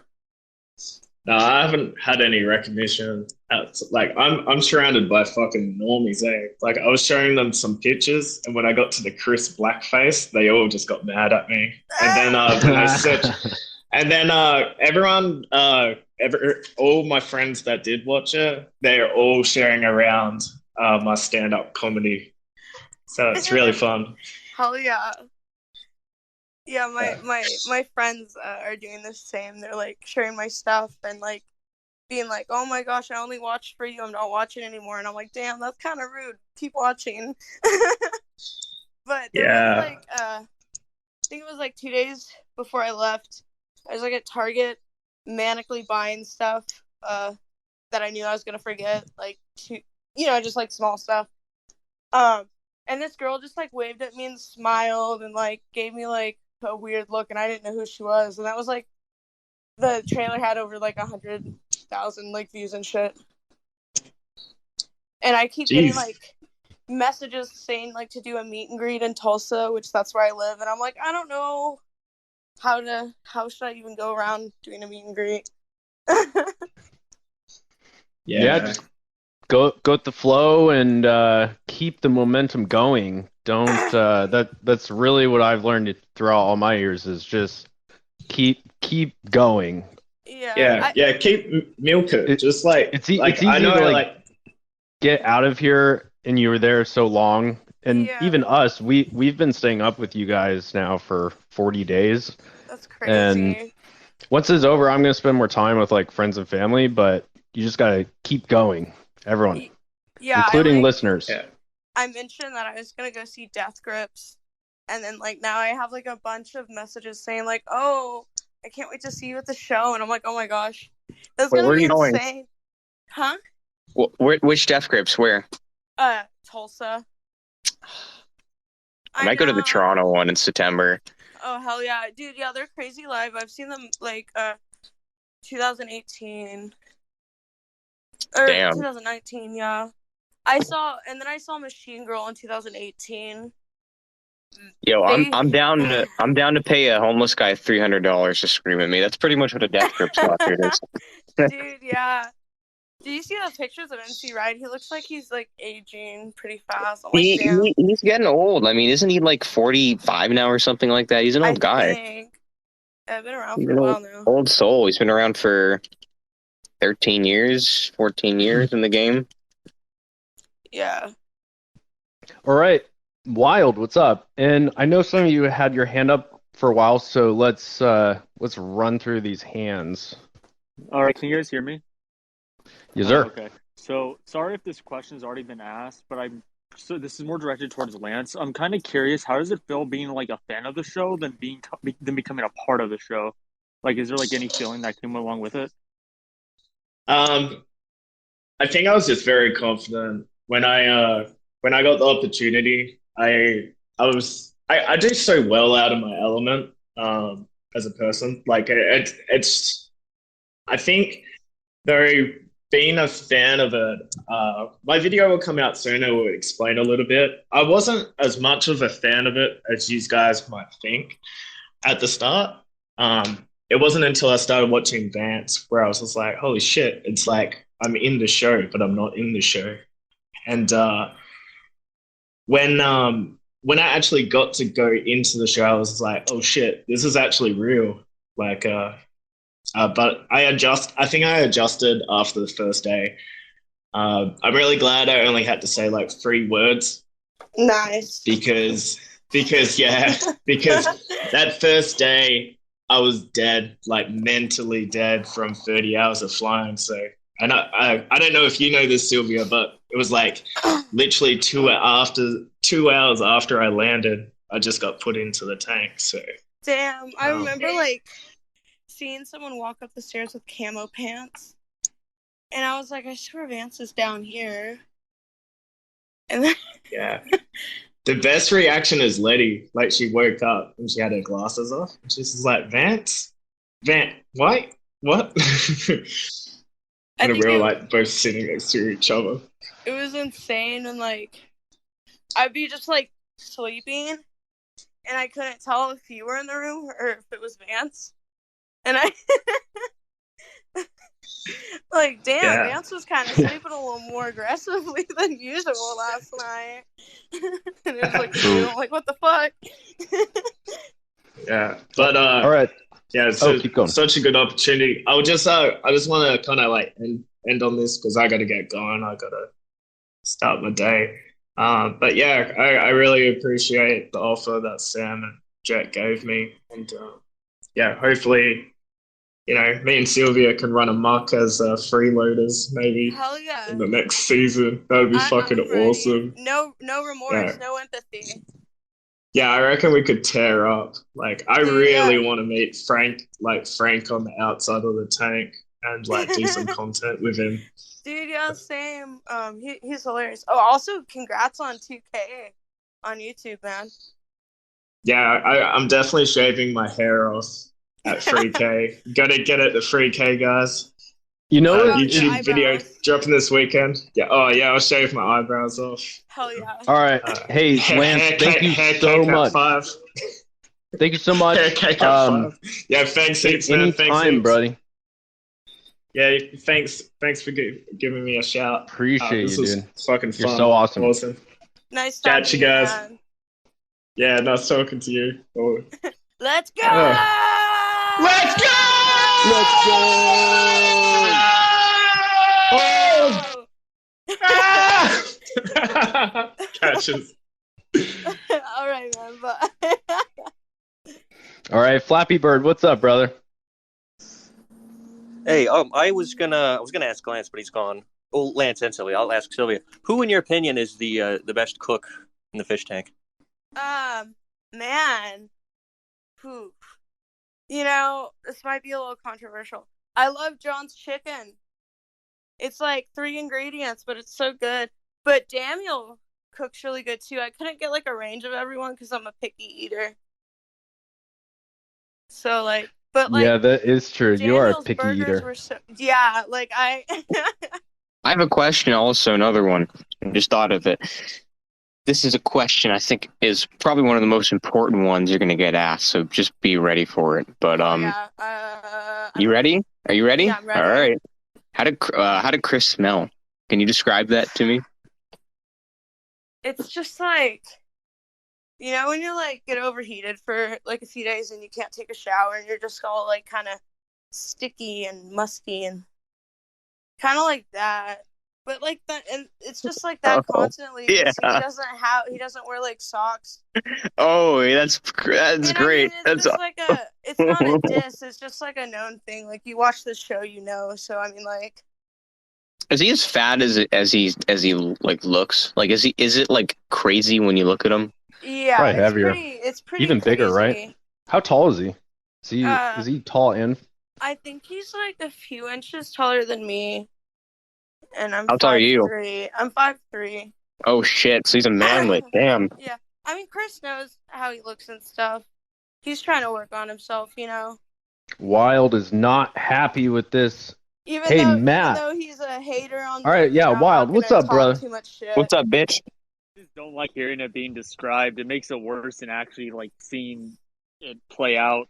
[SPEAKER 18] No, I haven't had any recognition. Like I'm surrounded by fucking normies. Like I was showing them some pictures, and when I got to the Chris blackface, they all just got mad at me. And then when I searched, and then everyone, all my friends that did watch it, they're all sharing around my stand-up comedy. So it's really fun.
[SPEAKER 13] Hell yeah. Yeah, my friends are doing the same. They're like sharing my stuff and like being like, "Oh my gosh, I only watched for you. I'm not watching anymore." And I'm like, "Damn, that's kind of rude. Keep watching." But there was like I think it was like 2 days before I left. I was like at Target, manically buying stuff that I knew I was gonna forget, like just like small stuff. And this girl just like waved at me and smiled and like gave me like a weird look, and I didn't know who she was. And that was like the trailer had over like 100,000 like views and shit. And I keep getting like messages saying like to do a meet and greet in Tulsa, which that's where I live, and I'm like, I don't know how should I even go around doing a meet and greet.
[SPEAKER 2] Yeah, just go with the flow and keep the momentum going. Don't that's really what I've learned throughout all my years is just keep going.
[SPEAKER 13] Yeah.
[SPEAKER 18] Keep milk it. Just like
[SPEAKER 2] it's easy
[SPEAKER 18] I know,
[SPEAKER 2] to like get out of here, and you were there so long, and even us, we've been staying up with you guys now for 40 days.
[SPEAKER 13] That's crazy.
[SPEAKER 2] And once it's over, I'm gonna spend more time with like friends and family, but you just gotta keep going, everyone, including listeners.
[SPEAKER 18] Yeah.
[SPEAKER 13] I mentioned that I was gonna go see Death Grips, and then like now I have like a bunch of messages saying like, "Oh, I can't wait to see you at the show," and I'm like, "Oh my gosh, that's gonna
[SPEAKER 3] where are
[SPEAKER 13] be
[SPEAKER 3] you going?
[SPEAKER 13] insane." Huh?
[SPEAKER 3] Which Death Grips? Where?
[SPEAKER 13] Tulsa.
[SPEAKER 3] I might go to the Toronto one in September.
[SPEAKER 13] Oh hell yeah, dude! Yeah, they're crazy live. I've seen them like 2018 or
[SPEAKER 3] Damn.
[SPEAKER 13] 2019. Yeah, I saw Machine Girl in 2018.
[SPEAKER 3] Yo, I'm down to pay a homeless guy $300 to scream at me. That's pretty much what a Death Grips concert is.
[SPEAKER 13] Dude, yeah. Do you see the pictures of MC Ride? He looks like he's like aging pretty fast. I'm like, damn.
[SPEAKER 3] He's getting old. I mean, isn't he like 45 now or something like that? He's an old guy.
[SPEAKER 13] I've been around for a while now.
[SPEAKER 3] Old soul. He's been around for 13 years, 14 years in the game.
[SPEAKER 13] Yeah.
[SPEAKER 2] All right, Wild, what's up? And I know some of you had your hand up for a while, so let's run through these hands.
[SPEAKER 5] All right, can you guys hear me?
[SPEAKER 2] Yes, sir.
[SPEAKER 5] Okay. So sorry if this question's already been asked, but so this is more directed towards Lance. I'm kind of curious, how does it feel being like a fan of the show than becoming a part of the show? Like, is there like any feeling that came along with it?
[SPEAKER 18] I think I was just very confident when I got the opportunity. I do so well out of my element as a person. Like it's I think though being a fan of it, my video will come out soon. It will explain a little bit. I wasn't as much of a fan of it as you guys might think at the start. It wasn't until I started watching Vance where I was just like, holy shit, it's like I'm in the show, but I'm not in the show. And when I actually got to go into the show, I was like, oh shit, this is actually real. Like but I think I adjusted after the first day. I'm really glad I only had to say like 3 words
[SPEAKER 13] Nice.
[SPEAKER 18] because because that first day I was dead, like mentally dead from 30 hours of flying. So and I don't know if you know this, Sylvia, but it was like literally 2 hours after I landed, I just got put into the tank. So
[SPEAKER 13] Damn, I remember like seeing someone walk up the stairs with camo pants, and I was like, I swear Vance is down here. And then
[SPEAKER 18] yeah. The best reaction is Letty. Like she woke up and she had her glasses off. And she's just like, Vance? What?
[SPEAKER 13] I
[SPEAKER 18] And
[SPEAKER 13] think
[SPEAKER 18] we were like both sitting next to each other.
[SPEAKER 13] it was insane, and like I'd be just like sleeping, and I couldn't tell if you were in the room or if it was Vance. And I like, damn,
[SPEAKER 18] Yeah.
[SPEAKER 13] Vance was kind of sleeping a little more aggressively than usual last night. And it was like,
[SPEAKER 2] True.
[SPEAKER 13] I'm like, what the fuck?
[SPEAKER 18] Yeah. But
[SPEAKER 2] All right.
[SPEAKER 18] yeah, it's
[SPEAKER 2] keep going.
[SPEAKER 18] such a good opportunity. I just want to kind of like end on this because I got to get going. I got to start my day. But yeah, I really appreciate the offer that Sam and Jet gave me, and yeah, hopefully, me and Sylvia can run amok as freeloaders maybe
[SPEAKER 13] Hell yeah.
[SPEAKER 18] in the next season. That would be fucking awesome.
[SPEAKER 13] No remorse, no empathy.
[SPEAKER 18] Yeah, I reckon we could tear up. Like, I really want to meet Frank on the outside of the tank and like do some content with him.
[SPEAKER 13] Dude, yeah, same. He's hilarious. Oh, also, congrats on 2K on YouTube, man.
[SPEAKER 18] Yeah, I'm definitely shaving my hair off at 3K. Gotta get it to 3K, guys.
[SPEAKER 2] You know what?
[SPEAKER 18] YouTube video dropping this weekend. Yeah. Oh yeah, I'll shave my eyebrows off.
[SPEAKER 13] Hell yeah.
[SPEAKER 2] All right. Hey, Lance, thank you so much. Thank you so much.
[SPEAKER 18] Yeah, thanks heaps, man. Thanks
[SPEAKER 2] anytime,
[SPEAKER 18] heaps.
[SPEAKER 2] buddy.
[SPEAKER 18] Yeah, thanks for giving me a shout.
[SPEAKER 2] Appreciate
[SPEAKER 18] this
[SPEAKER 2] you,
[SPEAKER 18] was
[SPEAKER 2] dude.
[SPEAKER 18] fucking fun.
[SPEAKER 2] You're so awesome.
[SPEAKER 18] Awesome.
[SPEAKER 13] Nice talking
[SPEAKER 18] Catch
[SPEAKER 13] to
[SPEAKER 18] you
[SPEAKER 13] you,
[SPEAKER 18] guys.
[SPEAKER 13] man.
[SPEAKER 18] Yeah, nice talking to you. Oh.
[SPEAKER 13] Let's go!
[SPEAKER 18] Let's go!
[SPEAKER 2] Let's go!
[SPEAKER 18] Oh! Catches.
[SPEAKER 13] All right, man. Bye.
[SPEAKER 2] All right, Flappy Bird, what's up, brother?
[SPEAKER 17] Hey, I was gonna ask Lance, but he's gone. Oh, Lance and Sylvia. I'll ask Sylvia. Who, in your opinion, is the best cook in the fish tank?
[SPEAKER 13] Man. Whew. This might be a little controversial. I love John's chicken. It's like 3 ingredients, but it's so good. But Daniel cooks really good too. I couldn't get like a range of everyone because I'm a picky eater. So like, but like,
[SPEAKER 2] yeah, that is true. You are a
[SPEAKER 13] Daniel's
[SPEAKER 2] picky
[SPEAKER 13] burgers
[SPEAKER 2] eater.
[SPEAKER 13] were yeah, like I
[SPEAKER 3] have a question also, another one. I just thought of it. This is a question I think is probably one of the most important ones you're going to get asked, so just be ready for it. But you ready? Are you ready?
[SPEAKER 13] Yeah, I'm ready.
[SPEAKER 3] All right. How did Chris smell? Can you describe that to me?
[SPEAKER 13] It's just like, when you like get overheated for like a few days and you can't take a shower and you're just all like kind of sticky and musky and kind of like that. But like that, and it's just like that constantly.
[SPEAKER 3] yeah.
[SPEAKER 13] He doesn't wear like socks.
[SPEAKER 3] Oh, that's
[SPEAKER 13] And I mean,
[SPEAKER 3] great.
[SPEAKER 13] it's just like it's not a diss. It's just like a known thing. Like you watch the show, you know. So I mean, like,
[SPEAKER 3] Is he as fat as he like looks? Like is it like crazy when you look at him?
[SPEAKER 13] yeah,
[SPEAKER 2] Probably heavier.
[SPEAKER 13] It's pretty
[SPEAKER 2] Even bigger, right?
[SPEAKER 13] crazy.
[SPEAKER 2] How tall is he? Is he tall and?
[SPEAKER 13] I think he's like a few inches taller than me, and I'm
[SPEAKER 3] How tall are you?
[SPEAKER 13] 5'3". I'm 5'3".
[SPEAKER 3] Oh shit! So he's a manlet. Damn.
[SPEAKER 13] Yeah, I mean, Chris knows how he looks and stuff. He's trying to work on himself, you know.
[SPEAKER 2] Wild is not happy with this.
[SPEAKER 13] Even
[SPEAKER 2] Matt.
[SPEAKER 13] though he's a hater on.
[SPEAKER 2] All right, yeah, Wild. What's up, brother?
[SPEAKER 13] Too much shit.
[SPEAKER 3] What's up, bitch?
[SPEAKER 5] I just don't like hearing it being described. It makes it worse than actually like seeing it play out.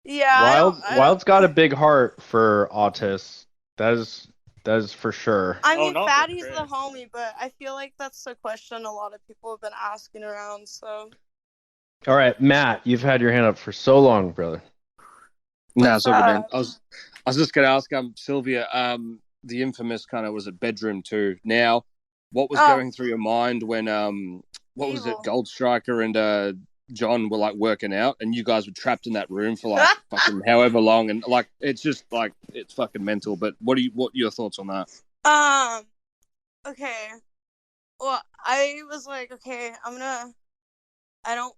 [SPEAKER 13] Yeah,
[SPEAKER 2] Wild's got a big heart for autists. That is for sure.
[SPEAKER 13] I mean, Fatty's the homie, but I feel like that's the question a lot of people have been asking around. So.
[SPEAKER 2] All right, Matt, you've had your hand up for so long, brother.
[SPEAKER 16] No, it's all good, man. I was just gonna ask Sylvia, the infamous kind of was it bedroom too. Now, what was going through your mind when what was it, Gold Striker and John were like working out and you guys were trapped in that room for like fucking however long, and like it's just like it's fucking mental. But what are your thoughts on that?
[SPEAKER 13] Okay. Well, I was like, okay, I don't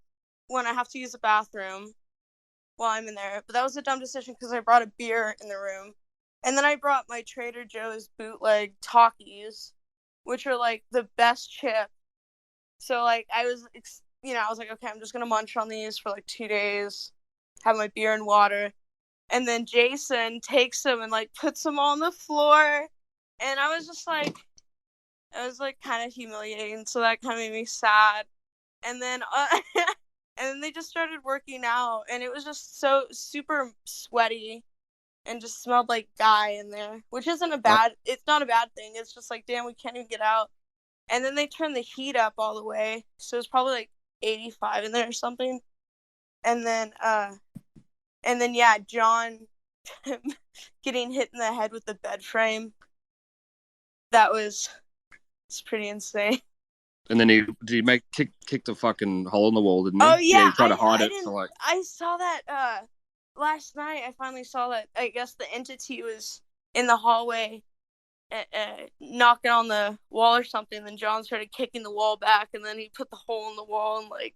[SPEAKER 13] want to have to use the bathroom while I'm in there. But that was a dumb decision because I brought a beer in the room. And then I brought my Trader Joe's bootleg Takis, which are like the best chip. So like I was like, okay, I'm just going to munch on these for like 2 days, have my beer and water. And then Jason takes them and like puts them on the floor. And I was just like, it was like kind of humiliating. So that kind of made me sad. And then and then they just started working out, and it was just so super sweaty and just smelled like guy in there, which isn't it's not a bad thing. It's just like, damn, we can't even get out. And then they turned the heat up all the way, so it's probably like 85 in there or something. And then yeah, John getting hit in the head with the bed frame. It's pretty insane.
[SPEAKER 16] And then did he kick the fucking hole in the wall, didn't he?
[SPEAKER 13] Oh yeah,
[SPEAKER 16] he tried to hide it. So like,
[SPEAKER 13] I saw that last night. I finally saw that. I guess the entity was in the hallway, knocking on the wall or something. Then John started kicking the wall back, and then he put the hole in the wall. And like,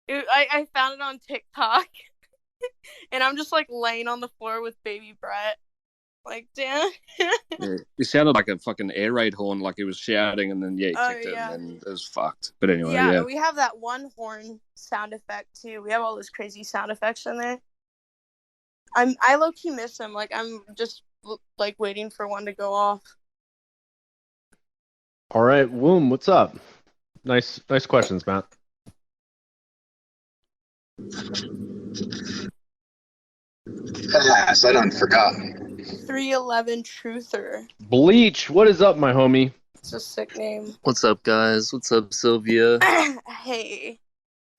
[SPEAKER 13] I found it on TikTok, and I'm just like laying on the floor with baby Brett. Like, damn.
[SPEAKER 16] Yeah, it sounded like a fucking air raid horn, like he was shouting, and then he kicked it, and then it was fucked. But anyway, yeah.
[SPEAKER 13] We have that one horn sound effect too. We have all those crazy sound effects in there. I low key miss them. Like I'm just like waiting for one to go off.
[SPEAKER 2] All right, Womb, what's up? Nice questions, Matt.
[SPEAKER 19] Pass. I done forgot.
[SPEAKER 13] 311 Truther.
[SPEAKER 2] Bleach, what is up, my homie?
[SPEAKER 13] It's a sick name.
[SPEAKER 8] What's up, guys? What's up, Sylvia?
[SPEAKER 13] Hey.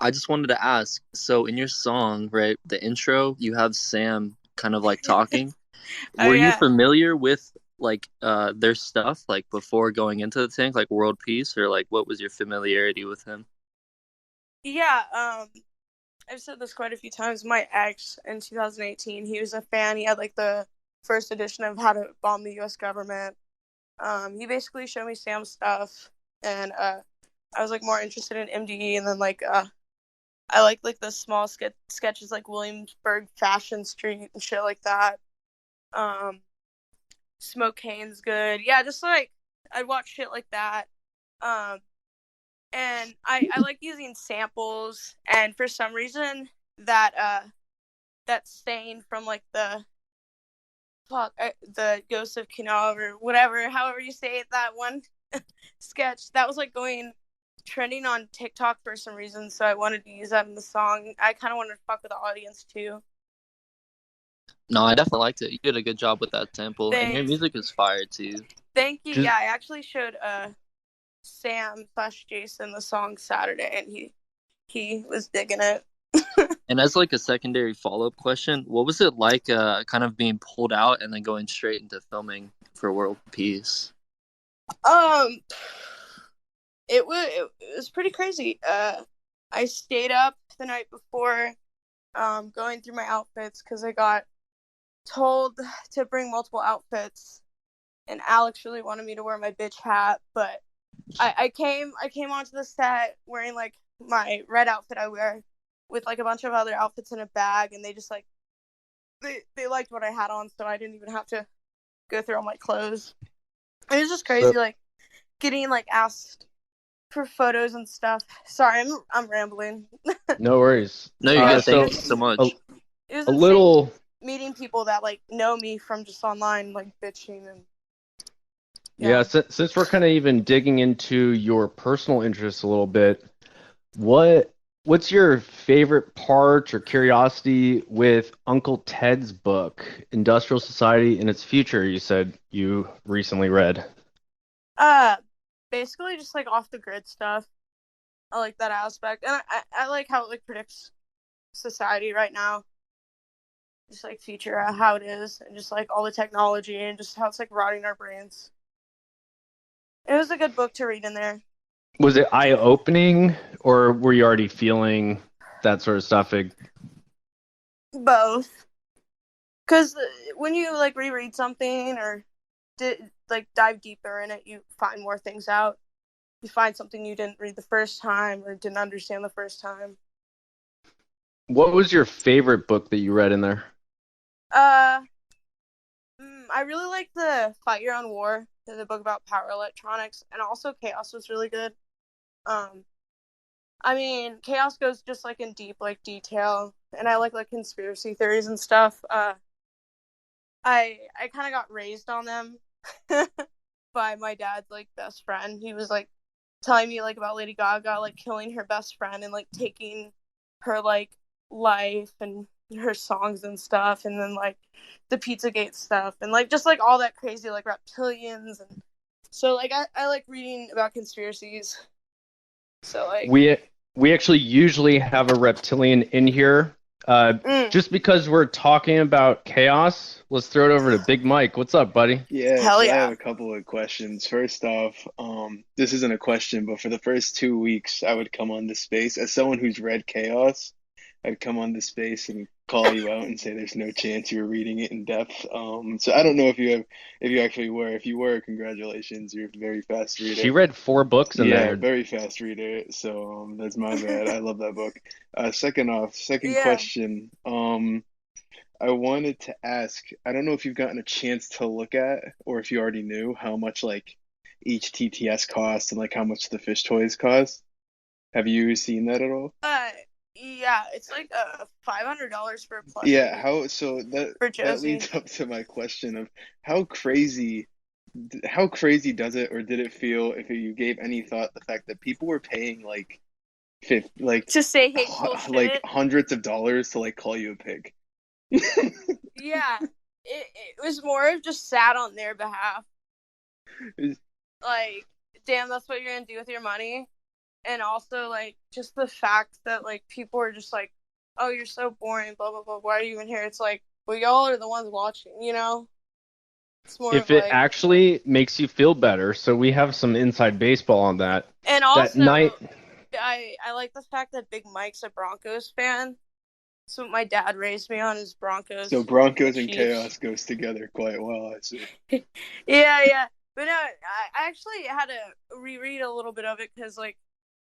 [SPEAKER 8] I just wanted to ask, so in your song, right, the intro, you have Sam kind of like talking. Were you familiar with like their stuff like before going into the tank, like World Peace, or like what was your familiarity with him?
[SPEAKER 13] Yeah, I've said this quite a few times. My ex in 2018, he was a fan. He had like the first edition of How to Bomb the U.S. Government. He basically showed me Sam's stuff, and I was like more interested in MDE, and then like I like the small sketches like Williamsburg Fashion Street and shit like that. Smokane's good. Yeah, just like I'd watch shit like that. And I like using samples, and for some reason that stain from like the Ghost of Kanal or whatever, however you say it, that one sketch that was like trending on TikTok for some reason, so I wanted to use that in the song. I kind of wanted to fuck with the audience too.
[SPEAKER 8] No, I definitely liked it. You did a good job with that sample.
[SPEAKER 13] Thanks.
[SPEAKER 8] And your music is fire too.
[SPEAKER 13] Thank you. Yeah, I actually showed Sam/Jason the song Saturday, and he was digging it.
[SPEAKER 8] And as like a secondary follow-up question, what was it like kind of being pulled out and then going straight into filming for World Peace?
[SPEAKER 13] Um, it was pretty crazy. I stayed up the night before, going through my outfits because I got told to bring multiple outfits, and Alex really wanted me to wear my bitch hat, but I came onto the set wearing like my red outfit I wear with like a bunch of other outfits in a bag, and they just like they liked what I had on, so I didn't even have to go through all my clothes. It was just crazy, like getting like asked for photos and stuff. Sorry, I'm rambling.
[SPEAKER 2] No worries.
[SPEAKER 8] No, you're good. Thank you so much.
[SPEAKER 13] It was
[SPEAKER 2] A
[SPEAKER 13] insane
[SPEAKER 2] little.
[SPEAKER 13] meeting people that like know me from just online, like bitching and
[SPEAKER 2] Yeah, since we're kind of even digging into your personal interests a little bit, what's your favorite part or curiosity with Uncle Ted's book, Industrial Society and Its Future, you said you recently read?
[SPEAKER 13] basically just like off the grid stuff. I like that aspect, and I like how it like predicts society right now, just like future how it is, and just like all the technology and just how it's like rotting our brains. It was a good book to read in there.
[SPEAKER 2] Was it eye-opening, or were you already feeling that sort of stuff?
[SPEAKER 13] Both, because when you like reread something or like dive deeper in it, you find more things out. You find something you didn't read the first time or didn't understand the first time.
[SPEAKER 2] What was your favorite book that you read in there?
[SPEAKER 13] I really like the Fight Your Own War, the book about power electronics, and also Chaos was really good. I mean, Chaos goes just like in deep like detail, and I like conspiracy theories and stuff. I kind of got raised on them by my dad's like best friend. He was like telling me like about Lady Gaga like killing her best friend and like taking her like life and her songs and stuff, and then like the Pizzagate stuff and like just like all that crazy like reptilians, and so like I like reading about conspiracies. So like
[SPEAKER 2] we actually usually have a reptilian in here. Just because we're talking about chaos, let's throw it over to Big Mike. What's up, buddy?
[SPEAKER 7] Yeah,
[SPEAKER 13] Hell
[SPEAKER 7] so
[SPEAKER 13] yeah.
[SPEAKER 7] I have a couple of questions. First off, this isn't a question, but for the first 2 weeks, I would come on this space as someone who's read Chaos. I'd come on this space and call you out and say there's no chance you were reading it in depth. So I don't know if you actually were. If you were, congratulations. You're a very fast reader.
[SPEAKER 2] She read 4 books in
[SPEAKER 7] Yeah,
[SPEAKER 2] there.
[SPEAKER 7] very fast reader. So that's my bad. I love that book. Second question. I wanted to ask, I don't know if you've gotten a chance to look at, or if you already knew how much like each TTS costs and like how much the fish toys cost. Have you seen that at all?
[SPEAKER 13] Yeah, it's like $500 for a plushie.
[SPEAKER 7] Yeah, so
[SPEAKER 13] for
[SPEAKER 7] that
[SPEAKER 13] Josie.
[SPEAKER 7] leads up to my question of how crazy does it, or did it feel, if you gave any thought, the fact that people were paying like
[SPEAKER 13] to say hateful shit,
[SPEAKER 7] like hundreds of dollars to like call you a pig.
[SPEAKER 13] Yeah, it was more of just sad on their behalf. Like, damn, that's what you're gonna do with your money. And also, like, just the fact that, like, people are just like, oh, you're so boring, blah, blah, blah, why are you even here? It's like, well, y'all are the ones watching, you know? It's more
[SPEAKER 2] If
[SPEAKER 13] of
[SPEAKER 2] it
[SPEAKER 13] like...
[SPEAKER 2] actually makes you feel better, so we have some inside baseball on that.
[SPEAKER 13] And
[SPEAKER 2] that
[SPEAKER 13] also,
[SPEAKER 2] night,
[SPEAKER 13] I like the fact that Big Mike's a Broncos fan. So my dad raised me on his Broncos.
[SPEAKER 7] So Broncos and
[SPEAKER 13] Chiefs.
[SPEAKER 7] Chaos goes together quite well, I see.
[SPEAKER 13] Yeah. But no, I actually had to reread a little bit of it because, like,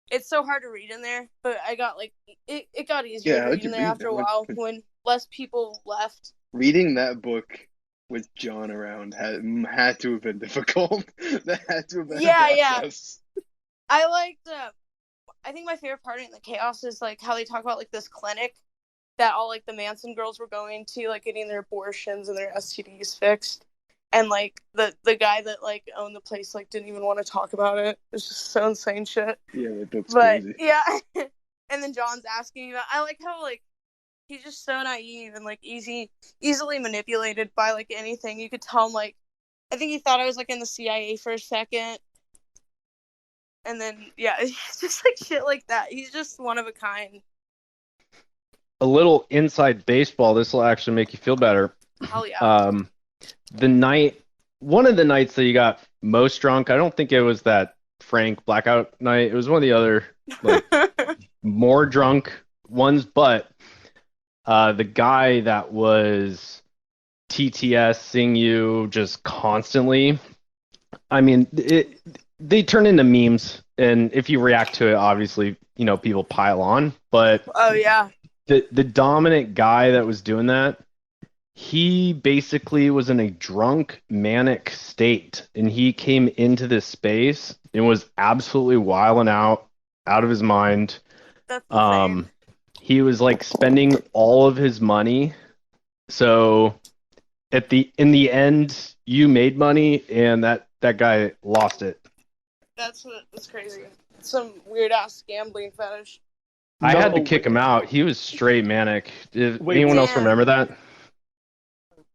[SPEAKER 13] it's so hard to read in there. But I got, like, it got easier to read in there after a while when less people left.
[SPEAKER 7] Reading that book with John around had to have been difficult. That had to have been a process.
[SPEAKER 13] I liked, I think my favorite part in the Chaos is, like, how they talk about, like, this clinic that all, like, the Manson girls were going to, like, getting their abortions and their STDs fixed. And, like, the guy that, like, owned the place, like, didn't even want to talk about it. It was just so insane shit.
[SPEAKER 7] Yeah, that's crazy.
[SPEAKER 13] Yeah. And then John's asking about... I like how, like, he's just so naive and, like, easily manipulated by, like, anything. You could tell him, like... I think he thought I was, like, in the CIA for a second. And then, yeah, it's just, like, shit like that. He's just one of a kind.
[SPEAKER 2] a little inside baseball. This will actually make you feel better.
[SPEAKER 13] Hell yeah.
[SPEAKER 2] One of the nights that you got most drunk. I don't think it was that Frank blackout night. It was one of the other like more drunk ones, but the guy that was TTSing you just constantly. I mean, they turn into memes, and if you react to it, obviously, people pile on. But
[SPEAKER 13] Oh yeah.
[SPEAKER 2] the dominant guy that was doing that, he basically was in a drunk, manic state, and he came into this space and was absolutely wilding out of his mind.
[SPEAKER 13] That's insane.
[SPEAKER 2] He was like spending all of his money. So in the end, you made money, and that guy lost it.
[SPEAKER 13] That's crazy. Some weird ass gambling fetish.
[SPEAKER 2] I had to kick him out. He was straight manic. Did anyone else remember that?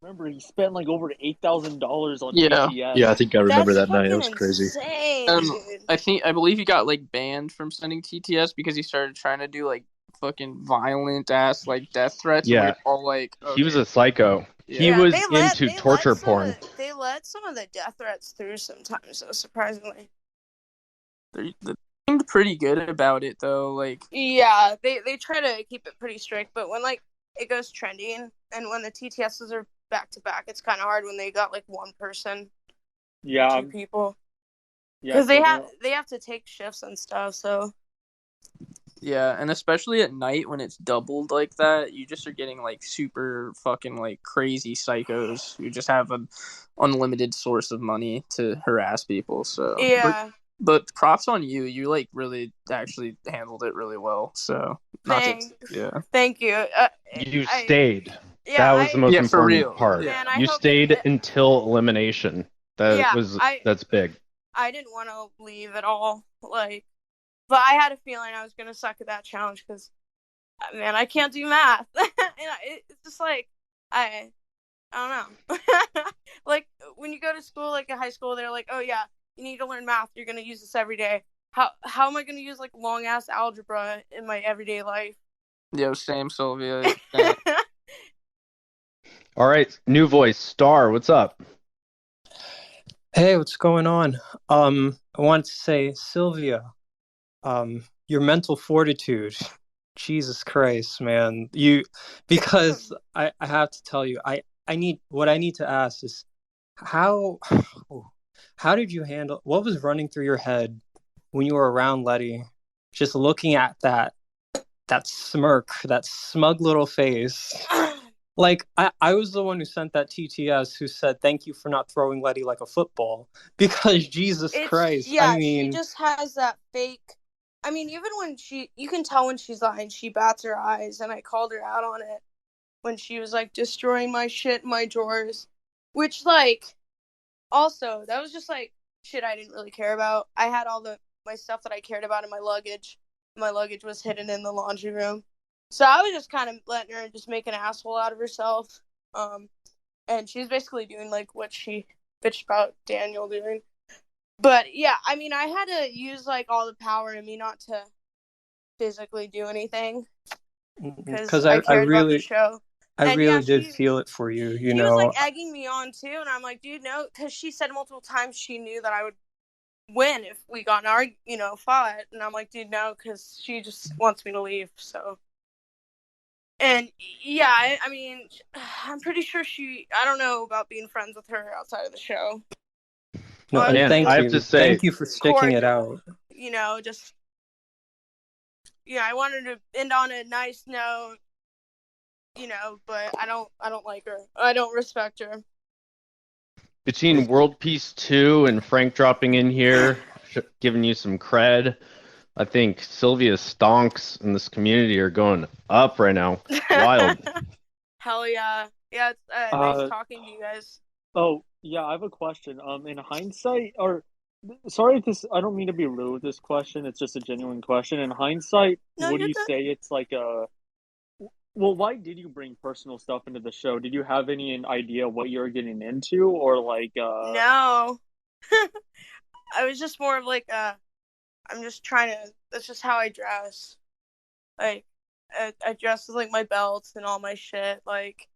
[SPEAKER 5] Remember, he spent like over $8,000 on
[SPEAKER 8] Yeah.
[SPEAKER 5] TTS.
[SPEAKER 11] Yeah, I think I remember
[SPEAKER 13] That's
[SPEAKER 11] that night. It
[SPEAKER 13] fucking
[SPEAKER 11] was crazy.
[SPEAKER 13] insane, dude.
[SPEAKER 8] I believe he got like banned from sending TTS because he started trying to do like fucking violent ass like death threats.
[SPEAKER 2] Yeah.
[SPEAKER 8] And we were all like,
[SPEAKER 2] He was a psycho. He
[SPEAKER 13] Yeah,
[SPEAKER 2] was
[SPEAKER 13] they
[SPEAKER 2] into torture porn.
[SPEAKER 13] They let some of the death threats through sometimes, so surprisingly.
[SPEAKER 8] They seemed pretty good about it though. Like,
[SPEAKER 13] Yeah, they try to keep it pretty strict, but when like it goes trending and when the TTSs are back to back, it's kind of hard when they got like one person,
[SPEAKER 5] Yeah,
[SPEAKER 13] two people,
[SPEAKER 5] yeah,
[SPEAKER 13] because
[SPEAKER 5] so
[SPEAKER 13] they have to take shifts and stuff. So
[SPEAKER 8] yeah, and especially at night when it's doubled like that, you just are getting like super fucking like crazy psychos who just have an unlimited source of money to harass people. So
[SPEAKER 13] yeah.
[SPEAKER 8] But props on you. You like really actually handled it really well. So
[SPEAKER 13] Thanks.
[SPEAKER 8] Yeah.
[SPEAKER 13] Thank you.
[SPEAKER 2] You stayed.
[SPEAKER 13] Yeah,
[SPEAKER 2] that was the most
[SPEAKER 8] Yeah, for
[SPEAKER 2] important
[SPEAKER 8] real.
[SPEAKER 2] part.
[SPEAKER 13] Man, I
[SPEAKER 2] You
[SPEAKER 13] hope
[SPEAKER 2] stayed until elimination.
[SPEAKER 13] Yeah,
[SPEAKER 2] That's big.
[SPEAKER 13] I didn't want to leave at all. Like, but I had a feeling I was gonna suck at that challenge because, man, I can't do math, and it's just like I don't know. Like when you go to school, like at high school, they're like, oh yeah, you need to learn math. You're gonna use this every day. How am I gonna use like long ass algebra in my everyday life?
[SPEAKER 8] Yo, same, Sylvia. Same.
[SPEAKER 2] All right, new voice, Star. What's up?
[SPEAKER 15] Hey, what's going on? I want to say, Sylvia, your mental fortitude, Jesus Christ, man. Because I have to tell you, I need to ask is how did you handle what was running through your head when you were around Letty, just looking at that smirk, that smug little face. Like, I was the one who sent that TTS who said, thank you for not throwing Letty like a football. Because, Jesus Christ,
[SPEAKER 13] yeah,
[SPEAKER 15] I mean...
[SPEAKER 13] she just has that fake... I mean, even when you can tell when she's lying, she bats her eyes, and I called her out on it when she was, like, destroying my shit in my drawers. Which, like, also, that was just, like, shit I didn't really care about. I had all my stuff that I cared about in my luggage. My luggage was hidden in the laundry room. So I was just kind of letting her just make an asshole out of herself. And she was basically doing, like, what she bitched about Daniel doing. But, yeah, I mean, I had to use, like, all the power in me not to physically do anything. Because I cared about the show.
[SPEAKER 15] I really did feel it for you, you know.
[SPEAKER 13] She was, like, egging me on, too. And I'm like, dude, no. Because she said multiple times she knew that I would win if we got in an fought. And I'm like, dude, no. Because she just wants me to leave, so... And yeah, I mean, I'm pretty sure I don't know about being friends with her outside of the show.
[SPEAKER 15] No, and thank you. Thank you for sticking it out.
[SPEAKER 13] You know, just, I wanted to end on a nice note, but I don't like her. I don't respect her.
[SPEAKER 2] Between World Peace 2 and Frank dropping in here, giving you some cred, I think Sylvia's stonks in this community are going up right now. Wild.
[SPEAKER 13] Hell yeah. Yeah, it's nice talking to you guys.
[SPEAKER 5] Oh, yeah, I have a question. In hindsight, sorry if I don't mean to be rude with this question, it's just a genuine question. In hindsight, would you say it's like well, why did you bring personal stuff into the show? Did you have any idea what you were getting into, or like
[SPEAKER 13] No. I was just more of like I'm just trying to. That's just how I dress. Like, I dress with like my belts and all my shit, like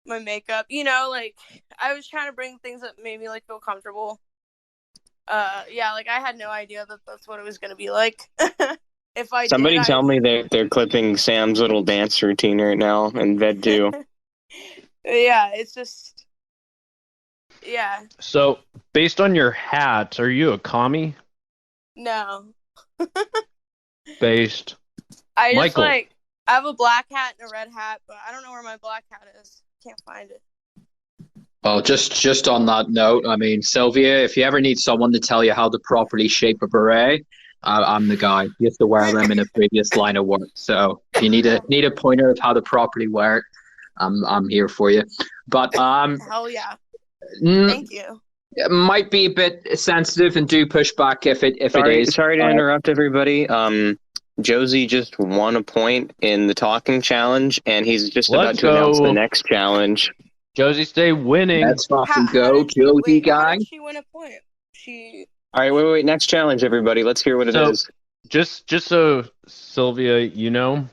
[SPEAKER 13] my makeup. Like I was trying to bring things that made me like feel comfortable. Yeah, like I had no idea that that's what it was gonna be like. If I
[SPEAKER 3] Somebody
[SPEAKER 13] did,
[SPEAKER 3] tell me they're clipping Sam's little dance routine right now in Ved 2.
[SPEAKER 13] Yeah, it's just, yeah,
[SPEAKER 2] So, based on your hat, are you a commie?
[SPEAKER 13] no.
[SPEAKER 2] Based.
[SPEAKER 13] I just
[SPEAKER 2] Michael.
[SPEAKER 13] I have a black hat and a red hat, but I don't know where my black hat is. Can't find it.
[SPEAKER 6] Well, just on that note, I mean, Sylvia, if you ever need someone to tell you how to properly shape a beret, I'm the guy. Used to wear them in a previous line of work. So if you need a pointer of how to properly wear it, I'm here for you. But
[SPEAKER 13] Hell yeah.
[SPEAKER 6] mm,
[SPEAKER 13] Thank you.
[SPEAKER 6] it might be a bit sensitive and do push back if it is.
[SPEAKER 3] Sorry to interrupt everybody. Josie just won a point in the talking challenge, and he's just about to announce the next challenge.
[SPEAKER 2] Josie, stay winning.
[SPEAKER 6] Let's fucking go, Josie
[SPEAKER 13] How
[SPEAKER 6] gang.
[SPEAKER 13] did she win a point?
[SPEAKER 3] All right, wait. Next challenge, everybody. Let's hear what it is.
[SPEAKER 2] Just so Sylvia, you know,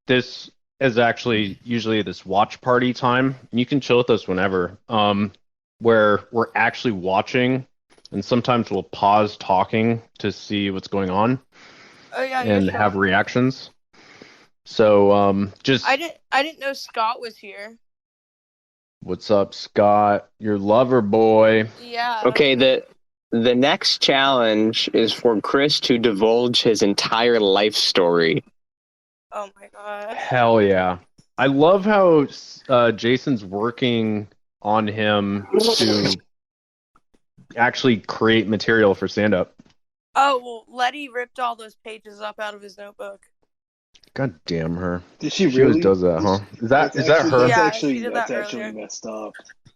[SPEAKER 2] this is actually usually this watch party time. You can chill with us whenever. Where we're actually watching, and sometimes we'll pause talking to see what's going on.
[SPEAKER 13] Oh yeah,
[SPEAKER 2] and have reactions. So just
[SPEAKER 13] I didn't know Scott was here.
[SPEAKER 2] what's up, Scott? Your lover boy.
[SPEAKER 13] Yeah.
[SPEAKER 3] Okay, the next challenge is for Chris to divulge his entire life story.
[SPEAKER 13] Oh my god.
[SPEAKER 2] Hell yeah. I love how Jason's working on him to actually create material for stand-up.
[SPEAKER 13] Oh well, Letty ripped all those pages up out of his notebook.
[SPEAKER 2] God damn her.
[SPEAKER 7] Did she
[SPEAKER 2] She
[SPEAKER 7] really?
[SPEAKER 2] always does that, huh? Is that her?
[SPEAKER 7] That's actually messed up.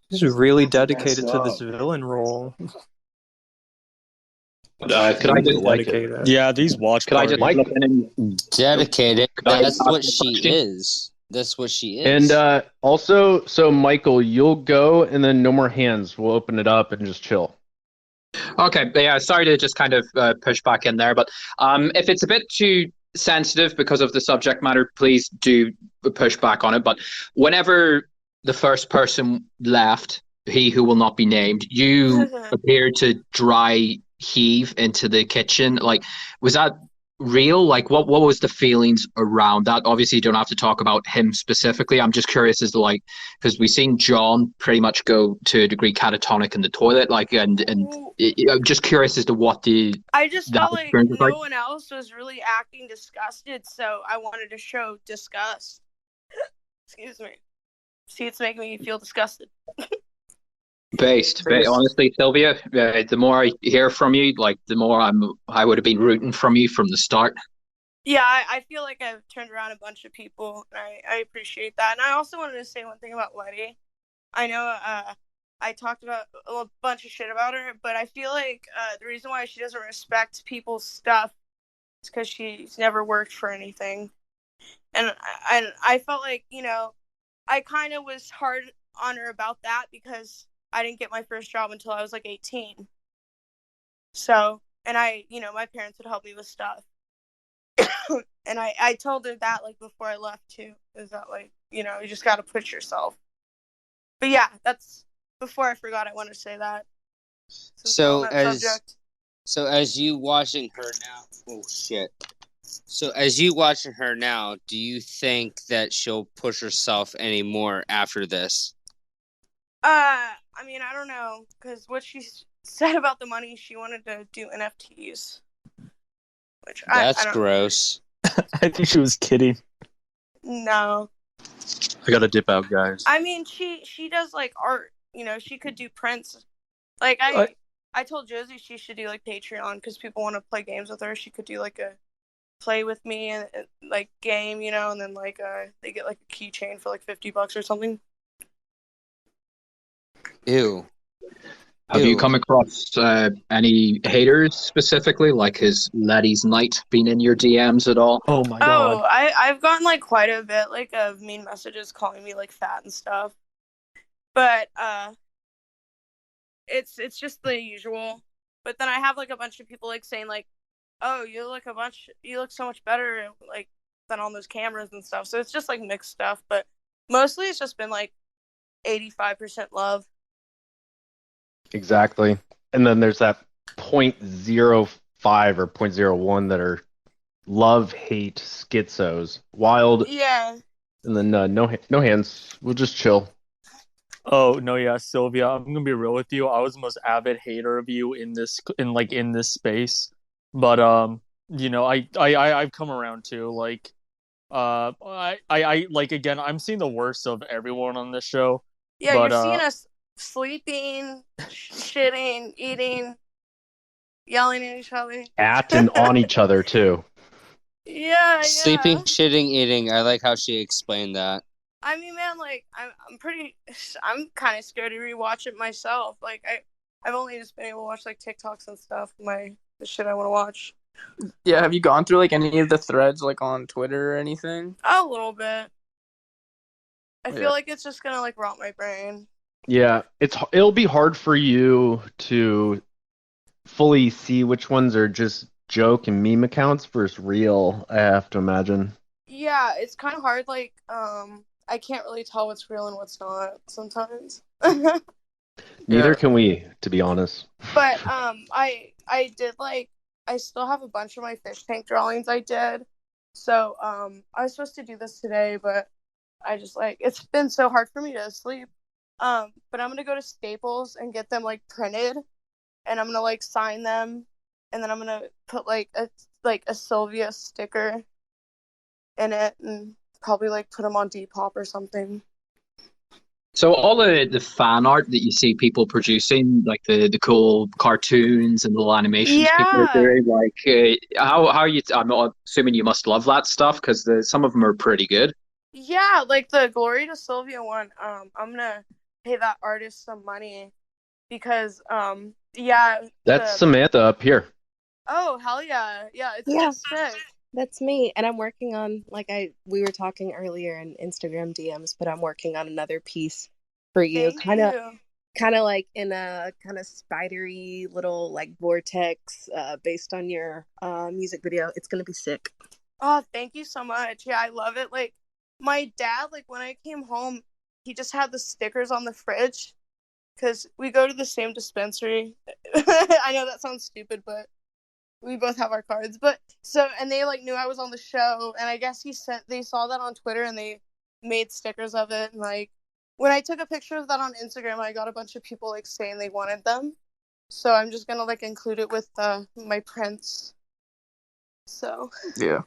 [SPEAKER 15] He's really
[SPEAKER 7] That's
[SPEAKER 15] dedicated
[SPEAKER 7] messed
[SPEAKER 15] to this
[SPEAKER 7] up.
[SPEAKER 15] villain role.
[SPEAKER 6] Could I just
[SPEAKER 15] dedicated?
[SPEAKER 5] Yeah, these watch
[SPEAKER 6] Could I just
[SPEAKER 5] parties.
[SPEAKER 6] look in and
[SPEAKER 4] Dedicated.
[SPEAKER 6] I
[SPEAKER 4] That's
[SPEAKER 6] ask
[SPEAKER 4] what
[SPEAKER 6] a
[SPEAKER 4] she
[SPEAKER 6] question?
[SPEAKER 4] is. That's what she is.
[SPEAKER 2] And also, so Michael, you'll go, and then no more hands. We'll open it up and just chill.
[SPEAKER 6] Okay, yeah, sorry to just kind of push back in there, but if it's a bit too sensitive because of the subject matter, please do push back on it. But whenever the first person left, he who will not be named, you appeared to dry heave into the kitchen. Like, was that real? Like, what was the feelings around that? Obviously, you don't have to talk about him specifically. I'm just curious as to, like, because we've seen John pretty much go to a degree catatonic in the toilet, like, and I'm just curious as to what
[SPEAKER 13] I just
[SPEAKER 6] that
[SPEAKER 13] felt like
[SPEAKER 6] experience was
[SPEAKER 13] no
[SPEAKER 6] like.
[SPEAKER 13] one else was really acting disgusted, so I wanted to show disgust. Excuse me. See, it's making me feel disgusted.
[SPEAKER 6] Based. Honestly, Sylvia, the more I hear from you, like the more I would have been rooting from you from the start.
[SPEAKER 13] Yeah, I feel like I've turned around a bunch of people, and I appreciate that. And I also wanted to say one thing about Letty. I know I talked about a bunch of shit about her, but I feel like the reason why she doesn't respect people's stuff is because she's never worked for anything. And I felt like, you know, I kind of was hard on her about that because I didn't get my first job until I was like 18. So, and my parents would help me with stuff. And I told her that, like, before I left, too. Is that, like, you just got to push yourself. But yeah, that's, before I forgot, I wanted to say that.
[SPEAKER 4] So as you watching her now, oh shit. So as you watching her now, do you think that she'll push herself anymore after this?
[SPEAKER 13] I mean, I don't know, because what she said about the money, she wanted to do NFTs. Which
[SPEAKER 4] That's
[SPEAKER 13] I don't
[SPEAKER 4] gross.
[SPEAKER 5] I think she was kidding.
[SPEAKER 13] No.
[SPEAKER 11] I gotta dip out, guys.
[SPEAKER 13] I mean, she does, like, art. She could do prints. Like, I told Josie she should do, like, Patreon, because people want to play games with her. She could do, like, a play with me and like, game, and then, like, they get, like, a keychain for, like, $50 or something.
[SPEAKER 4] Ew.
[SPEAKER 6] Have you come across any haters specifically, like has Letty's Night been in your DMs at all?
[SPEAKER 5] Oh my
[SPEAKER 13] god. I've gotten, like, quite a bit, like, of mean messages calling me, like, fat and stuff. But it's just the usual. But then I have, like, a bunch of people, like, saying, like, oh, you look so much better, like, than on those cameras and stuff. So it's just, like, mixed stuff. But mostly it's just been, like, 85% love.
[SPEAKER 2] Exactly. And then there's that 0.05 or 0.01 that are love hate schizos. Wild.
[SPEAKER 13] Yeah.
[SPEAKER 2] And then no hands. We'll just chill.
[SPEAKER 5] Oh no, yeah, Sylvia, I'm gonna be real with you. I was the most avid hater of you in this space, but I've come around too. Like, I like again. I'm seeing the worst of everyone on this show,
[SPEAKER 13] Yeah,
[SPEAKER 5] but
[SPEAKER 13] you're seeing us sleeping, shitting, eating, yelling at each other.
[SPEAKER 2] at and on each other too.
[SPEAKER 13] Yeah.
[SPEAKER 4] Sleeping, shitting, eating. I like how she explained that.
[SPEAKER 13] I mean, man, like I'm kind of scared to rewatch it myself. Like I've only just been able to watch like TikToks and stuff. The shit I want to watch.
[SPEAKER 10] Yeah, have you gone through like any of the threads like on Twitter or anything?
[SPEAKER 13] A little bit. I feel
[SPEAKER 10] Yeah.
[SPEAKER 13] like it's just gonna like rot my brain.
[SPEAKER 2] Yeah, it'll be hard for you to fully see which ones are just joke and meme accounts versus real, I have to imagine.
[SPEAKER 13] Yeah, it's kind of hard. Like I can't really tell what's real and what's not sometimes.
[SPEAKER 2] Neither can we, to be honest.
[SPEAKER 13] But I did I still have a bunch of my fish tank drawings I did. So I was supposed to do this today, but I just it's been so hard for me to sleep. But I'm gonna go to Staples and get them like printed, and I'm gonna like sign them, and then I'm gonna put like a Sylvia sticker in it, and probably like put them on Depop or something.
[SPEAKER 6] So all the fan art that you see people producing, like the cool cartoons and little animations people are
[SPEAKER 13] Yeah.
[SPEAKER 6] doing, like how are you? I'm assuming you must love that stuff because some of them are pretty good.
[SPEAKER 13] Yeah, like the Glory to Sylvia one. I'm gonna pay that artist some money because yeah.
[SPEAKER 2] That's Samantha up here.
[SPEAKER 13] Oh hell yeah, yeah, it's
[SPEAKER 1] Yeah.
[SPEAKER 13] sick.
[SPEAKER 1] That's me, and I'm working on we were talking earlier in Instagram DMs, but I'm working on another piece for you.
[SPEAKER 13] Thank
[SPEAKER 1] Kind of
[SPEAKER 13] you.
[SPEAKER 1] like in a kind of spidery little like vortex based on your music video. It's gonna be sick.
[SPEAKER 13] Oh, thank you so much. Yeah, I love it. Like my dad, like when I came home, he just had the stickers on the fridge because we go to the same dispensary. I know that sounds stupid, but we both have our cards. But and they like knew I was on the show, and I guess they saw that on Twitter and they made stickers of it. And like when I took a picture of that on Instagram, I got a bunch of people like saying they wanted them. So I'm just gonna like include it with my prints. So
[SPEAKER 10] yeah,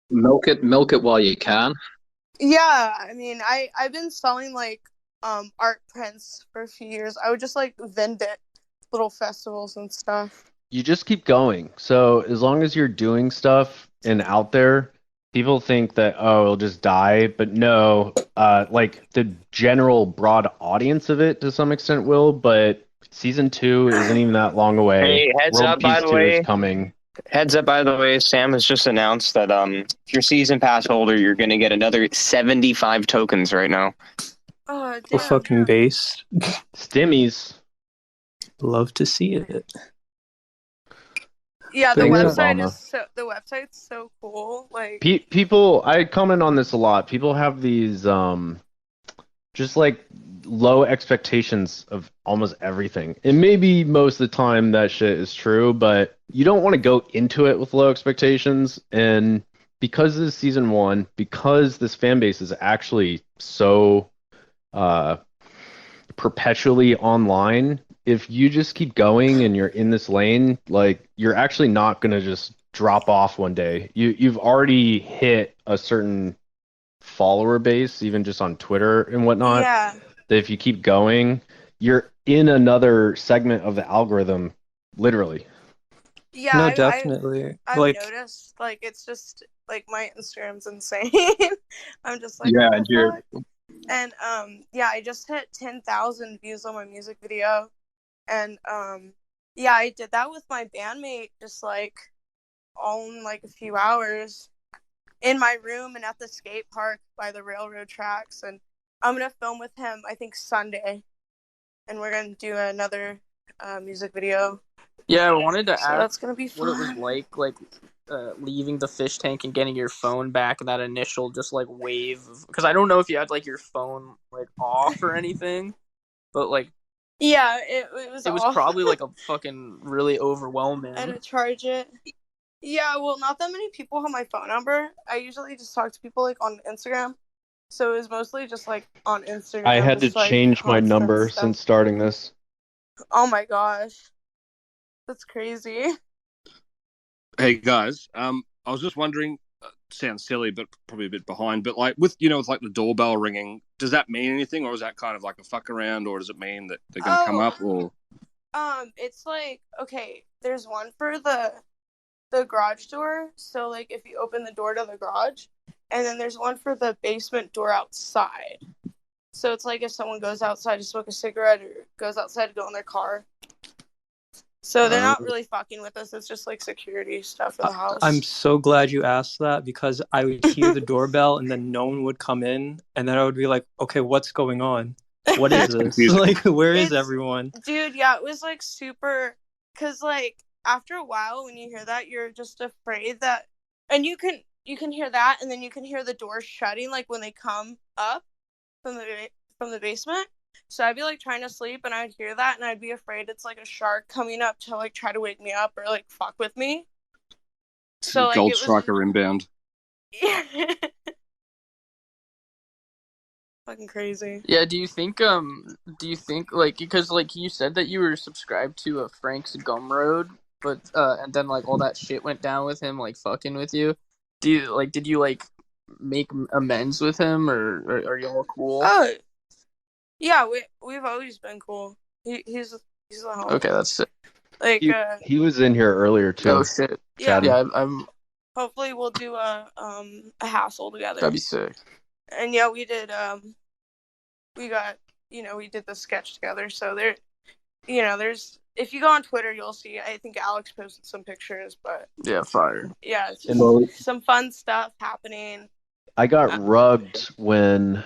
[SPEAKER 6] milk it while you can.
[SPEAKER 13] Yeah, I mean, I've been selling like art prints for a few years. I would just like vend it, little festivals and stuff.
[SPEAKER 2] You just keep going. So as long as you're doing stuff and out there, people think that it'll just die, but no, like the general broad audience of it to some extent will, but season 2 isn't even that long away.
[SPEAKER 3] Hey, heads
[SPEAKER 2] World
[SPEAKER 3] up, by
[SPEAKER 2] Peace
[SPEAKER 3] the
[SPEAKER 2] 2
[SPEAKER 3] way.
[SPEAKER 2] is coming.
[SPEAKER 3] Heads up, by the way, Sam has just announced that if you're season pass holder, you're going to get another 75 tokens right now.
[SPEAKER 13] Oh,
[SPEAKER 15] A fucking base.
[SPEAKER 2] Stimmies.
[SPEAKER 15] Love to see it.
[SPEAKER 13] Yeah, the
[SPEAKER 2] Thanks,
[SPEAKER 13] website
[SPEAKER 2] Obama.
[SPEAKER 13] the website's so cool. Like
[SPEAKER 2] People, I comment on this a lot. People have these just like low expectations of almost everything. And maybe most of the time that shit is true, but you don't want to go into it with low expectations. And because this is season 1, because this fan base is actually so perpetually online, if you just keep going and you're in this lane, like you're actually not gonna just drop off one day. You've already hit a certain follower base, even just on Twitter and whatnot.
[SPEAKER 13] Yeah.
[SPEAKER 2] That if you keep going, you're in another segment of the algorithm, literally.
[SPEAKER 13] yeah,
[SPEAKER 15] No, definitely.
[SPEAKER 13] I've
[SPEAKER 15] Like,
[SPEAKER 13] noticed like it's just like my Instagram's insane. I'm just like
[SPEAKER 6] Yeah,
[SPEAKER 13] what
[SPEAKER 6] and
[SPEAKER 13] the
[SPEAKER 6] you're
[SPEAKER 13] fuck? And yeah, I just hit 10,000 views on my music video. And yeah, I did that with my bandmate just like all in like a few hours in my room and at the skate park by the railroad tracks. And I'm gonna film with him I think Sunday, and we're gonna do another music video.
[SPEAKER 10] yeah. I wanted to
[SPEAKER 13] So
[SPEAKER 10] ask
[SPEAKER 13] that's gonna be
[SPEAKER 10] what it was
[SPEAKER 13] fun.
[SPEAKER 10] like leaving the fish tank and getting your phone back and that initial just like wave because I don't know if you had like your phone like off or anything, but like
[SPEAKER 13] Yeah, it was
[SPEAKER 10] It was
[SPEAKER 13] all.
[SPEAKER 10] probably like a fucking really
[SPEAKER 13] I had
[SPEAKER 10] overwhelming.
[SPEAKER 13] to charge it. Yeah, well, not that many people have my phone number. I usually just talk to people like on Instagram, so it was mostly just like on Instagram.
[SPEAKER 2] I had to
[SPEAKER 13] just, like,
[SPEAKER 2] change my
[SPEAKER 13] constant
[SPEAKER 2] number
[SPEAKER 13] stuff.
[SPEAKER 2] since starting this.
[SPEAKER 13] Oh my gosh, that's crazy.
[SPEAKER 16] Hey guys, I was just wondering. Sounds silly, but probably a bit behind. But like with with like the doorbell ringing, does that mean anything, or is that kind of like a fuck around, or does it mean that they're going to come up? Or
[SPEAKER 13] It's like, okay, there's one for the garage door. So like if you open the door to the garage, and then there's one for the basement door outside. So it's like if someone goes outside to smoke a cigarette or goes outside to go in their car. So they're not really fucking with us. It's just like security stuff for the house.
[SPEAKER 15] I'm so glad you asked that, because I would hear the doorbell and then no one would come in, and then I would be like, okay, what's going on? What is this? Like, where is everyone?
[SPEAKER 13] Dude, yeah, it was like super, because like after a while when you hear that, you're just afraid that, and you can hear that, and then you can hear the door shutting like when they come up from the basement. So I'd be like trying to sleep, and I'd hear that, and I'd be afraid it's like a shark coming up to like try to wake me up or like fuck with me. So like
[SPEAKER 16] Gold
[SPEAKER 13] it was
[SPEAKER 16] Striker inbound.
[SPEAKER 13] fucking crazy.
[SPEAKER 10] Yeah, do you think like, because like you said that you were subscribed to Frank's Gumroad, but and then like all that shit went down with him like fucking with you. Did you like make amends with him, or are you all cool?
[SPEAKER 13] Oh, yeah, we've always been cool. He's a homie.
[SPEAKER 10] Okay, that's it.
[SPEAKER 13] Like
[SPEAKER 2] He was in here earlier too.
[SPEAKER 10] Oh shit.
[SPEAKER 2] Chatting.
[SPEAKER 10] Yeah, I'm.
[SPEAKER 13] Hopefully we'll do a hassle together.
[SPEAKER 10] That'd be sick.
[SPEAKER 13] And yeah, we did we did the sketch together. So there's, if you go on Twitter, you'll see, I think Alex posted some pictures, but
[SPEAKER 10] yeah, fire.
[SPEAKER 13] Yeah, it's just some fun stuff happening.
[SPEAKER 2] I got rugged when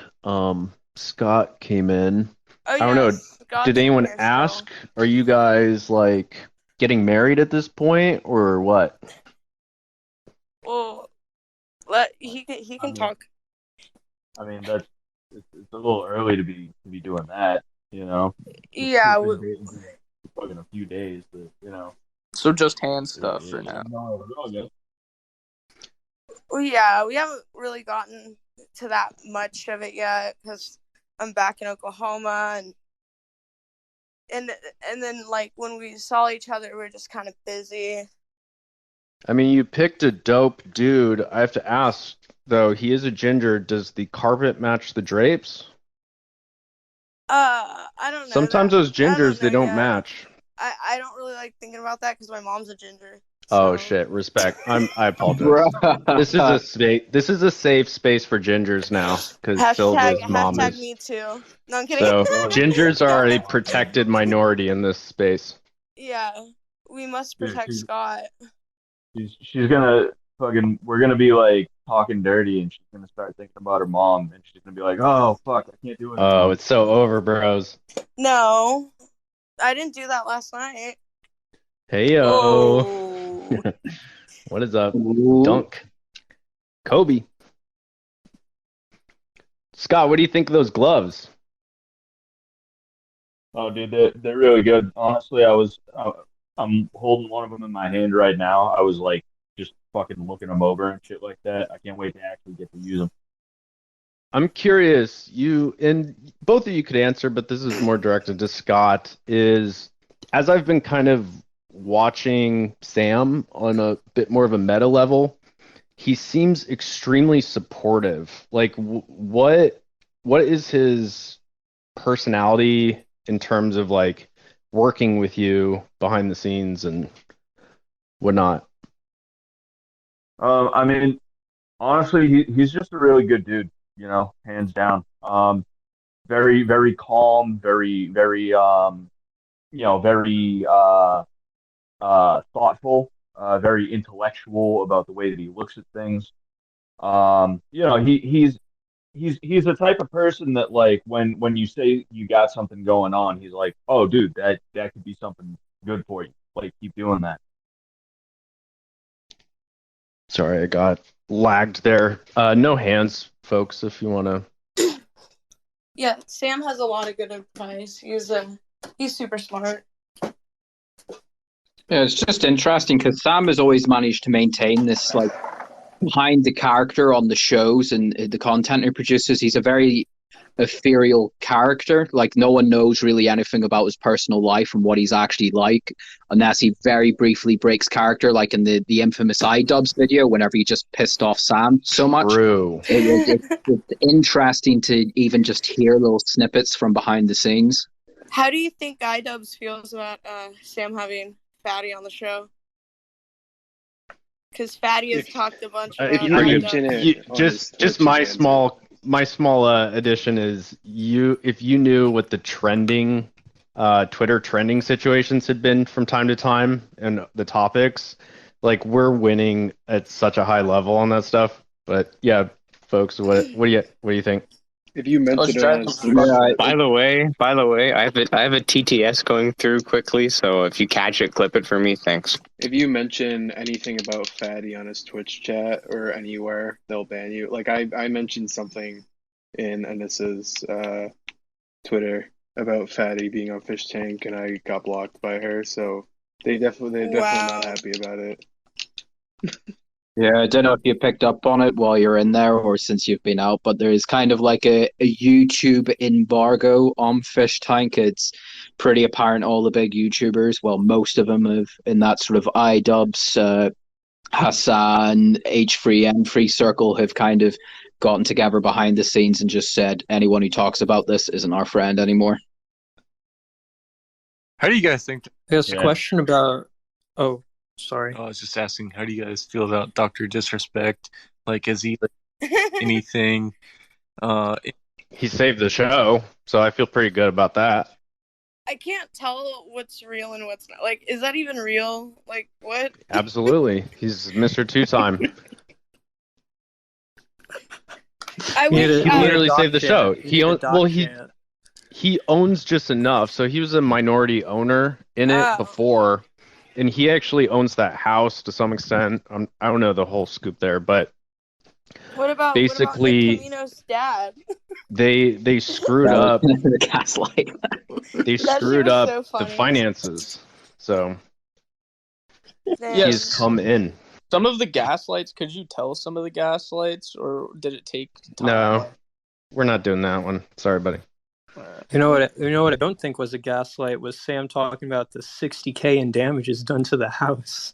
[SPEAKER 2] Scott came in.
[SPEAKER 13] Oh,
[SPEAKER 2] I don't
[SPEAKER 13] yeah,
[SPEAKER 2] know.
[SPEAKER 13] Scott's
[SPEAKER 2] Did
[SPEAKER 13] in
[SPEAKER 2] anyone
[SPEAKER 13] here
[SPEAKER 2] ask? Are you guys like getting married at this point, or what?
[SPEAKER 13] Well, he can talk.
[SPEAKER 12] I mean, it's a little early to be doing that, you know.
[SPEAKER 13] Yeah,
[SPEAKER 12] It's been dating for fucking a few days, but you know.
[SPEAKER 10] So just hand stuff for now.
[SPEAKER 13] Well, yeah, we haven't really gotten to that much of it yet because I'm back in Oklahoma, and then like when we saw each other, we were just kind of busy.
[SPEAKER 2] I mean, you picked a dope dude. I have to ask though. He is a ginger. Does the carpet match the drapes?
[SPEAKER 13] I don't know.
[SPEAKER 2] Sometimes those gingers they don't match.
[SPEAKER 13] I don't really like thinking about that because my mom's a ginger.
[SPEAKER 2] Oh shit! Respect. I apologize. This is a safe space for gingers now because Sylvia's mom
[SPEAKER 13] hashtag
[SPEAKER 2] is.
[SPEAKER 13] me too. No, I'm kidding.
[SPEAKER 2] So gingers are a protected minority in this space.
[SPEAKER 13] Yeah, we must protect Scott.
[SPEAKER 12] She's gonna fucking. We're gonna be like talking dirty, and she's gonna start thinking about her mom, and she's gonna be like, "Oh fuck, I can't do it."
[SPEAKER 2] Oh, it's so over, bros.
[SPEAKER 13] No, I didn't do that last night.
[SPEAKER 2] Hey yo. What is up? Dunk. Kobe. Scott, what do you think of those gloves?
[SPEAKER 12] Oh, dude, they're really good. Honestly, I'm holding one of them in my hand right now. I was like just fucking looking them over and shit like that. I can't wait to actually get to use them.
[SPEAKER 2] I'm curious, you and both of you could answer, but this is more directed to Scott, is as I've been kind of watching Sam on a bit more of a meta level, he seems extremely supportive. Like what is his personality in terms of like working with you behind the scenes and whatnot?
[SPEAKER 12] I mean, honestly, he's just a really good dude, you know, hands down. Very, very calm, very, you know, very thoughtful, very intellectual about the way that he looks at things. You know, he's the type of person that like when you say you got something going on, he's like, "Oh, dude, that could be something good for you. Like, keep doing that."
[SPEAKER 2] Sorry, I got lagged there. No hands, folks, if you want to.
[SPEAKER 13] Yeah, Sam has a lot of good advice. He's He's super smart.
[SPEAKER 6] Yeah, it's just interesting because Sam has always managed to maintain this like behind the character on the shows and the content he produces. He's a very ethereal character. Like no one knows really anything about his personal life and what he's actually like, unless he very briefly breaks character, like in the infamous iDubbbz video, whenever he just pissed off Sam so much.
[SPEAKER 2] True.
[SPEAKER 6] It's interesting to even just hear little snippets from behind the scenes.
[SPEAKER 13] How do you think iDubbbz feels about Sam having Fatty on the show? Because Fatty has talked a bunch about iDubbbz.
[SPEAKER 2] Just my small addition is if you knew what the trending Twitter trending situations had been from time to time and the topics, like we're winning at such a high level on that stuff. But yeah, folks, what do you think?
[SPEAKER 7] If you meant it as
[SPEAKER 3] By the way, I have a TTS going through quickly, so if you catch it, clip it for me. Thanks.
[SPEAKER 7] if you mention anything about Fatty on his Twitch chat or anywhere, they'll ban you. Like I mentioned something in Anissa's Twitter about Fatty being on Fishtank, and I got blocked by her. So they're definitely not happy about it.
[SPEAKER 6] Yeah, I don't know if you picked up on it while you're in there or since you've been out, but there is kind of like a YouTube embargo on Fishtank. It's pretty apparent all the big YouTubers, well, most of them have in that sort of iDubbbz, Hassan, H3N, Free Circle have kind of gotten together behind the scenes and just said anyone who talks about this isn't our friend anymore.
[SPEAKER 9] How do you guys think?
[SPEAKER 15] There's a question about. Oh, sorry.
[SPEAKER 9] I was just asking, how do you guys feel about Dr. Disrespect? Like, is he like anything?
[SPEAKER 2] He saved the show, so I feel pretty good about that.
[SPEAKER 13] I can't tell what's real and what's not. Like, is that even real? Like, what?
[SPEAKER 2] Absolutely, he's Mr. Two-Time.
[SPEAKER 13] I
[SPEAKER 2] He
[SPEAKER 13] wish
[SPEAKER 2] literally saved the show.
[SPEAKER 15] He
[SPEAKER 2] He owns just enough, so he was a minority owner in it before, and he actually owns that house to some extent. I don't know the whole scoop there, but basically,
[SPEAKER 13] Camino's dad?
[SPEAKER 2] they screwed up.
[SPEAKER 6] The gaslight.
[SPEAKER 2] They screwed up the finances, so he's come in.
[SPEAKER 10] Some of the gaslights, could you tell some of the gaslights, or did it take time?
[SPEAKER 2] No, we're not doing that one. Sorry, buddy.
[SPEAKER 15] You know what I don't think was a gaslight was Sam talking about the $60K in damages done to the house.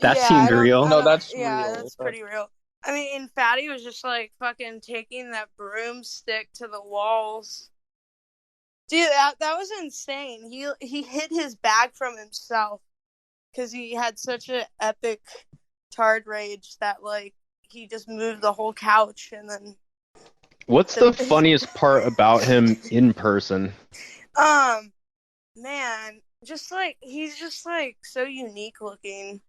[SPEAKER 15] That seemed real.
[SPEAKER 10] No, that's
[SPEAKER 13] real. That's pretty real. I mean, Fatty was just like fucking taking that broomstick to the walls. Dude, that was insane. He hid his bag from himself because he had such an epic tard rage that like he just moved the whole couch and then.
[SPEAKER 2] What's the funniest part about him in person?
[SPEAKER 13] Man, just like he's just like so unique looking.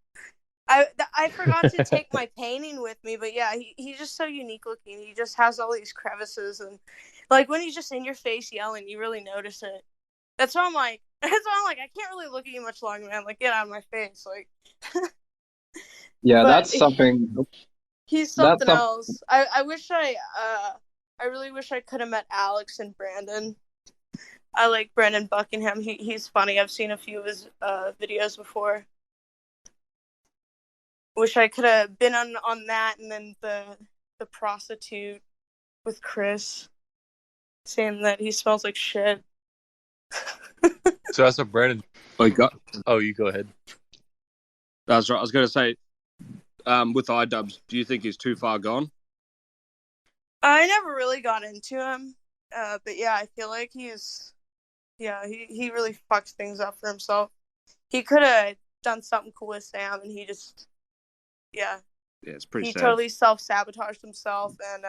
[SPEAKER 13] I forgot to take my painting with me, but yeah, he's just so unique looking. He just has all these crevices and like when he's just in your face yelling, you really notice it. That's why I'm like, I can't really look at you much longer, man. Like, get out of my face, like.
[SPEAKER 6] Yeah, that's something.
[SPEAKER 13] He's something else. I really wish I could have met Alex and Brandon. I like Brandon Buckingham. He's funny. I've seen a few of his videos before. Wish I could have been on that, and then the prostitute with Chris saying that he smells like shit.
[SPEAKER 9] So that's what Brandon. You go ahead.
[SPEAKER 16] That's right. I was going to say, with iDubbbz, do you think he's too far gone?
[SPEAKER 13] I never really got into him, but yeah, I feel like he really fucks things up for himself. He could have done something cool with Sam, and he just, yeah,
[SPEAKER 16] it's pretty.
[SPEAKER 13] He
[SPEAKER 16] sad.
[SPEAKER 13] totally self-sabotaged himself, and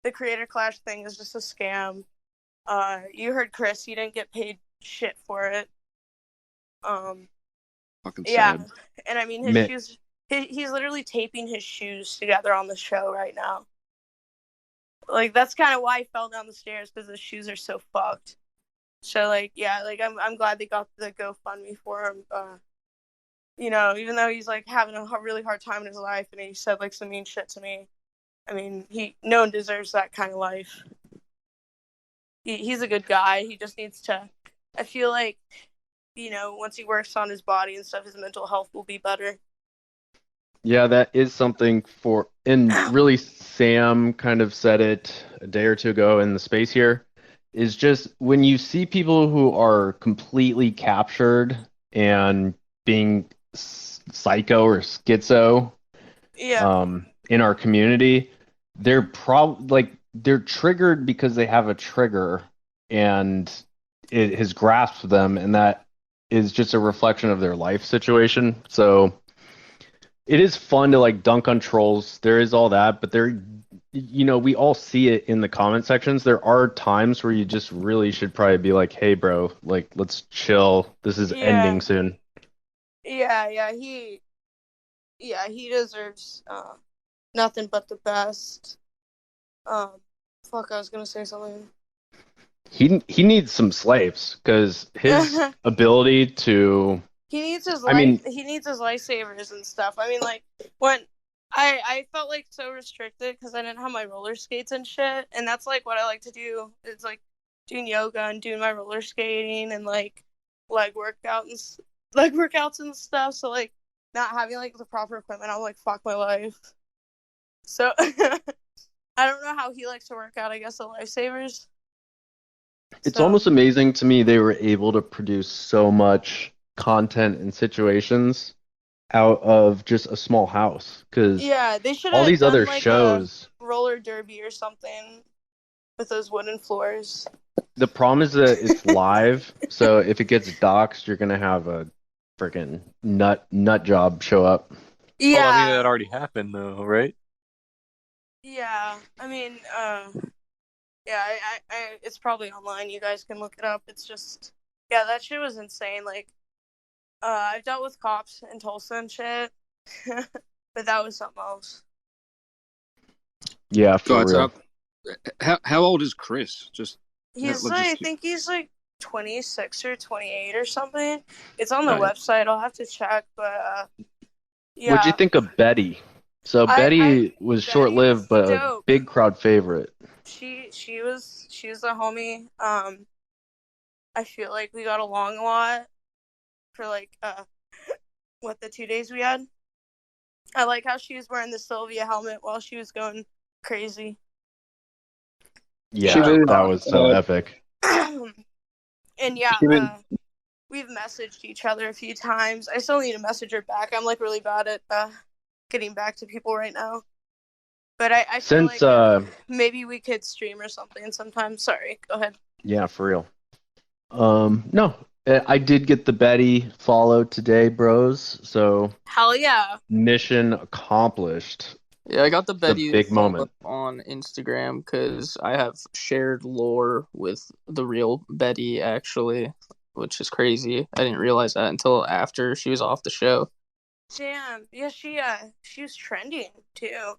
[SPEAKER 13] the Creator Clash thing is just a scam. You heard Chris; he didn't get paid shit for it.
[SPEAKER 16] Fucking
[SPEAKER 13] yeah,
[SPEAKER 16] sad.
[SPEAKER 13] and I mean his shoes. He's literally taping his shoes together on the show right now. Like, that's kind of why he fell down the stairs, because his shoes are so fucked. So, like, yeah, like, I'm glad they got the GoFundMe for him. You know, even though he's, like, having a really hard time in his life, and he said, like, some mean shit to me. I mean, no one deserves that kind of life. He's a good guy. He just needs to I feel like, once he works on his body and stuff, his mental health will be better.
[SPEAKER 2] Yeah, that is something and really Sam kind of said it a day or two ago in the space here, is just when you see people who are completely captured and being psycho or schizo,
[SPEAKER 13] Yeah.
[SPEAKER 2] in our community, they're triggered because they have a trigger and it has grasped them, and that is just a reflection of their life situation. So it is fun to like dunk on trolls. There is all that, but we all see it in the comment sections. There are times where you just really should probably be like, "Hey, bro, like let's chill. This is ending
[SPEAKER 13] Yeah.
[SPEAKER 2] soon."
[SPEAKER 13] Yeah, he deserves nothing but the best. Fuck, I was gonna say something.
[SPEAKER 2] He needs some slaves because his ability to.
[SPEAKER 13] He needs his
[SPEAKER 2] I mean,
[SPEAKER 13] he needs his lifesavers and stuff. I mean, like when I felt like so restricted because I didn't have my roller skates and shit, and that's like what I like to do. It's like doing yoga and doing my roller skating and like workouts and stuff. So like not having like the proper equipment, I'm like fuck my life. So I don't know how he likes to work out. I guess the lifesavers.
[SPEAKER 2] it's almost amazing to me they were able to produce so much content and situations out of just a small house, because
[SPEAKER 13] Yeah, they should
[SPEAKER 2] all
[SPEAKER 13] have
[SPEAKER 2] these
[SPEAKER 13] done
[SPEAKER 2] other
[SPEAKER 13] like a
[SPEAKER 2] shows,
[SPEAKER 13] roller derby or something with those wooden floors.
[SPEAKER 2] the problem is that it's live, so if it gets doxxed, you're gonna have a freaking nut job show up.
[SPEAKER 13] Yeah.
[SPEAKER 9] Well, I mean, that already happened, though, right?
[SPEAKER 13] Yeah, I mean, yeah, it's probably online. You guys can look it up. It's just, yeah, that shit was insane. Like, I've dealt with cops in Tulsa and shit, but that was something else.
[SPEAKER 2] Yeah, for
[SPEAKER 16] Guys,
[SPEAKER 2] real.
[SPEAKER 16] how old is Chris?
[SPEAKER 13] I think he's like 26 or 28 or something. It's on the
[SPEAKER 16] Right.
[SPEAKER 13] website. I'll have to check, but yeah.
[SPEAKER 2] What'd you think of Betty? So Betty was short-lived, but a
[SPEAKER 13] dope.
[SPEAKER 2] big crowd favorite.
[SPEAKER 13] She was a homie. I feel like we got along a lot for like the 2 days we had. I like how she was wearing the Sylvia helmet while she was going crazy.
[SPEAKER 2] Yeah, that was so epic.
[SPEAKER 13] And yeah, we've messaged each other a few times. I still need to message her back. I'm like really bad at getting back to people right now. But I feel like maybe we could stream or something sometime. Sorry, go ahead.
[SPEAKER 2] Yeah, for real. No, I did get the Betty follow today, bros. So
[SPEAKER 13] hell yeah,
[SPEAKER 2] mission accomplished.
[SPEAKER 10] Yeah, I got the Betty
[SPEAKER 2] big moment
[SPEAKER 10] on Instagram because I have shared lore with the real Betty, actually, which is crazy. I didn't realize that until after she was off the show.
[SPEAKER 13] Damn, yeah, she was trending too.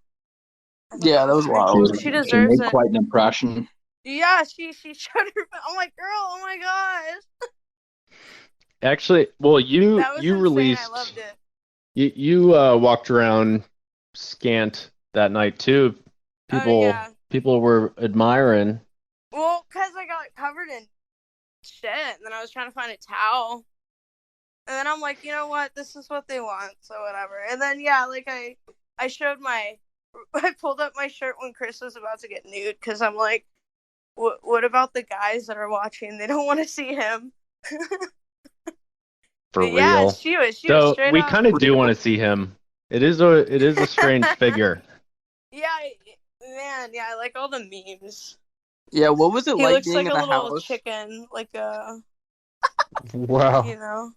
[SPEAKER 10] Yeah, that was wild.
[SPEAKER 13] She deserves it.
[SPEAKER 6] Quite an impression.
[SPEAKER 13] Yeah, she showed her. I'm like, girl, oh my gosh.
[SPEAKER 2] Actually, well, you
[SPEAKER 13] insane.
[SPEAKER 2] released.
[SPEAKER 13] I loved it.
[SPEAKER 2] You walked around scant that night too. People were admiring.
[SPEAKER 13] Well, because I got covered in shit, and then I was trying to find a towel. And then I'm like, you know what? This is what they want, so whatever. And then, yeah, like, I showed I pulled up my shirt when Chris was about to get nude, because I'm like, what about the guys that are watching? They don't want to see him.
[SPEAKER 2] For real.
[SPEAKER 13] Yeah, she was straight
[SPEAKER 2] we
[SPEAKER 13] up.
[SPEAKER 2] kind of do want to see him. It is a strange figure.
[SPEAKER 13] Yeah, man, yeah, I like all the memes.
[SPEAKER 10] Yeah, what was it
[SPEAKER 13] he
[SPEAKER 10] like
[SPEAKER 13] looks
[SPEAKER 10] being
[SPEAKER 13] like
[SPEAKER 10] in
[SPEAKER 13] a
[SPEAKER 10] the
[SPEAKER 13] little
[SPEAKER 10] house?
[SPEAKER 13] chicken, like a...
[SPEAKER 2] Wow.
[SPEAKER 13] You know?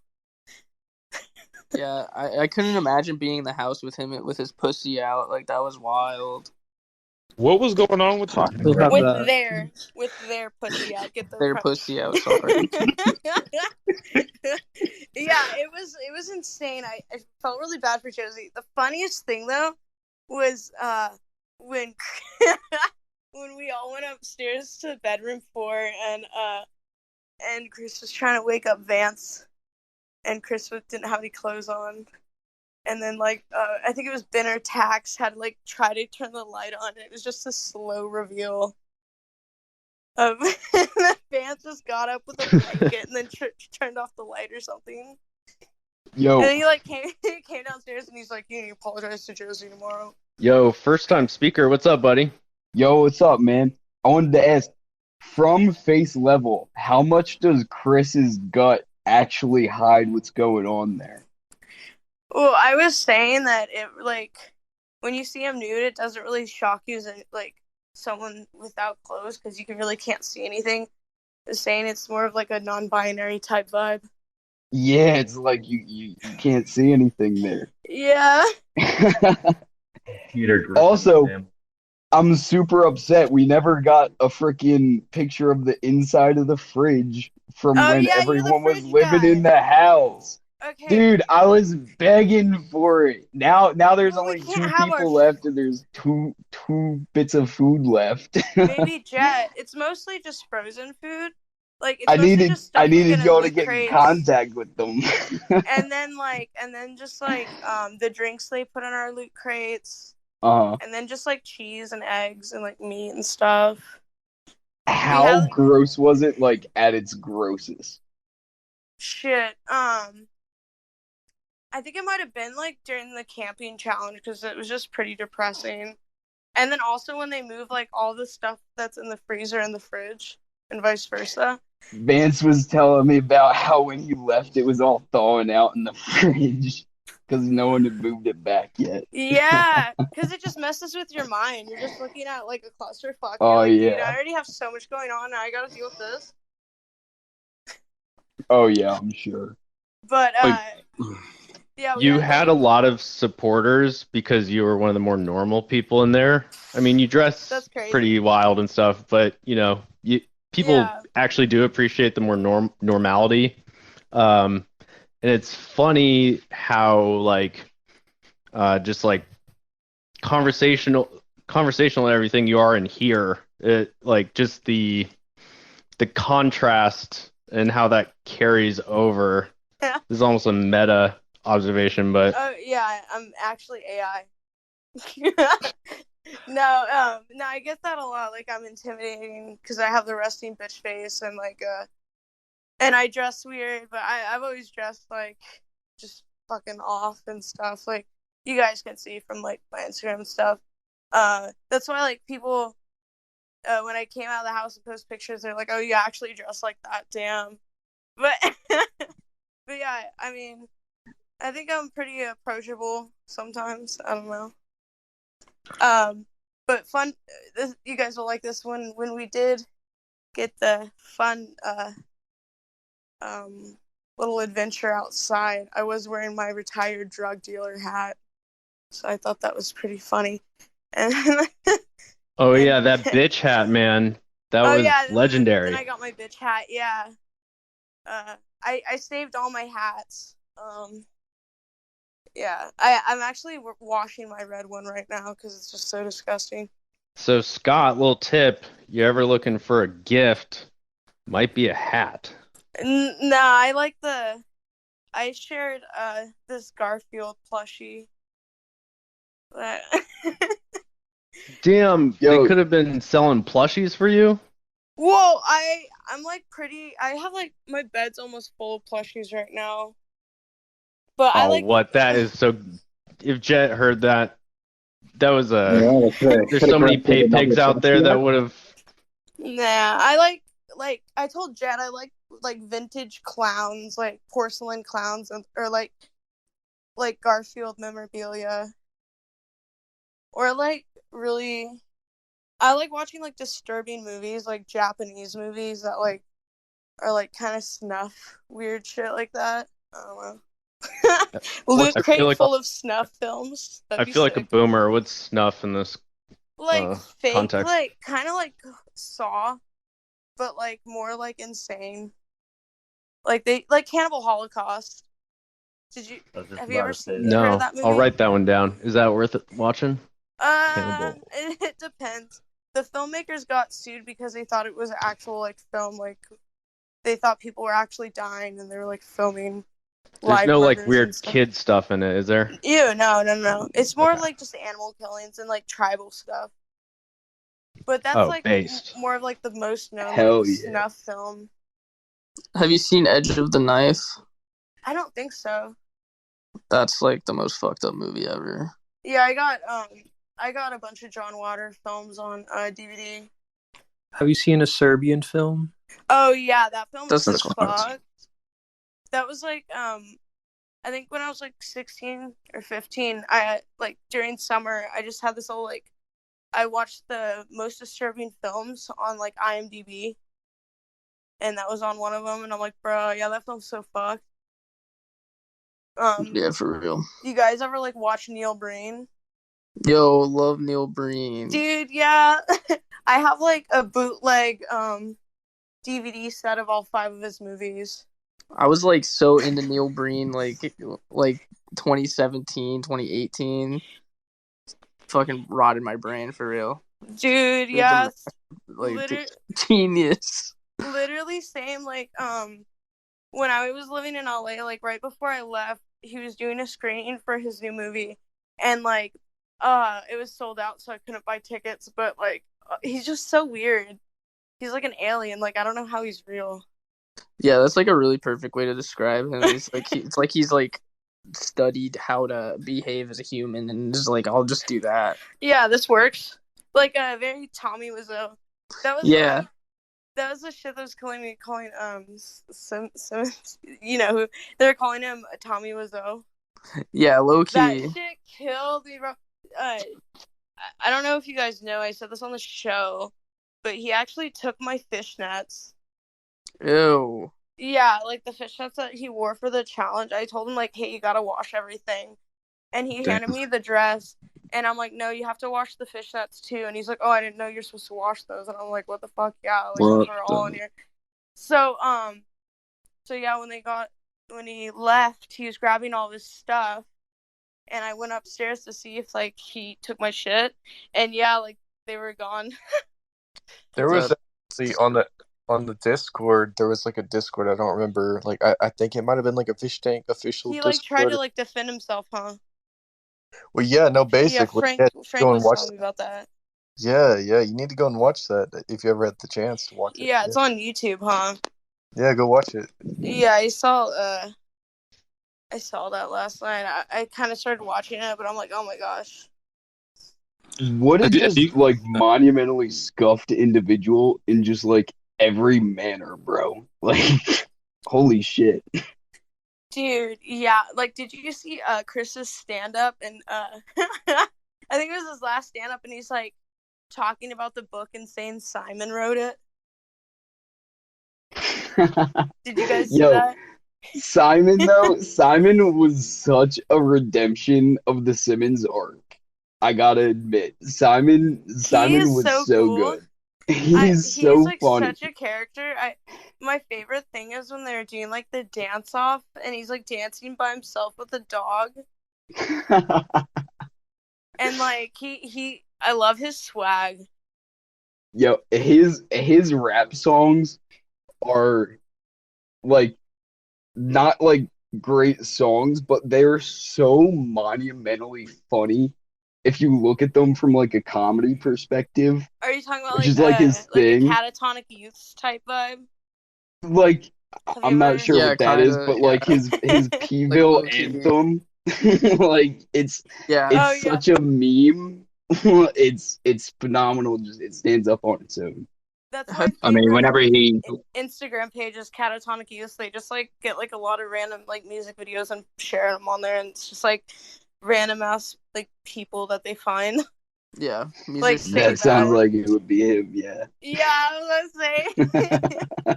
[SPEAKER 10] Yeah, I couldn't imagine being in the house with him with his pussy out. Like, that was wild.
[SPEAKER 9] What was going on with
[SPEAKER 13] with their pussy out? Get
[SPEAKER 10] their pussy out. Sorry.
[SPEAKER 13] Yeah, it was insane. I felt really bad for Josie. The funniest thing though was when when we all went upstairs to bedroom 4 and Chris was trying to wake up Vance, and Chris didn't have any clothes on. And then, like, I think it was Ben or Tax had, like, tried to turn the light on. And it was just a slow reveal Vance just got up with a blanket and then turned off the light or something.
[SPEAKER 20] Yo.
[SPEAKER 13] And then he like came downstairs and he's like, "You need to apologize to Josie tomorrow."
[SPEAKER 2] Yo, first time speaker. What's up, buddy?
[SPEAKER 20] Yo, what's up, man? I wanted to ask, from face level, how much does Chris's gut actually hide what's going on there?
[SPEAKER 13] Well, I was saying that it like when you see him nude, it doesn't really shock you as like someone without clothes because you really can't see anything. I was saying it's more of like a non-binary type vibe.
[SPEAKER 20] Yeah, it's like you can't see anything there.
[SPEAKER 13] Yeah.
[SPEAKER 12] Peter Griffin,
[SPEAKER 20] Also,
[SPEAKER 12] Sam.
[SPEAKER 20] I'm super upset. We never got a freaking picture of the inside of the fridge from when
[SPEAKER 13] yeah,
[SPEAKER 20] everyone was living in the house.
[SPEAKER 13] Okay.
[SPEAKER 20] Dude, I was begging for it. Now there's only two
[SPEAKER 13] have
[SPEAKER 20] people left, and there's two bits of food left.
[SPEAKER 13] Maybe Jet. It's mostly just frozen food. Like it's
[SPEAKER 20] I
[SPEAKER 13] mostly
[SPEAKER 20] needed
[SPEAKER 13] just stuff we get in
[SPEAKER 20] y'all to
[SPEAKER 13] loot
[SPEAKER 20] get in
[SPEAKER 13] crates.
[SPEAKER 20] contact with them.
[SPEAKER 13] and then just like the drinks they put in our loot crates. And then just like cheese and eggs and like meat and stuff.
[SPEAKER 20] How gross was it, like at its grossest?
[SPEAKER 13] Shit. I think it might have been like during the camping challenge because it was just pretty depressing. And then also when they move like all the stuff that's in the freezer in the fridge and vice versa.
[SPEAKER 20] Vance was telling me about how when you left it was all thawing out in the fridge because no one had moved it back yet.
[SPEAKER 13] Yeah, because it just messes with your mind. You're just looking at like a clusterfuck.
[SPEAKER 20] Oh,
[SPEAKER 13] You're like,
[SPEAKER 20] yeah.
[SPEAKER 13] dude, I already have so much going on now. I gotta deal with this.
[SPEAKER 20] Oh yeah, I'm sure.
[SPEAKER 13] But
[SPEAKER 2] yeah, you had a lot of supporters because you were one of the more normal people in there. I mean, you dress pretty wild and stuff, but you know, people actually do appreciate the more normality. And it's funny how like just like conversational and everything you are in here. It like just the contrast and how that carries over.
[SPEAKER 13] Yeah.
[SPEAKER 2] This is almost a meta observation, but
[SPEAKER 13] oh yeah, I'm actually AI. No, I get that a lot. Like I'm intimidating because I have the resting bitch face and like and I dress weird, but I've always dressed like just fucking off and stuff. Like you guys can see from like my Instagram and stuff. That's why like people when I came out of the house and post pictures, they're like, "Oh, you actually dress like that? Damn." But but yeah, I mean, I think I'm pretty approachable sometimes. I don't know. But fun. You guys will like this one. When we did get the fun little adventure outside, I was wearing my retired drug dealer hat, so I thought that was pretty funny. And
[SPEAKER 2] oh yeah, that bitch hat, man, that was legendary.
[SPEAKER 13] Then I got my bitch hat. Yeah. I saved all my hats. Yeah, I'm actually washing my red one right now because it's just so disgusting.
[SPEAKER 2] So Scott, little tip: you ever looking for a gift? Might be a hat.
[SPEAKER 13] No, I like I shared this Garfield plushie.
[SPEAKER 2] Damn, they could have been selling plushies for you.
[SPEAKER 13] Whoa, I'm like pretty. I have like my bed's almost full of plushies right now. But I like
[SPEAKER 2] what that is so. If Jet heard that, that was a. There's so many pay pigs out there that would have.
[SPEAKER 13] Nah, I like I told Jet I like vintage clowns, like porcelain clowns, or like Garfield memorabilia, or like really. I like watching like disturbing movies, like Japanese movies that like are like kind of snuff, weird shit like that. I don't know. Loot crate full of snuff films.
[SPEAKER 2] I feel like a boomer. What's snuff in this
[SPEAKER 13] like fake,
[SPEAKER 2] context?
[SPEAKER 13] like kind of like Saw, but like more like insane. Like they like Cannibal Holocaust. Have you ever heard of that movie?
[SPEAKER 2] I'll write that one down. Is that worth it watching? Cannibal.
[SPEAKER 13] It depends. The filmmakers got sued because they thought it was actual like film. Like they thought people were actually dying and they were like filming.
[SPEAKER 2] There's no like weird kid stuff in it, is there?
[SPEAKER 13] Ew, no. It's more like just animal killings and like tribal stuff. But that's
[SPEAKER 2] Oh,
[SPEAKER 13] like
[SPEAKER 2] based.
[SPEAKER 13] more of like the most known like
[SPEAKER 20] Hell yeah.
[SPEAKER 13] snuff film.
[SPEAKER 10] Have you seen Edge of the Knife?
[SPEAKER 13] I don't think so.
[SPEAKER 10] That's like the most fucked up movie ever.
[SPEAKER 13] Yeah, I got a bunch of John Water films on DVD.
[SPEAKER 15] Have you seen a Serbian film?
[SPEAKER 13] Oh yeah, that film was
[SPEAKER 10] That's
[SPEAKER 13] fucked. That was like I think when I was like 16 or 15, I like during summer I just had this whole like I watched the most disturbing films on like IMDb, and that was on one of them, and I'm like, bro, yeah, that film's so fucked.
[SPEAKER 10] Yeah, for real.
[SPEAKER 13] You guys ever like watch Neil Breen?
[SPEAKER 10] Yo, love Neil Breen.
[SPEAKER 13] Dude, yeah. I have like a bootleg DVD set of all 5 of his movies.
[SPEAKER 10] I was like so into Neil Breen like 2017, 2018. Fucking rotted my brain for real.
[SPEAKER 13] Dude, yeah.
[SPEAKER 10] Like genius.
[SPEAKER 13] Literally same like when I was living in LA, like right before I left, he was doing a screening for his new movie, and like it was sold out, so I couldn't buy tickets, but like he's just so weird. He's like an alien. Like I don't know how he's real.
[SPEAKER 10] Yeah, that's like a really perfect way to describe him. It's like he's like studied how to behave as a human, and just like I'll just do that.
[SPEAKER 13] Yeah, this works. Like very Tommy Wiseau. That was that was the shit that was calling you know who they're calling him Tommy Wiseau.
[SPEAKER 10] Yeah, low key.
[SPEAKER 13] That shit killed me, bro. I don't know if you guys know, I said this on the show, but he actually took my fishnets.
[SPEAKER 10] Ew.
[SPEAKER 13] Yeah, like the fishnets that he wore for the challenge. I told him like, hey, you gotta wash everything. And he handed me the dress, and I'm like, no, you have to wash the fishnets too. And he's like, oh, I didn't know you're supposed to wash those. And I'm like, what the fuck? Yeah, like those are all in here. So yeah, when he left, he was grabbing all this stuff, and I went upstairs to see if like he took my shit, and yeah, like they were gone.
[SPEAKER 9] There was actually on the Discord, there was like a Discord, I don't remember, like I think it might have been like a Fishtank official
[SPEAKER 13] He
[SPEAKER 9] Discord.
[SPEAKER 13] like tried to like defend himself, huh?
[SPEAKER 9] Well, yeah, no, basically.
[SPEAKER 13] Yeah, Frank
[SPEAKER 9] go and
[SPEAKER 13] was
[SPEAKER 9] watch
[SPEAKER 13] telling me about that.
[SPEAKER 9] Yeah, you need to go and watch that if you ever had the chance to watch it.
[SPEAKER 13] Yeah, it's on YouTube, huh?
[SPEAKER 9] Yeah, go watch it.
[SPEAKER 13] Yeah, I saw that last night. I kind of started watching it, but I'm like, oh my gosh.
[SPEAKER 20] What a just like monumentally scuffed individual in just like every manner, bro. Like, holy shit.
[SPEAKER 13] Dude, yeah. Like, did you see Chris's stand up? And I think it was his last stand up, and he's like talking about the book and saying Simon wrote it. Did you guys see that?
[SPEAKER 20] Simon though, Simon was such a redemption of the Simmons arc. I gotta admit, Simon was so
[SPEAKER 13] cool.
[SPEAKER 20] good. He's so
[SPEAKER 13] like
[SPEAKER 20] funny.
[SPEAKER 13] Such a character. My favorite thing is when they're doing like the dance off, and he's like dancing by himself with a dog. And like I love his swag.
[SPEAKER 20] Yo, his rap songs are like not like great songs, but they're so monumentally funny if you look at them from like a comedy perspective.
[SPEAKER 13] Are you talking about
[SPEAKER 20] which is like his thing?
[SPEAKER 13] Like a Catatonic Youths type vibe?
[SPEAKER 20] Like I'm not sure what that is, but like his P-ville
[SPEAKER 10] like
[SPEAKER 20] anthem, like it's such a meme. It's phenomenal. Just it stands up on its own.
[SPEAKER 13] That's my
[SPEAKER 6] I mean, whenever he
[SPEAKER 13] Instagram page is Catatonic Youth, they just like get like a lot of random like music videos and share them on there, and it's just like random ass like people that they find.
[SPEAKER 10] Yeah,
[SPEAKER 13] like
[SPEAKER 20] that sounds like it would be him. Yeah.
[SPEAKER 13] Yeah, I was gonna say.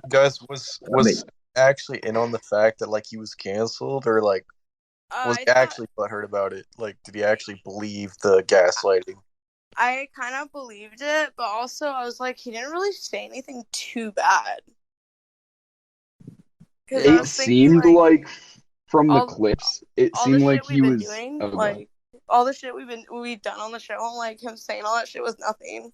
[SPEAKER 9] Guys, was actually in on the fact that like he was canceled, or like was he actually butthurt about it? Like, did he actually believe the gaslighting?
[SPEAKER 13] I kind of believed it, but also I was like, he didn't really say anything too bad.
[SPEAKER 20] It seemed like from the clips, it seemed like he was
[SPEAKER 13] doing, like all the shit we've done on the show, and like him saying all that shit was nothing.